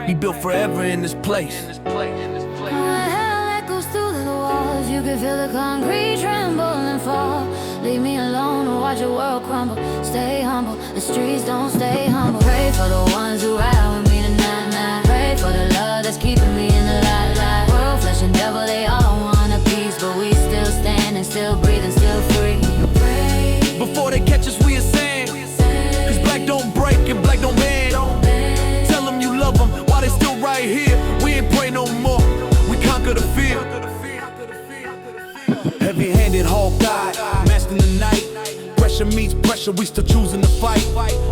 be built forever in this place. Hell echoes through the walls. You can feel the concrete tremble and fall. Leave me alone or watch the world crumble. Stay humble, the streets don't stay humble. Pray for the ones who ride with me tonight. Pray for the love that's keeping me in the light. World, flesh and devil, they all want a piece, but we still standing, still breathing, still free. Pray. Before they catch us, we ascend. Cause black don't break and black don't bend. Tell them you love them while they still right here. We ain't pray no more, we conquer the fear. Heavy-handed Hawkeye, mastering the night. Pressure meets pressure, we still choosing to fight.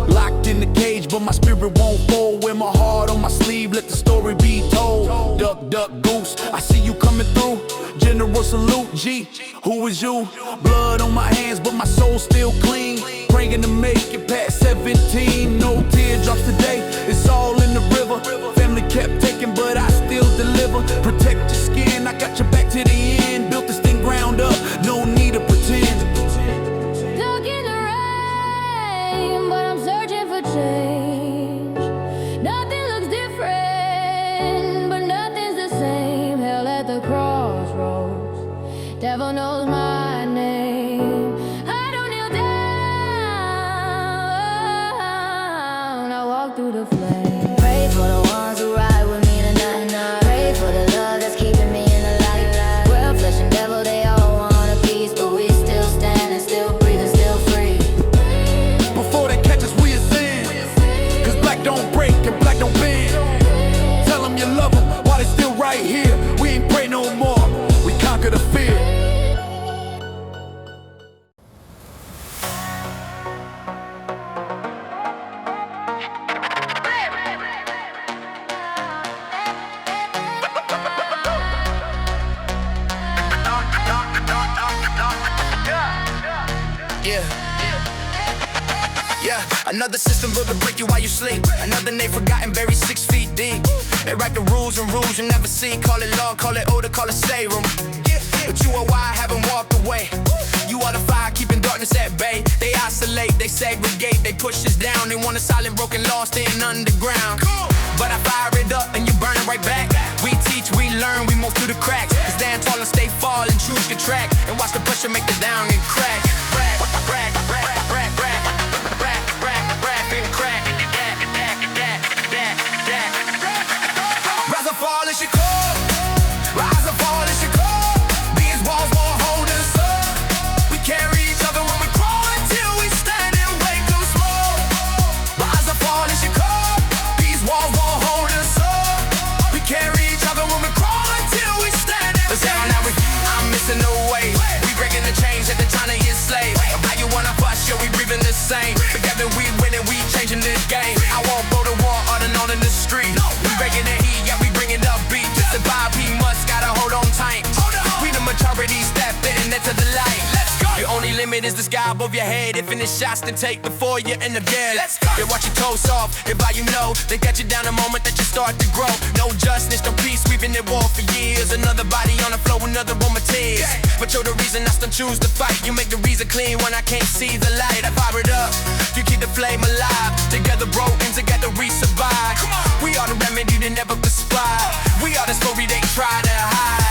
Locked in the cage, but my spirit won't fold. Wear my heart on my sleeve, let the story be told. Duck, duck, goose, I see you coming through. General salute, G, who is you? Blood on my hands, but my soul still clean. Praying to make it past 17. No teardrops today, it's all in the river. Family kept taking, but I still deliver. Protect your skin, I got your back to the end. Built this thing ground up, no need to pretend. Stuck in the rain, but I'm searching for change. Nothing looks different, but nothing's the same. Hell at the crossroads, devil knows my name. I don't kneel down, I walk through the flames. Pray for the ones who ride with me tonight. Pray for the love that's keeping me in the light. World, flesh and devil, they all want a piece, but we still standing, still breathing, still free. Before they catch us, we ascend. Cause black don't break and black don't bend. Tell them you love them while they still right here. We ain't pray no more, we conquer the fear. Yeah, another system built to break you while you sleep. Another name forgotten, buried 6 feet deep. They write the rules and rules you never see. Call it law, call it order, call it stay room. But you are why I haven't walked away. You are the fire keeping darkness at bay. They isolate, they segregate, they push us down. They want a silent, broken, lost in underground. But I fire it up and you burn it right back. We teach, we learn, we move through the cracks. Stand tall and stay fall and choose your track. And watch the pressure make the down and crack. Crack, crack, crack, crack, crack, crack, crack, crack, and crack. Rise or fall as you call. Rise or fall as you call. These walls won't hold us up. We carry each other when we crawl until we stand and wake them small. Rise or fall as you call. These walls won't hold us up. We carry each other when we crawl until we stand and wake them small. I'm missing the way. We breaking the chain. limit is the sky above your head. If in the shots, then take the for you in the bed. Let's go. Then watch your toes off, if I you know, they got you down the moment that you start to grow. No justice, no peace, we've been at war for years. Another body on the floor, another woman tears. But you're the reason I still choose to fight. You make the reason clean when I can't see the light. I fire it up, you keep the flame alive. Together broken, together we survive. We are the remedy they never prescribe. We are the story they try to hide.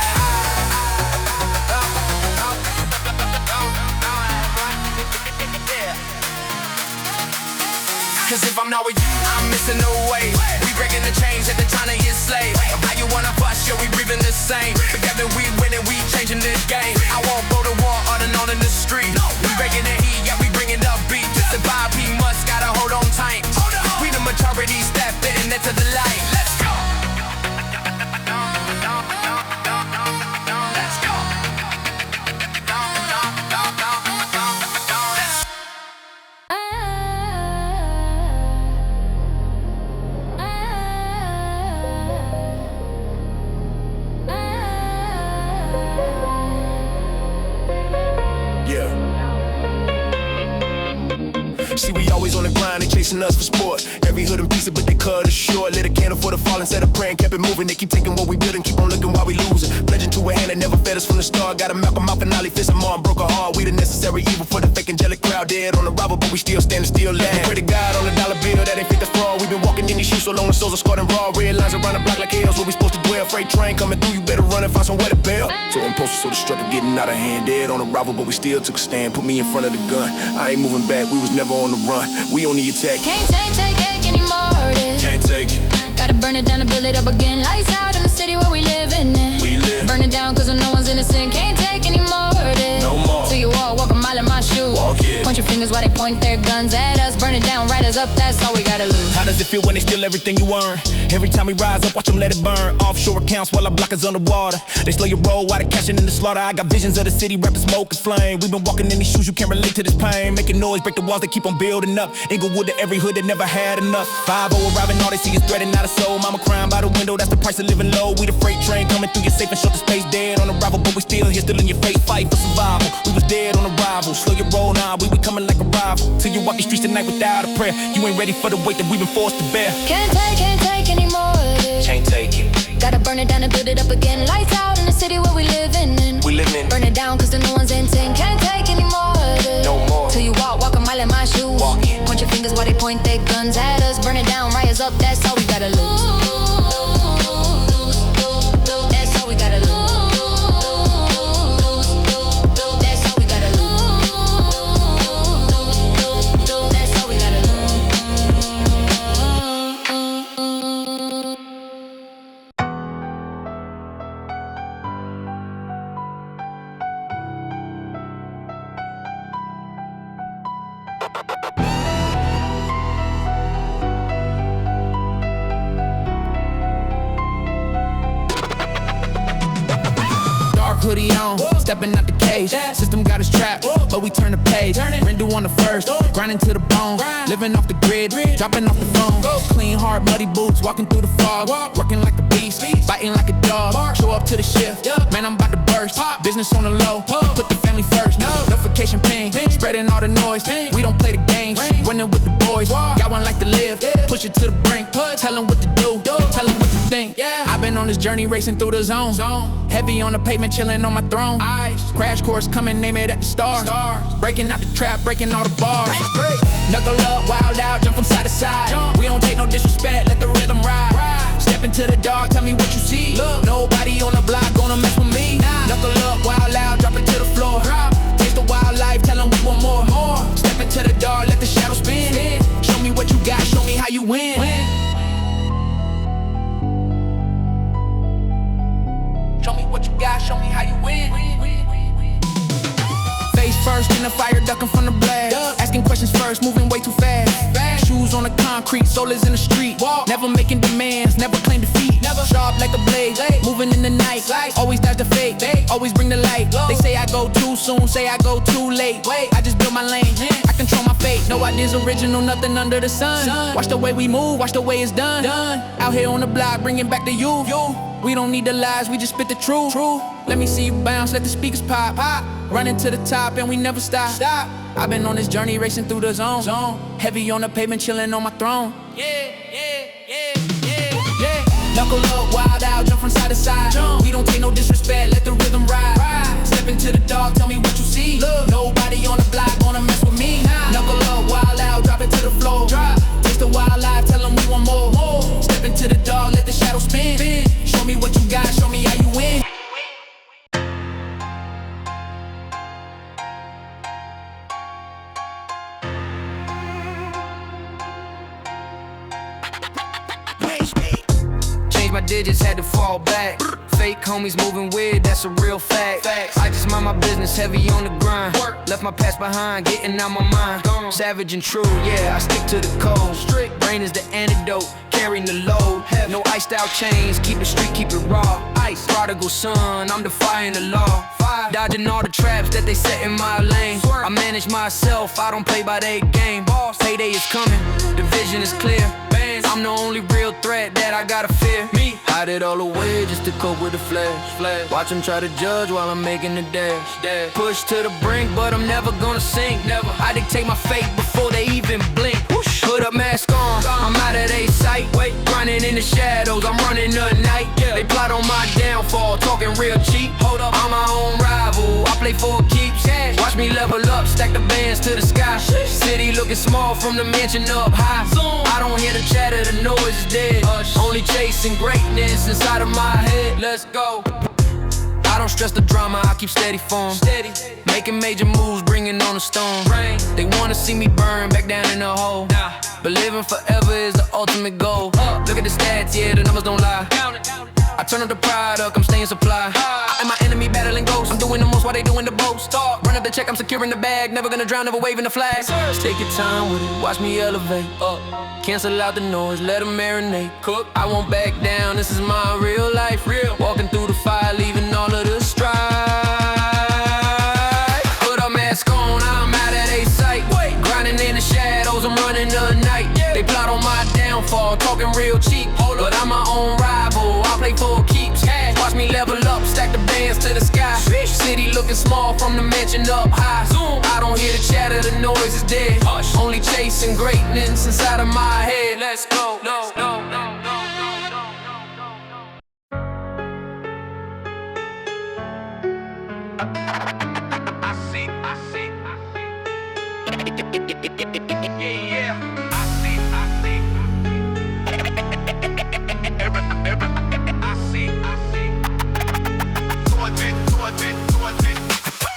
Cause if I'm not with you, I'm missing the way. We breaking the chains at the time to get slave. How you wanna bust, yo, we breathing the same. Together we winning, we changing this game. I won't go to war on and on in the street. We breaking the heat, yeah, we bringing the beat. To survive, we must gotta hold on tight. We the majority step in into the light. Let's go. Let's go. See, we always on the grind, they chasing us for sport. Every hood and piece of but they cut us short. Lit a candle for the fall instead of praying, kept it moving. They keep taking what we build and keep on looking while we losing. Pledging to a hand that never fed us from the start. Got a Malcolm out finale, fist and mom, broke a heart. We the necessary evil for the fake angelic crowd. Dead on the rival, but we still standing, still land. Pray to God on the dollar bill, that ain't fit the fraud. We been walking in these shoes so long, the souls are scarred and raw. Red lines around the block like hills, where we supposed to dwell. Freight train coming through, you better run and find somewhere to bail. So I'm posted, so destructive, getting out of hand. Dead on the rival, but we still took a stand. Put me in front of the gun, I ain't moving back, we was never on the run. We on the attack. Can't take anymore of this. Can't take it. Gotta burn it down and build it up again. Lights out in the city where we living in. We live. Burn it down cause no one's innocent. Can't take any more of this. No more. Till you walk a mile in my shoes. Walk it. Point your fingers while they point their guns at us. Burn it down, right us up, that's all we gotta lose. How does it feel when they steal everything you earn? Every time we rise up, watch them let it burn. Offshore accounts while our block is underwater. They slow your roll while they cashing in the slaughter. I got visions of the city, rapping smoke and flame. We've been walking in these shoes, you can't relate to this pain. Making noise, break the walls, they keep on building up. Inglewood to every hood that never had enough. 5-0 arriving, all they see is threat and not a soul. Mama crying by the window, that's the price of living low. We the freight train coming through your safe and short the space. Dead on arrival, but we still here, still in your face. Fight for survival. We was dead on arrival. Slow your roll now, we coming like a rival. Till you walk these streets tonight without a prayer. You ain't ready for the weight that we've been forced to bear. Can't take any more of this. Can't take it. Gotta burn it down and build it up again. Lights out in the city where we living in. We living. Burn it down cause no one's intent. Can't take any more of this. No more. Till you walk a mile in my shoes. Walking. Point your fingers while they point their guns at us. Burn it down, rise up, that's all we gotta lose. That's all we gotta lose. That's all we gotta lose. That's all we gotta lose. Hoodie on, stepping out the cage. System got us trapped, but we turn the page. Rindu on the first, grinding to the bone. Living off the grid, dropping off the phone. Clean heart, muddy boots, walking through the fog. Working like a beast, biting like a dog. Show up to the shift, man, I'm about to burst. Business on the low, put the family first. Notification ping, spreading all the noise. We don't play the games, running with the boys. Got one like to live, push it to the brink. Tell them what to do, tell them what to think. I've been on this journey, racing through the zone. Heavy on the pavement, chilling on my throne. Crash course coming, name it at the stars. Breaking out the trap, breaking all the bars. Knuckle up, wild out, jump from side to side. We don't take no disrespect, let the rhythm ride. Step into the dark, tell me what you see. Nobody on the block gonna mess with me. Knuckle up, wild out, drop it to the floor. Taste the wildlife, tell them we want more. Step into the dark, let the shadow spin. Show me what you got, show me how you win. Show me what you got, show me how you win. Face first in the fire, ducking from the blast. Asking questions first, moving way too fast. Shoes on the concrete, soul is in the street. Never making demands, never claim defeat. Sharp like a blade, moving in the night. Always dodge the fate, always bring the light. They say I go too soon, say I go too late. I just build my lane, I control my fate. No ideas original, nothing under the sun. Watch the way we move, watch the way it's done. Out here on the block, bringing back the youth. We don't need the lies, we just spit the truth. Let me see you bounce, let the speakers pop. Running to the top and we never stop. I've been on this journey, racing through the zone. Heavy on the pavement, chilling on my throne. Knuckle up, wild out, jump from side to side. We don't take no disrespect, let the rhythm ride. Step into the dark, tell me what you see. Look, nobody on the block gonna mess with me. Knuckle up, wild out, drop it to the floor. Taste the wild life, tell them we want more. Step into the dark, let the shadows spin. Show me what you got, show me how you win. My digits had to fall back. Fake homies moving weird, that's a real fact. I just mind my business, heavy on the grind. Left my past behind, getting out my mind. Savage and true, yeah, I stick to the code. Strict brain is the antidote, carrying the load. No iced out chains, keep the street, keep it raw. Ice, prodigal son, I'm defying the law. Dodging all the traps that they set in my lane. I manage myself, I don't play by their game. Payday is coming, the vision is clear. I'm the only real threat that I gotta fear. Me, hide it all away just to cope with the flash. Watch them try to judge while I'm making the dash. Push to the brink, but I'm never gonna sink. I dictate my fate before they even blink. Put a mask on, I'm out of their sight. Grinding in the shadows, I'm running the night. They plot on my downfall, talking real cheap. Hold up, I'm my own rival, I play for keeps. Watch me level up, stack the bands to the sky. City looking small from the mansion up high. I don't hear the chatter, the noise is dead. Only chasing greatness inside of my head. Let's go. I don't stress the drama, I keep steady form. Making major moves, bringing on the storm. They wanna see me burn back down in the hole. But living forever is the ultimate goal. Look at the stats, yeah, the numbers don't lie. I turn up the product, I'm staying supply. And my enemy battling ghosts, I'm doing the most while they doing the most. Run up the check, I'm securing the bag. Never gonna drown, never waving the flag. Just take your time with it, watch me elevate. Cancel out the noise, let them marinate. Cook, I won't back down, this is my real life. Walking through the fire, leaving all of the strife. Put a mask on, I'm out of their sight. Grinding in the shadows, I'm running the night. They plot on my downfall, talking real cheap. But I'm my own rival, I play for keeps. Watch me level up, stack the bands to the sky. City looking small from the mansion up high. I don't hear the chatter, the noise is dead. Only chasing greatness inside of my head. Let's go. I see. Yeah.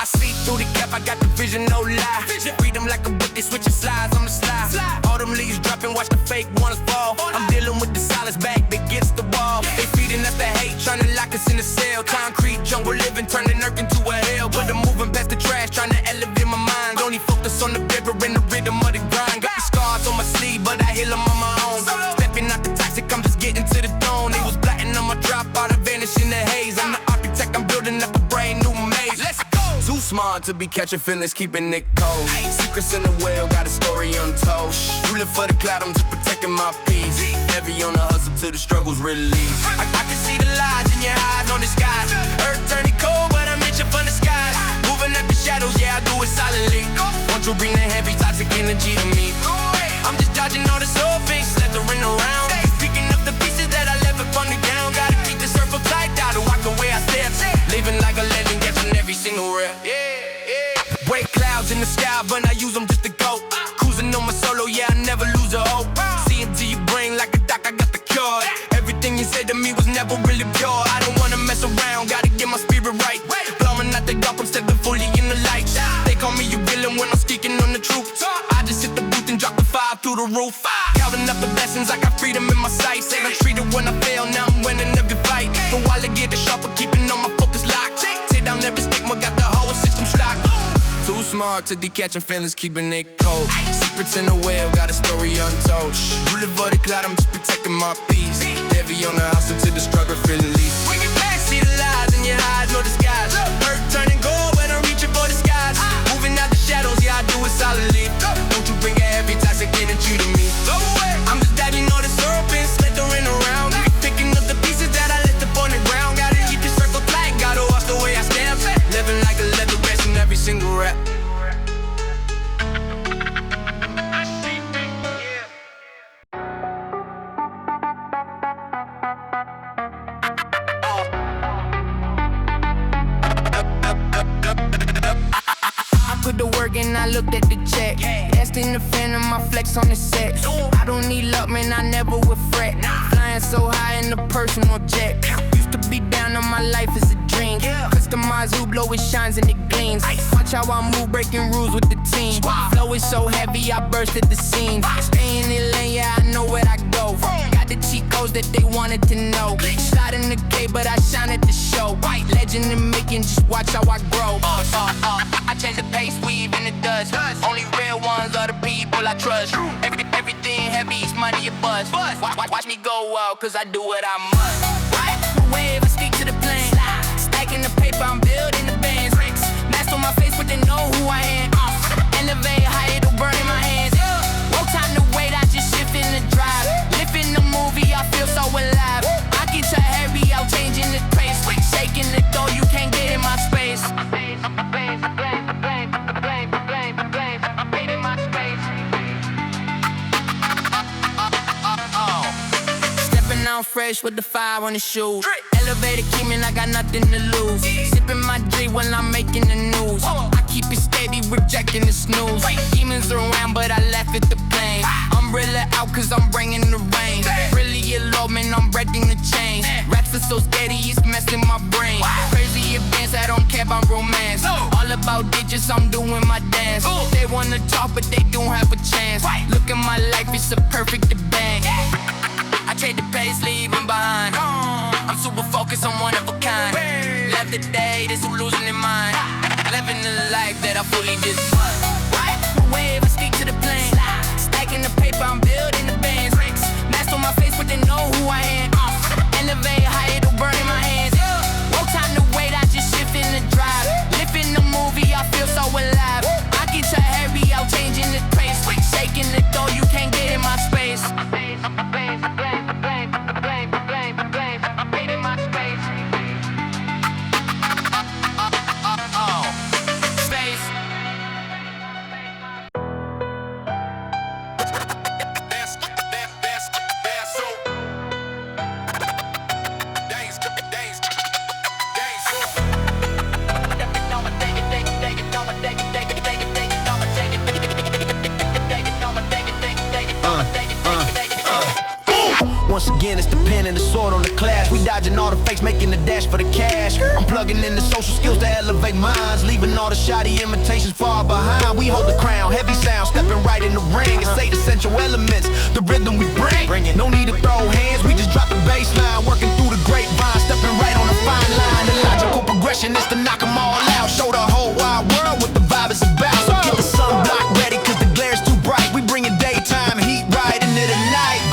I see through the gap, I got the vision, no lie. Freedom like a book, they switching slides on the slide. All them leaves dropping, watch the fake ones fall. I'm dealing with the silence back against the wall. They feeding us the hate, trying to lock us in a cell. Concrete jungle living, turning earth into a hell. But I'm moving past the trash, trying to elevate my mind. Only focus on the paper and the rhythm of the grind. Got the scars on my sleeve, but I heal them on my own. Stepping out the toxic, I'm just getting to the throne. They was plotting on my drop, all the vanish in the haze. I'm the architect, I'm building up a brand new maze. Let's go. Too smart to be catching feelings, keeping it cold. Secrets in the well, got a story untold. You live for the cloud, I'm just protecting my peace. Heavy on the hustle till the struggle's released. I can see the lies in your eyes on the sky. Earth turning cold, but I'm itching from the skies. Moving up the shadows, yeah, I do it silently. Won't you bring the heavy toxic energy to me? I'm just dodging all the soul fakes, slithering around. Picking up the pieces that I left up on the ground. Gotta keep the circle tight, out to walk the way I step. Living like a legend, catching every single rep. Break clouds in the sky, but I use them just to go. Cruising on my solo, yeah, I never lose a hope. See into your brain like a doc, I got the cure. Everything you said to me was never really pure. I don't wanna mess around, gotta get my spirit right. Blowing out the dark, I'm stepping fully in the light. They call me a villain when I'm speaking on the truth. I just hit the booth and drop the fire through the roof. Counting up the blessings, I got freedom in my sight. Say I treated when I fail, now I'm winning every fight. For a while I get the sharper, keeping on my focus locked. Tear down every stigma, got the whole system stocked. Too smart to be catching feelings, keeping it cold. Secrets in the well, got a story untold. You live for the cloud, I'm just protecting my peace. heavy on the house until the struggle feel least. We get back, see the lies in your eyes, no disguise. Earth turning gold when I'm reaching for the skies. Moving out the shadows, yeah, I do it solidly. Don't you bring a heavy toxic energy to me. Go away. I'm just diving all the serpent, slithering around. Picking up the pieces that I left up on the ground. Gotta keep the circle tight, gotta watch the way I step. Living like a leather vest in every single rap. And I looked at the check. Asked in the phantom, my flex on the set. I don't need luck, man, I never would fret. Flying so high in the personal jet. Used to be down on my life as a dream. Customize who blow, it shines and it gleams. Watch how I move, breaking rules with the team. Flow is so heavy, I burst at the seams. Stay in the lane, yeah, I know where I go. Got the cheat codes that they wanted to know. Shot in the K, but I shine at the show. Legend in making, just watch how I grow. I change the pace, weave in the dust. Only real ones are the people I trust. Everything heavy is money a buzz. Watch me go out, cause I do what I must. Wave, I stick to the plane. Stacking the paper, I'm building the bands. Mask on my face, but they know who I am. Elevate high, it'll burn in my hands. No time to wait, I just shift in the drive. Living the movie, I feel so alive. I get to heavy, I'm changing the pace. Shaking the door, you can't get in my space. Stepping out fresh with the fire on the shoes. Elevator keeping, I got nothing to lose. Sipping my drink while I'm making the news. I keep it steady, rejecting the snooze. Demons around, but I laugh at the pain. Umbrella out, cause I'm bringing the rain. Really low, man, I'm breaking the chains. Raps are so steady, it's messing my brain. Crazy advance, I don't care about romance. All about digits, I'm doing my dance. They wanna talk, but they don't have a chance. Look at my life, it's a perfect bang. I trade the pace, leaving behind. I'm super focused, I'm one of a kind. Left the day, this who losing their mind. Living the life that I fully just wave, I stick to the plane. Stacking the paper, I'm building the bands. Mask on my face, but they know who I am. Elevate high, it'll burn in my hands. No time to wait, I just shift in the drive. Living the movie, I feel so alive. I get to heavy, I'm changing the pace. Shaking the door, you can't get in my space. Once again, it's the pen and the sword on the class. We dodging all the fakes, making the dash for the cash. I'm plugging in the social skills to elevate minds, leaving all the shoddy imitations far behind. We hold the crown, heavy sound, stepping right in the ring. It's 8 essential elements, the rhythm we bring. No need to throw hands, we just drop the bass line. Working through the grapevine, stepping right on the fine line. The logical progression is to knock them all out. Show the whole wide world what the vibe is about. So get the sunblock ready, cause the glare's too bright. We bringing daytime heat right into the night.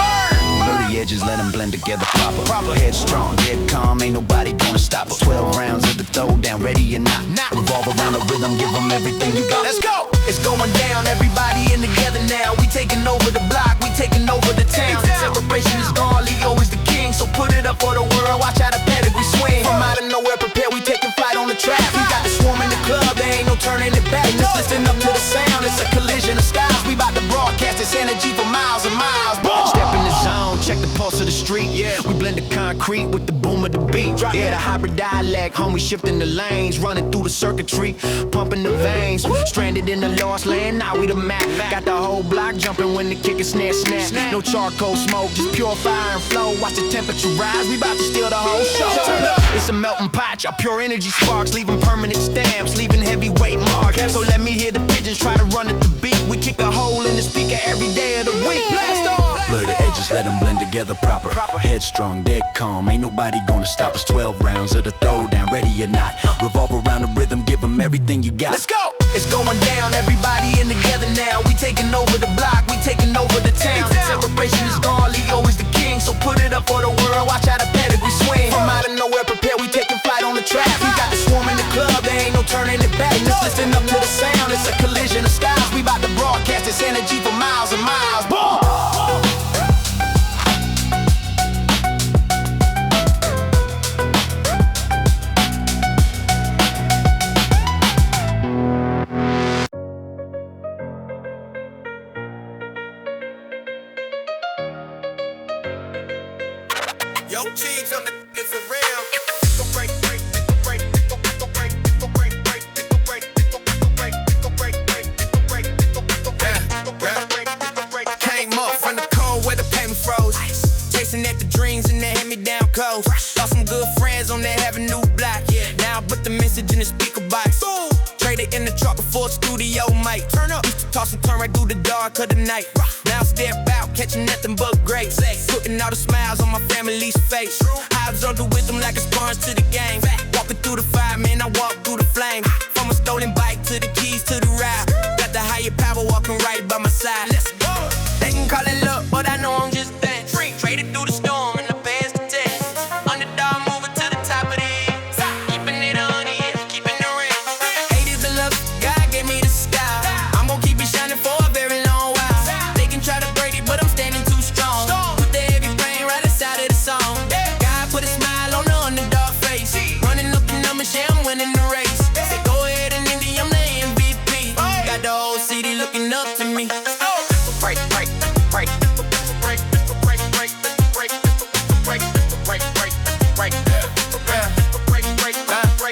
Edges, let them blend together proper. Headstrong, dead calm, ain't nobody gonna stop us. 12 rounds of the throwdown, ready or not. Revolve around the rhythm, give them everything you got. Let's go! It's going down, everybody in together now. We taking over the block, we taking over the town. The celebration is gone, Leo is the king. So put it up for the world, watch how the pedigree swing. From out of nowhere, prepare, we taking flight on the track. We got the swarm in the club, there ain't no turning it back. Just listen up to the sound, it's a collision of styles. We about to broadcast this energy for miles and miles. Step in the zone, check the pulse of the street. We blend the concrete with the boom of the beat. Yeah, the hybrid dialect, homie, shifting the lanes, running through the circuitry, pumping the veins. Stranded in the lost land, now we the map. Got the whole block jumping when the kick is snap. No charcoal smoke, just pure fire and flow. Watch the temperature rise, we about to steal the whole show. It's a melting pot, y'all pure energy sparks, leaving permanent stamps, leaving heavyweight marks. So let me hear the pigeons try to run at the beat. We kick a hole in the speaker every day of the week. Blast off! Blur the edges, let them blend together proper. Headstrong, dead calm, ain't nobody gonna stop us. 12 rounds of the throwdown, ready or not. Revolve around the rhythm, give them everything you got. Let's go! It's going down, everybody in together now. We taking over the block, we taking over the town. The celebration is gone, Leo is the king. So put it up for the the world, watch how the pedigree swing. From out of nowhere, prepare, we taking flight on the track. We got the swarm in the club, there ain't no turning it back. Just listen up to the sound, it's a collision of styles. We about to broadcast this energy for miles and miles. Boom! Yo, cheese on the, it's a real. Came up from the cold where the payment froze. Chasing at the dreams in the hand-me-down clothes. Lost some good friends on that avenue block. Now I put the message in the speaker box. Traded in the truck before studio mic. Turn up. Used to toss and turn right through the dark of the night. Now step out, catching nothing but grace. Putting all the smiles on my family's face. I absorb the wisdom like a sponge to the game. Walking through the fire, man, I walk through the flame. From a stolen bike to the keys to the ride. Got the higher power walking right by my side. Let's go. They can call it luck, but I know I'm just that. Traded through the storm and the past the test. Underdog moving to the top of the hill. Keeping it on the edge, keeping the ring. Haters the love, God gave me the style. I'm gon' keep it shining for a very long while. They can try to break it, but I'm standing too strong. Put the heavy pain right inside of the song. God put a smile on the underdog face. Running up the numbers, yeah, I'm winning the race. Say go ahead and Indy, I'm the MVP. Got the whole city looking up to me. Break, break, break.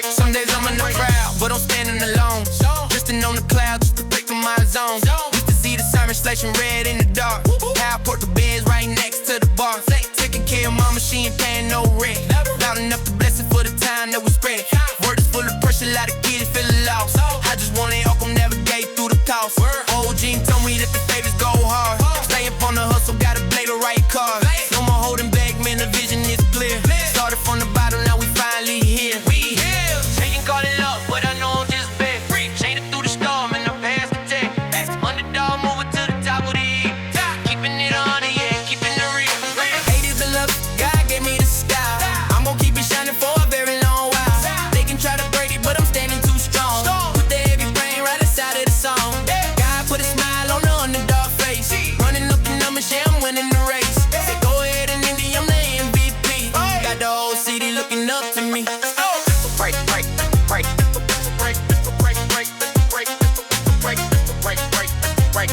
Some days I'm in the crowd, but I'm standing alone. Drifting on the clouds just to break from my zone. Used to see the siren flashing red in the dark. How I put the beds right next to the bar. Taking care of mama, she ain't paying no rent. Loud enough to bless it for the time that we spent. Word is full of pressure, a lot of kids feeling lost. I just wanna help them navigate through the cost. Old Gene told me that the favors go hard. Stay up on the hustle, gotta play the right card. No more holding back, man, the vision is clear. Started from the bottom, now we finally here. We here. They can call it luck, but I know I'm just bad. Chained through the storm and I'm past the tech. Underdog moving to the top of the hill. Keeping it on the edge, keeping it real. Haters the love, God gave me the style. I'm gon' keep it shining for a very long while. They can try to break it, but I'm standing too strong. Put the heavy pain right inside of the song. God put a smile on the underdog face. Running up the numbers, yeah, I'm winning the race. Say go ahead and Indy, I'm the MVP. Got the whole city looking up to me. Break, break, break. Break, break, break, break, break, break, break, break.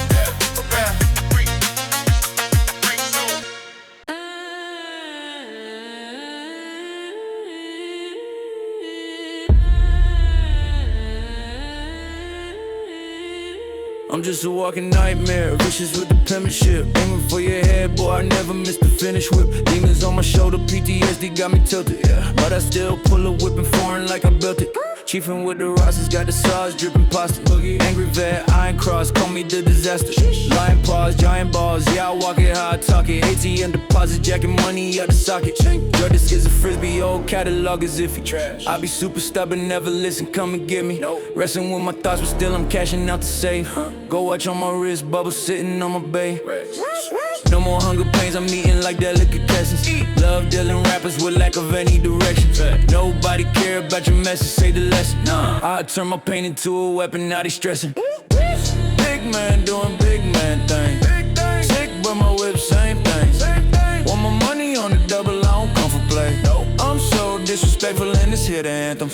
I'm just a walking nightmare, vicious with the penmanship. Aiming for your head, boy, I never miss the finish whip. Demons on my shoulder, PTSD got me tilted, yeah. But I still pull a whip and foreign like I built it. Chiefin' with the Rosses, got the sauce, drippin' pasta. Angry vet, iron cross, call me the disaster. Lion paws, giant balls, yeah, I walk it how I talk it. ATM deposit, jacking money out the socket. Drug this is a frisbee, old catalog is iffy. I be super stubborn, never listen, come and get me. Wrestling with my thoughts, but still I'm cashing out to save. Go watch on my wrist, bubble sitting on my bay. No more hunger pains, I'm eating like delicatessens. Love dealing rappers with lack of any direction. Nobody care about your message, say the lesson. I turn my pain into a weapon, now they stressing. Big man doing big man things. Sick but my whip, same thing. Want my money on the double, I don't come for play. I'm so disrespectful and this here the anthem.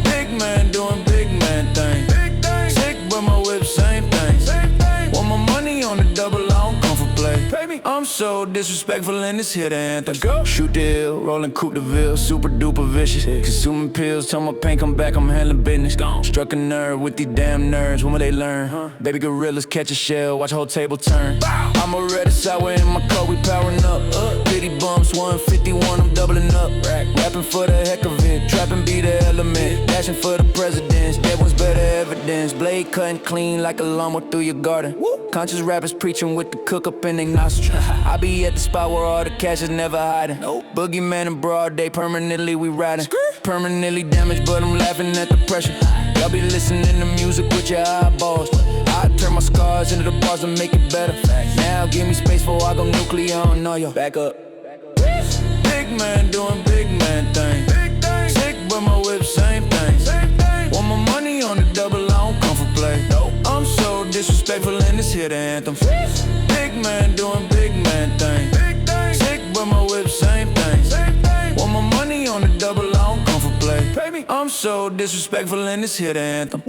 Big man doing big man things. Sick but my whip, same thing. Want my money on the double, I don't come for play. I'm so disrespectful and this here the anthem. Shoot the hill, rolling Coup De Grâce, super duper vicious. Consuming pills, till my pain come back, I'm handling business. Struck a nerve with these damn nerds, when will they learn? Baby gorillas catch a shell, watch a whole table turn. I'm a red sour in my cup, we powering up. Pity bumps, 151, I'm doubling up. Rapping for the heck of it, trapping be the element. Dashing for the presidents, that one's better evidence. Blade cutting clean like a lawnmower through your garden. Conscious rappers preaching with the cook up in their nostrils. I be at the spot where all the cash is never hiding. Boogeyman in broad day, permanently we riding. Permanently damaged, but I'm laughing at the pressure. Y'all be listening to music with your eyeballs. I turn my scars into the bars and make it better. Now give me space before I go nuclear on all y'all. Back up. man doing big man things. Sick but my whip, same thing. Want my money on the double, I don't come for play. I'm so disrespectful and this here the anthem. Big man doing big man things. Sick but my whip, same thing. Want my money on the double, I don't come for play. I'm so disrespectful and this here the anthem.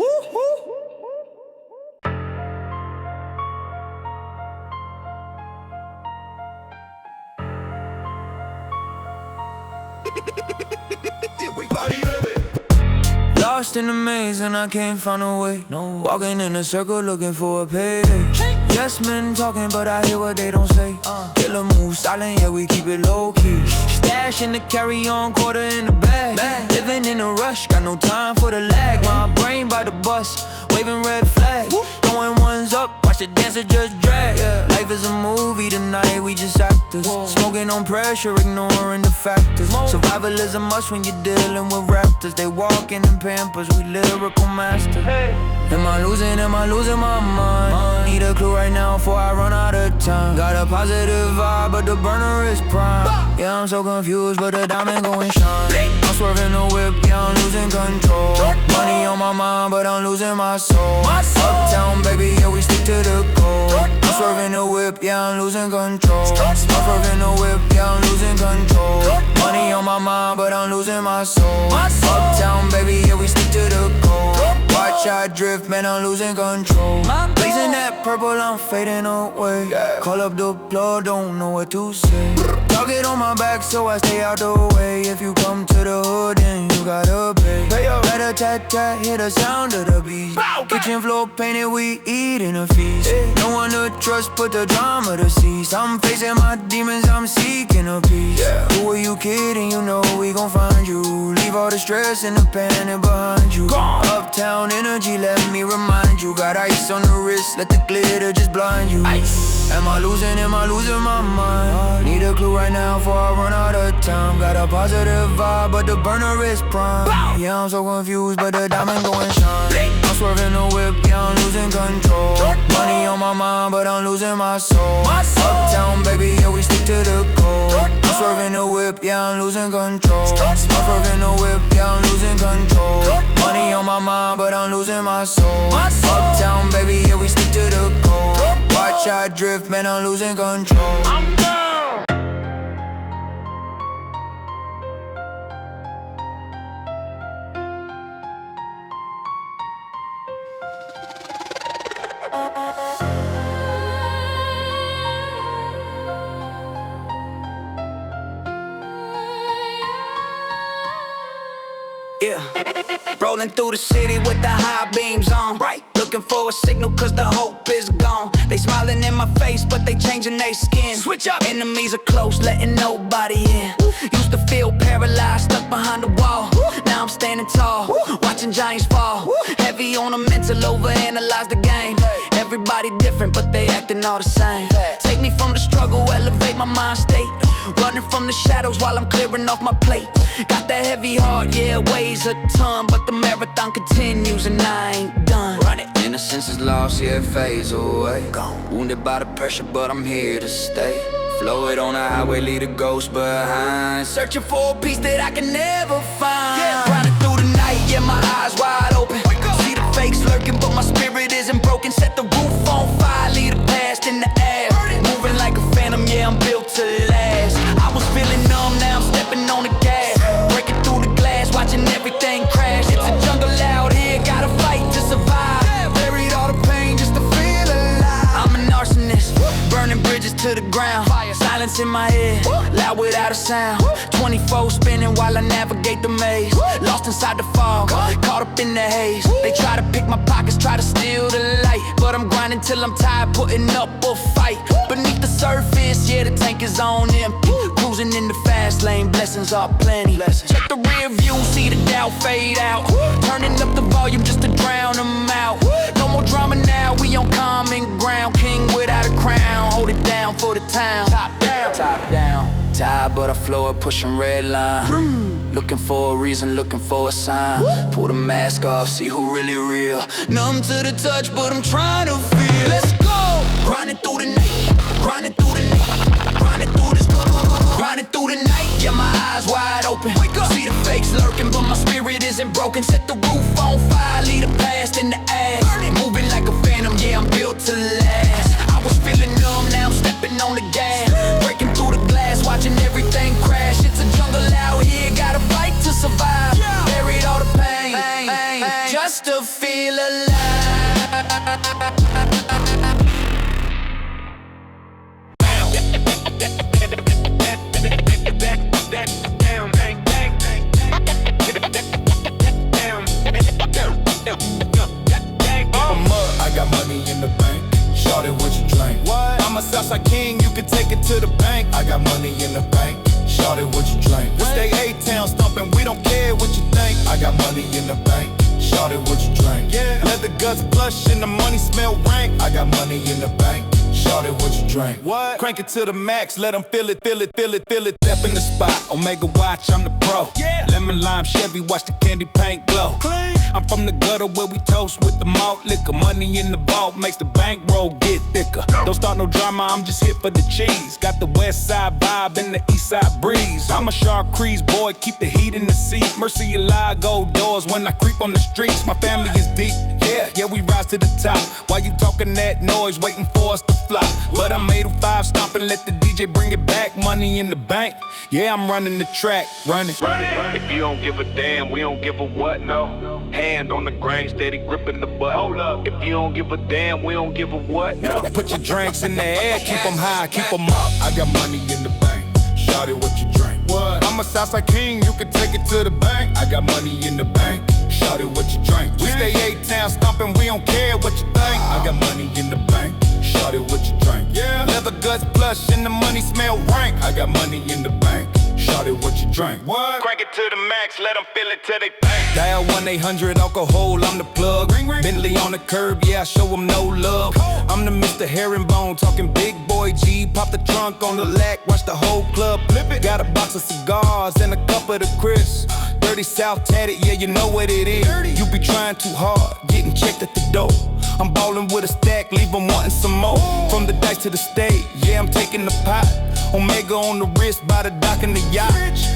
Lost in the maze and I can't find a way. Walking in a circle looking for a payday. Yes, men talking, but I hear what they don't say. Killer move silent, yeah, we keep it low key. Stash in the carry-on, quarter in the bag. Living in a rush, got no time for the lag. My brain by the bus, waving red flags. Throwing ones up, watch the dancer just drag. Life is a movie tonight, we just actors. Smoking on pressure, ignoring the factors. Survival is a must when you're dealing with raptors. They walking in Pampers, we lyrical masters. Am I losing my mind? Need a clue right now before I run out of time. Got a positive vibe, but the burner is prime. Yeah, I'm so confused, but the diamond gon' shine. I'm swerving the whip, yeah, I'm losing control. Money on my mind, but I'm losing my soul. Uptown, baby, yeah, we stick to the code. I'm swerving the whip, yeah, I'm losing control. I'm swerving the whip, yeah, I'm losing control. Money on my mind, but I'm losing my soul. Uptown, baby, yeah, we stick to the code. Watch I drift, man, I'm losing control. Blazing that purple, I'm fading away. Call up the plug, don't know what to say. Target on my back, so I stay out the way. If you come to the hood, then you gotta pay. Rat-a-tat-tat, hear the sound of the beat. Kitchen floor painted, we eating a feast. No one to trust, put the drama to cease. I'm facing my demons, I'm seeking a peace. Who are you kidding? You know we gon' find you. Leave all the stress and the panic behind you. Uptown energy, let me remind you. Got ice on the wrist, let the glitter just blind you. Am I losing my mind? Need a clue right now before I run out of time. Got a positive vibe, but the burner is prime. Yeah, I'm so confused, but the diamond gon' shine. I'm swerving the whip, yeah, I'm losing control. Money on my mind, but I'm losing my soul. Uptown, baby, yeah, we stick to the code. I'm swerving the whip, yeah, I'm losing control. I'm swerving the whip, yeah, I'm losing control. Money on my mind, but I'm losing my soul. Uptown, baby, yeah, we stick to the code. Watch I drift, man, I'm losing control. Yeah, rolling through the city with the high beams on. Looking for a signal cause the hope is gone. They smiling in my face but they changing their skin. Switch up. Enemies are close, letting nobody in. Used to feel paralyzed, stuck behind the wall. Now I'm standing tall, watching giants fall. Heavy on the mental, overanalyze the game. Everybody different but they acting all the same. Take me from the struggle, elevate my mind state. Running from the shadows while I'm clearing off my plate. Got that heavy heart, yeah, it weighs a ton. But the marathon continues and I ain't done. Run it. Innocence is lost, yeah, it fades away. Gone. Wounded by the pressure, but I'm here to stay. Flow it on the highway, leave a ghost behind. Searching for a piece that I can never find. Running through the night, yeah, my eyes wide open. See the fakes lurking, but my spirit isn't broken. Set the roof on fire, leave the past in the air. Moving like a phantom, yeah, I'm built to last. I was feeling numb, now I'm stepping on the gas. Breaking through the glass, watching everything crash. It's a jungle out here, gotta fight to survive. Buried all the pain just to feel alive. I'm an arsonist, burning bridges to the ground. Silence in my head, loud without a sound. 24 spinning while I navigate the maze. Lost inside the fog, caught up in the haze. They try to pick my pockets, try to steal the light. But I'm grinding till I'm tired, putting up a fight. Beneath the surface, yeah, the tank is on empty. Cruising in the fast lane, blessings are plenty. Check the rear view, see the doubt fade out. Turning up the volume just to drown them out. No more drama now, we on common ground. King without a crown, hold it down for the town. Top down, top down. Tired, but I flow it, pushing red line. Looking for a reason, looking for a sign. Pull the mask off, see who really real. Numb to the touch, but I'm trying to feel. Let's go! Grinding through the night, grinding through the night, grinding through this, grinding through the night. yeah, my eyes wide open. See the fakes lurking, but my spirit isn't broken. Set the roof on fire, leave the past in the ass. Moving like a phantom, yeah, I'm built to last. I was feeling numb, now I'm stepping on the gas. Breaking through the glass, watching everything crash. It's a jungle out here, gotta fight to survive. Buried all the pain, just to feel alive. I got money in the bank. Shorty, what you drink? What? I'm a Southside king, you can take it to the bank. I got money in the bank. Shorty, what you drink? We stay A-town stomping, we don't care what you think. I got money in the bank. Shorty, what you drink? Yeah. Leather guts plush and the money smell rank. I got money in the bank. Shorty, what you drink? What? Crank it to the max, let them feel it, feel it, feel it, feel it. Step in the spot, Omega watch, I'm the pro. Yeah. Lemon lime Chevy, watch the candy paint glow. Clean. I'm from the gutter where we toast with the malt liquor. Money in the vault makes the bankroll get thicker. Don't start no drama, I'm just here for the cheese. Got the west side vibe and the east side breeze. I'm a Shark Crease boy, keep the heat in the seat. Mercy alive, gold doors when I creep on the streets. My family is deep, yeah, we rise to the top. While you talking that noise, waiting for us to flop. But I'm 805 stomping, let the DJ bring it back. Money in the bank, yeah, I'm running the track, running. If you don't give a damn, we don't give a what, no. Hand on the grain, steady gripping the butt. Hold up. If you don't give a damn, we don't give a what, no. Put your drinks in the air, keep them high, keep them up. I got money in the bank. Shawty, what you drink? What? I'm a Southside king, you can take it to the bank. I got money in the bank. Shawty, what you drink? We stay A-town stomping, we don't care what you think. I got money in the bank. Shawty, what you drink? Yeah. Leather guts plush and the money smell rank. I got money in the bank. Shawty, what you drink? What? Crank it to the max, let them feel it till they bang. Dial 1-800 alcohol, I'm the plug. Ring, ring. Bentley on the curb, yeah, I show them no love. I'm the Mr. Herringbone, talking big boy G. Pop the trunk on the lack, watch the whole club flip it. Got a box of cigars and a cup of the crisp. Dirty South tatted, yeah, you know what it is. You be trying too hard, getting checked at the door. I'm ballin' with a stack, leave them wanting some more. From the dice to the stage, yeah, I'm taking the pot. Omega on the wrist, by the dock in the yacht.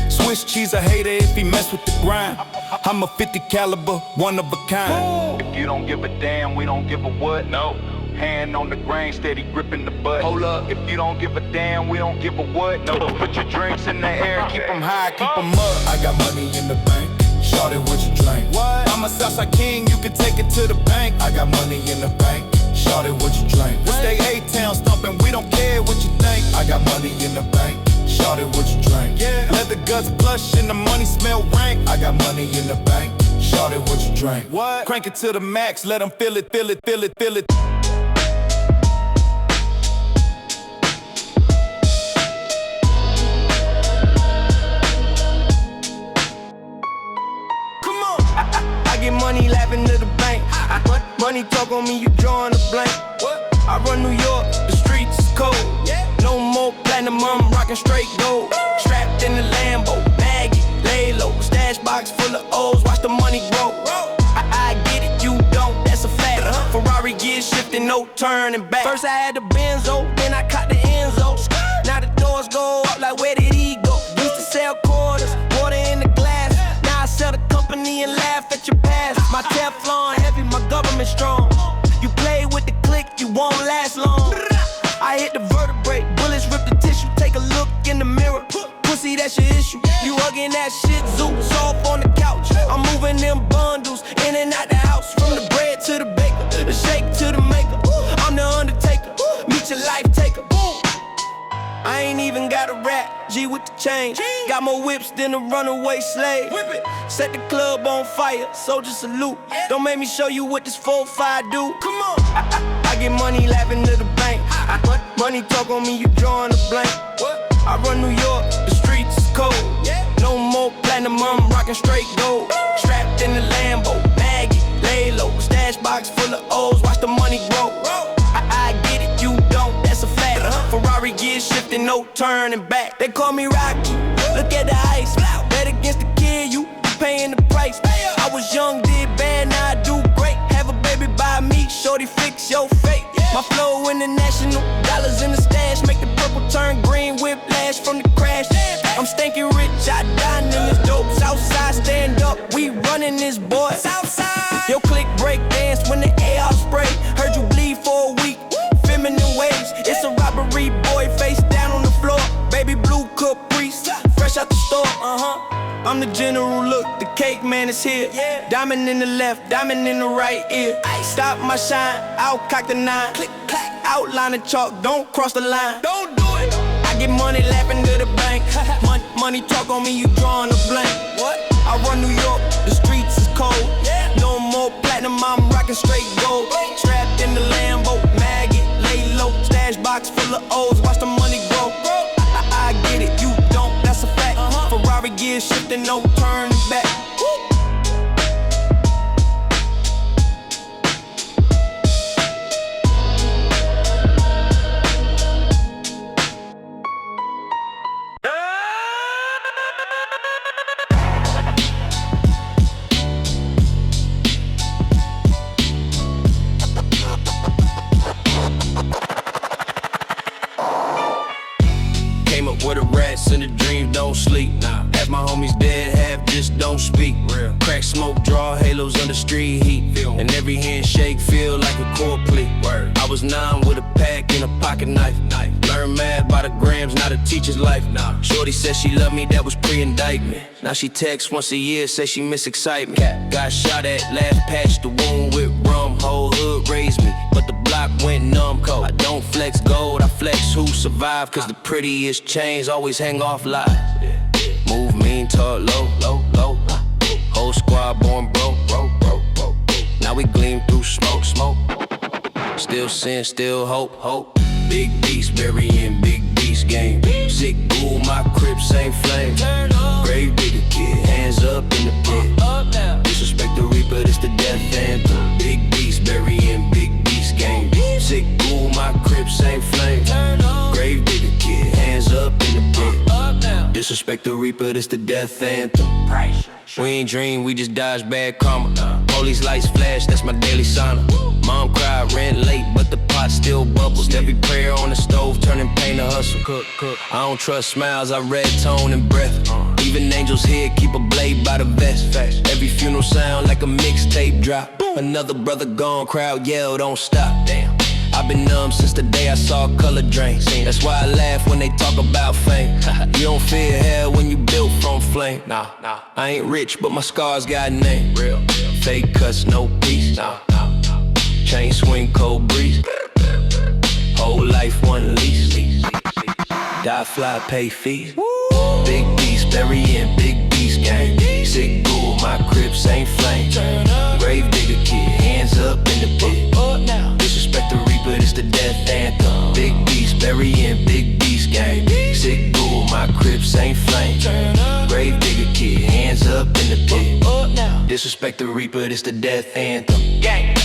Swiss cheese a hater if he mess with the grind. I'm a 50 caliber, one of a kind. If you don't give a damn, we don't give a what, no. Hand on the grain, steady gripping the butt. Hold up. If you don't give a damn, we don't give a what, no. Put your drinks in the air, keep them high, keep them up. I got money in the bank. Shawty, what you drink? What? I'm a Southside king, you can take it to the bank. I got money in the bank. Shawty, what you drink? We stay A-town stomping, we don't care what you think. I got money in the bank. Shawty, what you drink? Yeah. Leather guts plush and the money smell rank. I got money in the bank. Shawty, what you drink? What? Crank it to the max, let them feel it, feel it, feel it, feel it. Money laughing to the bank. Money talk on me, you drawing a blank. I run New York, the streets is cold. No more platinum, I'm rocking straight gold. Strapped in the Lambo, baggy, lay low. Stash box full of O's, watch the money grow. I get it, you don't, that's a fact. Ferrari gears shifting, no turning back. First I had the Benzo, then I caught the Enzo. Now the doors go up like where did he go? Used to sell quarters, water in the glass. Now I sell the company and laugh at your past. My Teflon heavy, my government strong. You play with the click, you won't last long. I hit the vertebrae, bullets rip the tissue. Take a look in the mirror, pussy, that's your issue. You hugging that shit, zoo, soft on the couch. I'm moving them bundles in and out the house. From the bread to the baker, the shake to the maker. I'm the undertaker, meet your life taker. I ain't even got a rap, G with the change. Got more whips than a runaway slave. Set the club on fire, soldier salute. Don't make me show you what this 4-5 do. Come on. I get money laughing to the bank. Money talk on me, you drawing a blank. I run New York, the streets is cold. No more platinum, I'm rocking straight gold. Strapped in the Lambo, baggy, lay low. Stash box full of O's, watch the money grow. I get it, you don't, that's a fact. Ferrari gears shifting, no turning back. They call me Rocky, look at the ice. Bet against the kid, you paying the price. I was young, did bad, now I do great. Have a baby by me, shorty fix your fate. My flow international, dollars in the stash. Make the purple turn green, whiplash from the crash. I'm stinking rich, business, boy. Southside. Yo, click break dance when the AR spray. Heard you bleed for a week. Feminine ways. It's a robbery, boy. Face down on the floor. Baby blue caprice. Fresh out the store. I'm the general, look, the cake man is here. Diamond in the left, diamond in the right ear. Stop my shine, I'll cock the 9. Click, clack, outline the chalk, don't cross the line. Don't do it. I get money laughing to the bank. Money talk on me, you drawing a blank. What? I run New York, the streets is cold. No more platinum, I'm rocking straight gold. Trapped in the Lambo, maggot, lay low. Stash box full of O's, watch the money grow. I get it, you don't, that's a fact. Ferrari gears shifting, no turning back. Where the rats and the dreams don't sleep. Half my homies dead, half just don't speak. Real. Crack smoke, draw halos under street heat. And every handshake feel like a core plea. Word. I was 9 with a pack and a pocket knife. Learn math by the grams, not a teacher's life. Shorty said she loved me, that was pre-indictment. Now she texts once a year, say she miss excitement. Got shot at, last patch the wound with rum. Whole hood raised me, but the block went numb. Cold. I don't flex gold, I flex who survive. Cause the prettiest chains always hang off live. Move mean, talk low, low, low. Whole squad born broke. Now we gleam through smoke. Still sin, still hope. Big beast, burying big beast game. Sick bull, my crips ain't flame. Grave digger kid, hands up in the pit. Disrespect the reaper, this the death anthem. Big beast, burying big beast game. Sick bull, my crips ain't flame. Grave digger kid, hands up in the pit. Disrespect the reaper, this the death anthem. We ain't dream, we just dodge bad karma. Police lights flash, that's my daily sauna. Mom cried, rent late, but the pot still bubbles. Every prayer on the stove, turning pain to hustle. Cook. I don't trust smiles, I read tone and breath. Even angels here keep a blade by the vest. Every funeral sound like a mixtape drop. Another brother gone, crowd yell, don't stop. Damn. I've been numb since the day I saw color drain. That's why I laugh when they talk about fame. You don't fear hell when you built from flame. Nah, I ain't rich, but my scars got a name. Real. Fake cuts, no peace. Nah. Chain swing, cold breeze. Whole life one lease. Die fly, pay fees. Big beast, burying big beast gang. Sick bull, my crips ain't flame. Grave digger kid, hands up in the pit. Disrespect the reaper, this the death anthem. Big beast, burying big beast gang. Sick bull, my crips ain't flame. Grave digger kid, hands up in the pit. Disrespect the reaper, this the death anthem. Gang.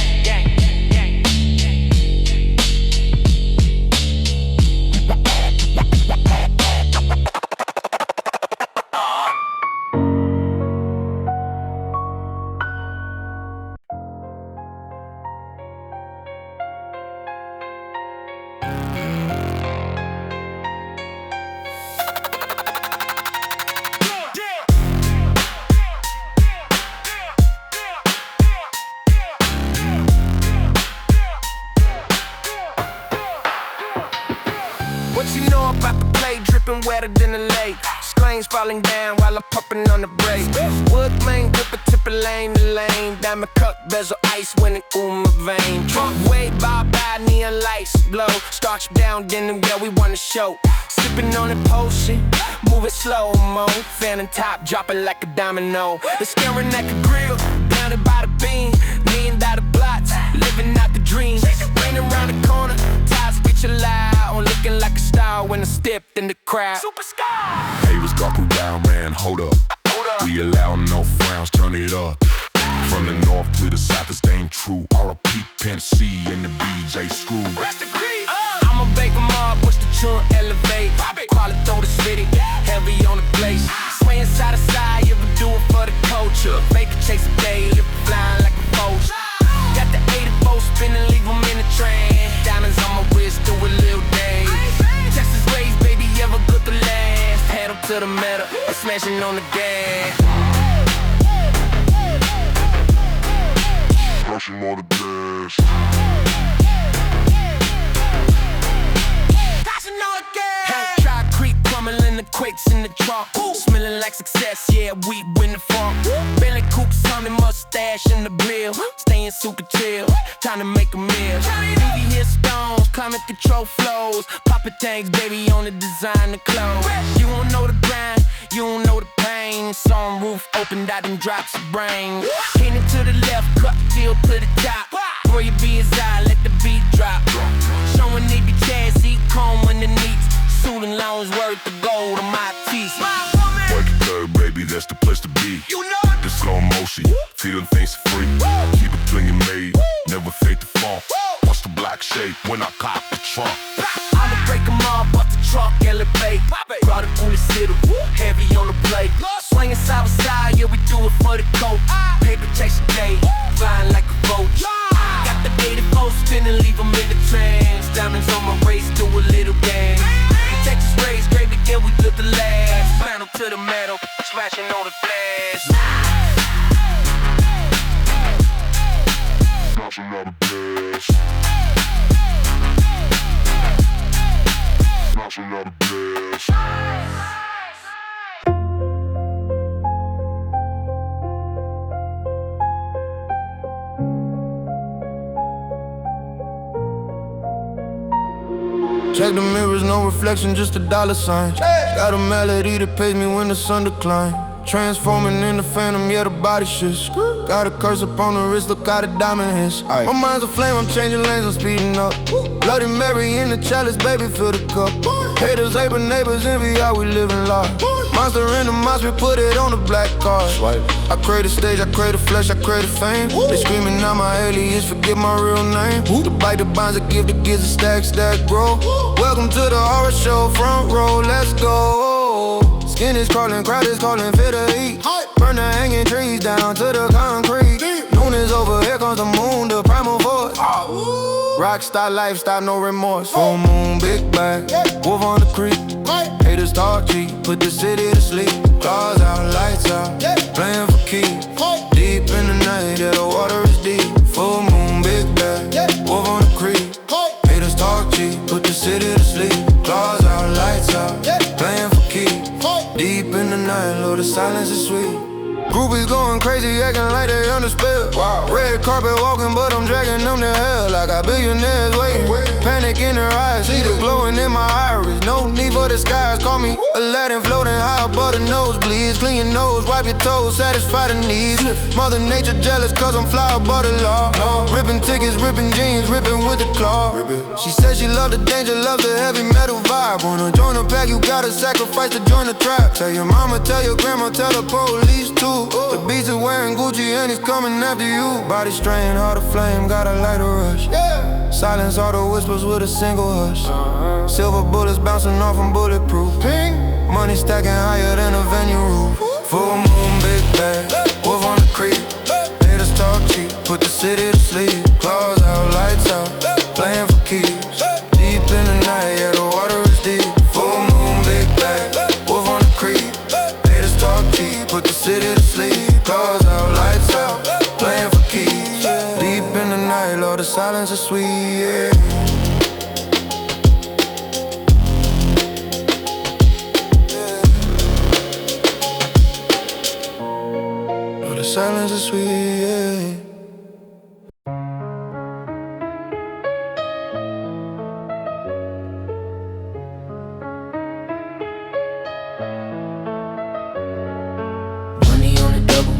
Wetter than the lake. Screens falling down while I'm pumping on the brake. Wood lane, gripper, tipper lane to lane. Diamond cut, bezel, ice when it my vein. Trunk way by, neon lights glow. Starch down, then yeah, we want to show. Sipping on the potion, move it slow-mo. Fanning top, dropping like a domino. The staring at the grill, bounded by the beam. $1,000,000 plots, living out the dream. Rain around the corner, ties bitch alive. On looking like a star when I stepped in the crowd. Super sky. Hey, what's going down, man? Hold up. We allow no frowns, turn it up. From the north to the south, this ain't true. R.I.P. Pen C and the BJ Screw. I'ma bake them up, push the trunk, elevate. Quality through the city, heavy on the place. Swaying side to side, you ever do it for the culture. Make a chase a day, lip flying like a vulture. Got the 84 spinning, leave them in the train. Diamonds on my wrist, do a little day. Texas ways, baby, ever good to last. Pedal to the metal, and smashing on the gas. skunk. Smelling like success, yeah, we win the funk. Bentley coupe, sun and mustache in the grill. Staying super chill, time to make a meal. Baby hit stones, climate control flows. Papa tanks, baby on the designer clothes. You don't know the grind, you don't know the pain. Sun roof opened out and drops the brain. Hit it to the left, cut field to the top. Before you be his eye, let the beat drop. Showing they be chassis, comb underneath. Suit and lounge worth the gold on my teeth. Work it third, baby, that's the place to be. You know the slow motion, feeling things for free. Keep it clinging made, never fake the funk. Watch the black shape when I cop the trunk. I'ma break them all, bust the truck, elevate. Brought it through the city, heavy on the plate. Swinging side by side, yeah, we do it for the coat. Paper chase a day, flying like a vulture. Got the 84 spinning, leave them in the trance. Diamonds on my waist, do a little dance. Texas raised, great again, we took the last. Panel to the metal, smashing on the flash. Smashing on the blast. Smashing on the blast. Check the mirrors, no reflection, just a dollar sign. Got a melody that pays me when the sun decline. Transforming in the phantom, yeah, the body shifts. Got a curse upon the wrist, look how the diamond hits. My mind's aflame, I'm changing lanes, I'm speeding up. Bloody Mary in the chalice, baby, fill the cup. Haters, hate, but neighbors envy how we living life. Monster in the mouse, we put it on the black card. I create a stage, I create a flesh, I create a fame. They screaming out my alias, forget my real name. To bite the bonds, I give the kids a stack, grow. Welcome to the horror show, front row, let's go. Skin is crawling, crowd is calling, feel the heat. Burn the hanging trees down to the concrete. Noon is over, here comes the moon, the primal voice. Rockstar lifestyle, no remorse. Full moon, big bag, wolf on the creek. Haters talk cheap, put the city to sleep. Claws out, lights out, playing for keeps. Deep in the night, yeah, the water is deep. Full moon, big bag, wolf on the creek. Haters talk cheap, put the city to sleep. Claws out, lights out, playing for keeps. Deep in the night, Lord, the silence is sweet. Groupies going crazy, acting like they under spell. Red carpet walking, but I'm dragging them to hell. I got billionaires waiting, panic in their eyes, see the glowing in my iris. No need for disguise, call me Aladdin floating high above the nosebleeds. Clean your nose, wipe your toes, satisfy the needs. Mother nature jealous cause I'm fly above the law. Ripping tickets, ripping jeans, ripping with the claw. She said she loved the danger, loves the heavy metal vibe. Wanna join the pack, you gotta sacrifice to join the trap. Tell your mama, tell your grandma, tell the police too. The beats are wearing Gucci and he's coming after you. Body strain, heart aflame, got a lighter rush. Silence all the whispers with a single hush. Silver bullets bouncing off from bulletproof. Money stacking higher than a venue roof. Full moon, big bag, wolf on the creek. Haters talk cheap, put the city to sleep. Claws out, lights out, playing for keeps. Deep in the night, yeah, the water is deep. Full moon, big bag, wolf on the creek. Haters talk cheap, put the city to sleep. Claws out, lights out, playing for keeps. Deep in the night, Lord, the silence is sweet, yeah. Lord, the silence is sweet, yeah.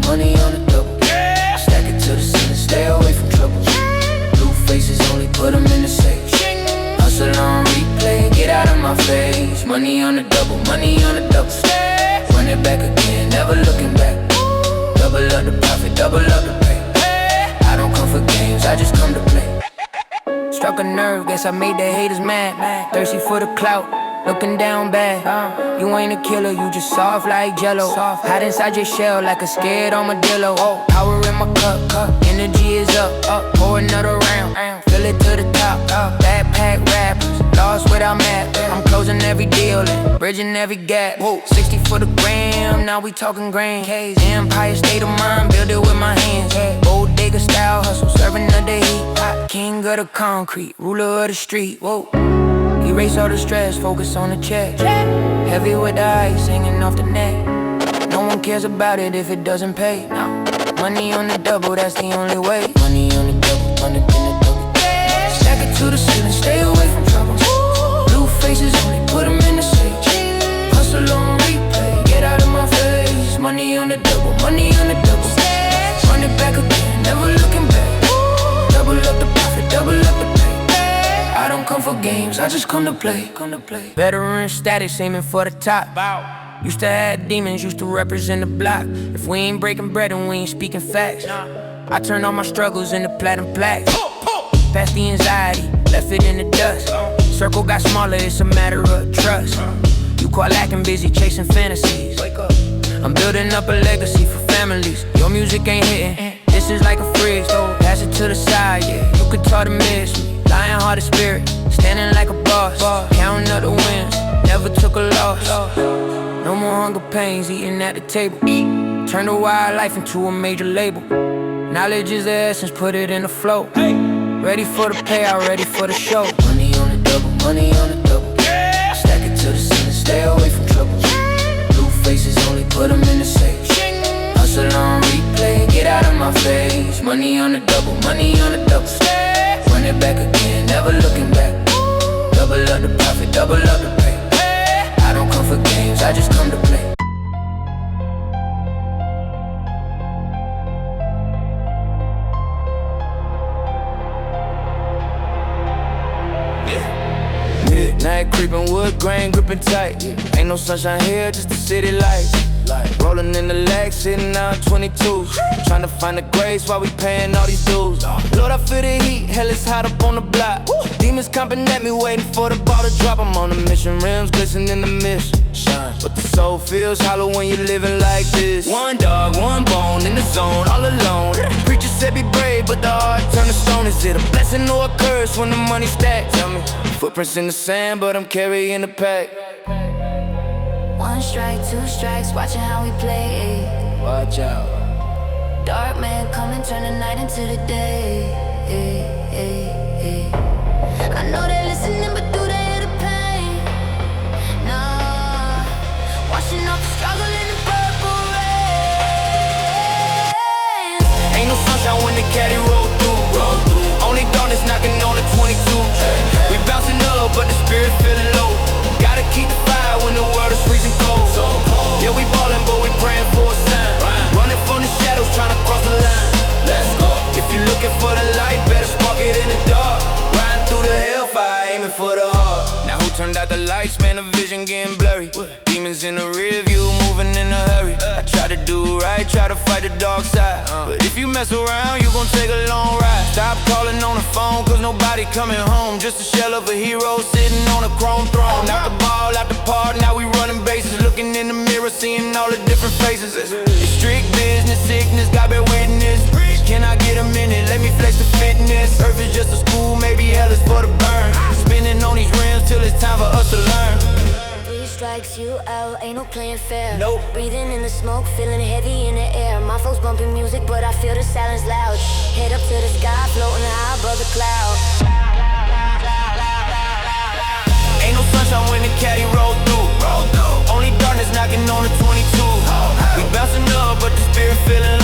Money on the double, stack it to the ceiling, stay away from trouble. Blue faces only put them in the safe. Hustle on replay, get out of my face. Money on the double, money on the double. Run it back again, never looking back. Double up the profit, double up the pay. I don't come for games, I just come to play. Struck a nerve, guess I made the haters mad. Thirsty for the clout, looking down bad. You ain't a killer, you just soft like jello. Hide inside your shell like a scared armadillo. Power in my cup, energy is up. Pour another round, fill it to the top. Backpack rappers, lost without map. I'm closing every deal and bridging every gap. 60 for the gram, now we talking grand. Empire state of mind, build it with my hands. Bodega style hustle, serving of the heat. King of the concrete, ruler of the street. Erase all the stress, focus on the check. Heavy with the ice hanging off the neck. No one cares about it if it doesn't pay. Money on the double, that's the only way. Money on the double, money on the double. Stack it to the ceiling, stay away from trouble. Blue faces only, put them in the safe. Hustle on replay, get out of my face. Money on the double, money on the double. Run it back again, never looking back. Double up the profit, double up the pay. I don't come for games, I just come to play. Veteran status, aiming for the top. Used to have demons, used to represent the block. If we ain't breaking bread and we ain't speaking facts, I turn all my struggles into platinum plaques. Past the anxiety, left it in the dust. Circle got smaller, it's a matter of trust. You call lacking, busy chasing fantasies. I'm building up a legacy for families. Your music ain't hitting, this is like a fridge. Pass it to the side, yeah, you could talk to miss me. Lion hearted spirit, standing like a boss. Counting up the wins, never took a loss. No more hunger pains, eating at the table. Turn the wildlife into a major label. Knowledge is the essence, put it in the flow. Ready for the payout, ready for the show. Money on the double, money on the double. Stack it to the ceiling, stay away from trouble. Blue faces only, put them in the safe. Hustle on replay, get out of my face. Money on the double, money on the double. Run it back again, never looking back. Double up the profit, double up the pay. I don't come for games, I just come to play. Midnight creeping, wood grain gripping tight. Ain't no sunshine here, just the city lights. Rolling in the leg, sitting on 22. Tryna find the grace while we paying all these dues. Lord, I feel the heat, hell is hot up on the block. Demons comping at me, waiting for the ball to drop. I'm on a mission, rims glisten in the mist. But the soul feels hollow when you're living like this. One dog, one bone, in the zone, all alone. Preacher said be brave, but the heart turned to stone. Is it a blessing or a curse when the money stacks? Tell me. Footprints in the sand, but I'm carrying the pack. One strike, two strikes, watching how we play. Watch out. Dark man come and turn the night into the day. I know they're listening, but do they hear the pain? Nah, washing off the struggle in the purple rain. Ain't no sunshine when the caddy roll through. Only darkness knocking on the 22. We bouncing up, but the spirit feeling low. Gotta keep the fire when the world is freezing cold. Yeah, we ballin', but we praying for a sign. Running from the shadows, trying to cross the line. Let's go. If you're looking for the light, better spark it in the dark. Riding through the hellfire, aiming for the heart. Now who turned out the lights, man, the vision getting blurry. Demons in the rear view, moving in a hurry. I try to do right, try to fight the dark side. But if you mess around, you gon' take a long ride. Stop calling on the phone, cause nobody coming home. Just a shell of a hero sitting on a chrome throne. Knock the ball out the park, now we running bases. Looking in the mirror, seeing all the different faces. It's strict business, sickness, God bear witness. Can I get a minute? Let me flex the fitness. Earth is just a school, maybe hell is for the burn. Spinning on these rims till it's time for us to learn. Three strikes, you out, ain't no playing fair. Nope. Breathing in the smoke, feeling heavy in the air. My folks bumping music, but I feel the silence loud. Head up to the sky, floating high above the clouds. Ain't no sunshine when the caddy roll through. Only darkness knocking on the 22. We bouncing up, but the spirit feeling low.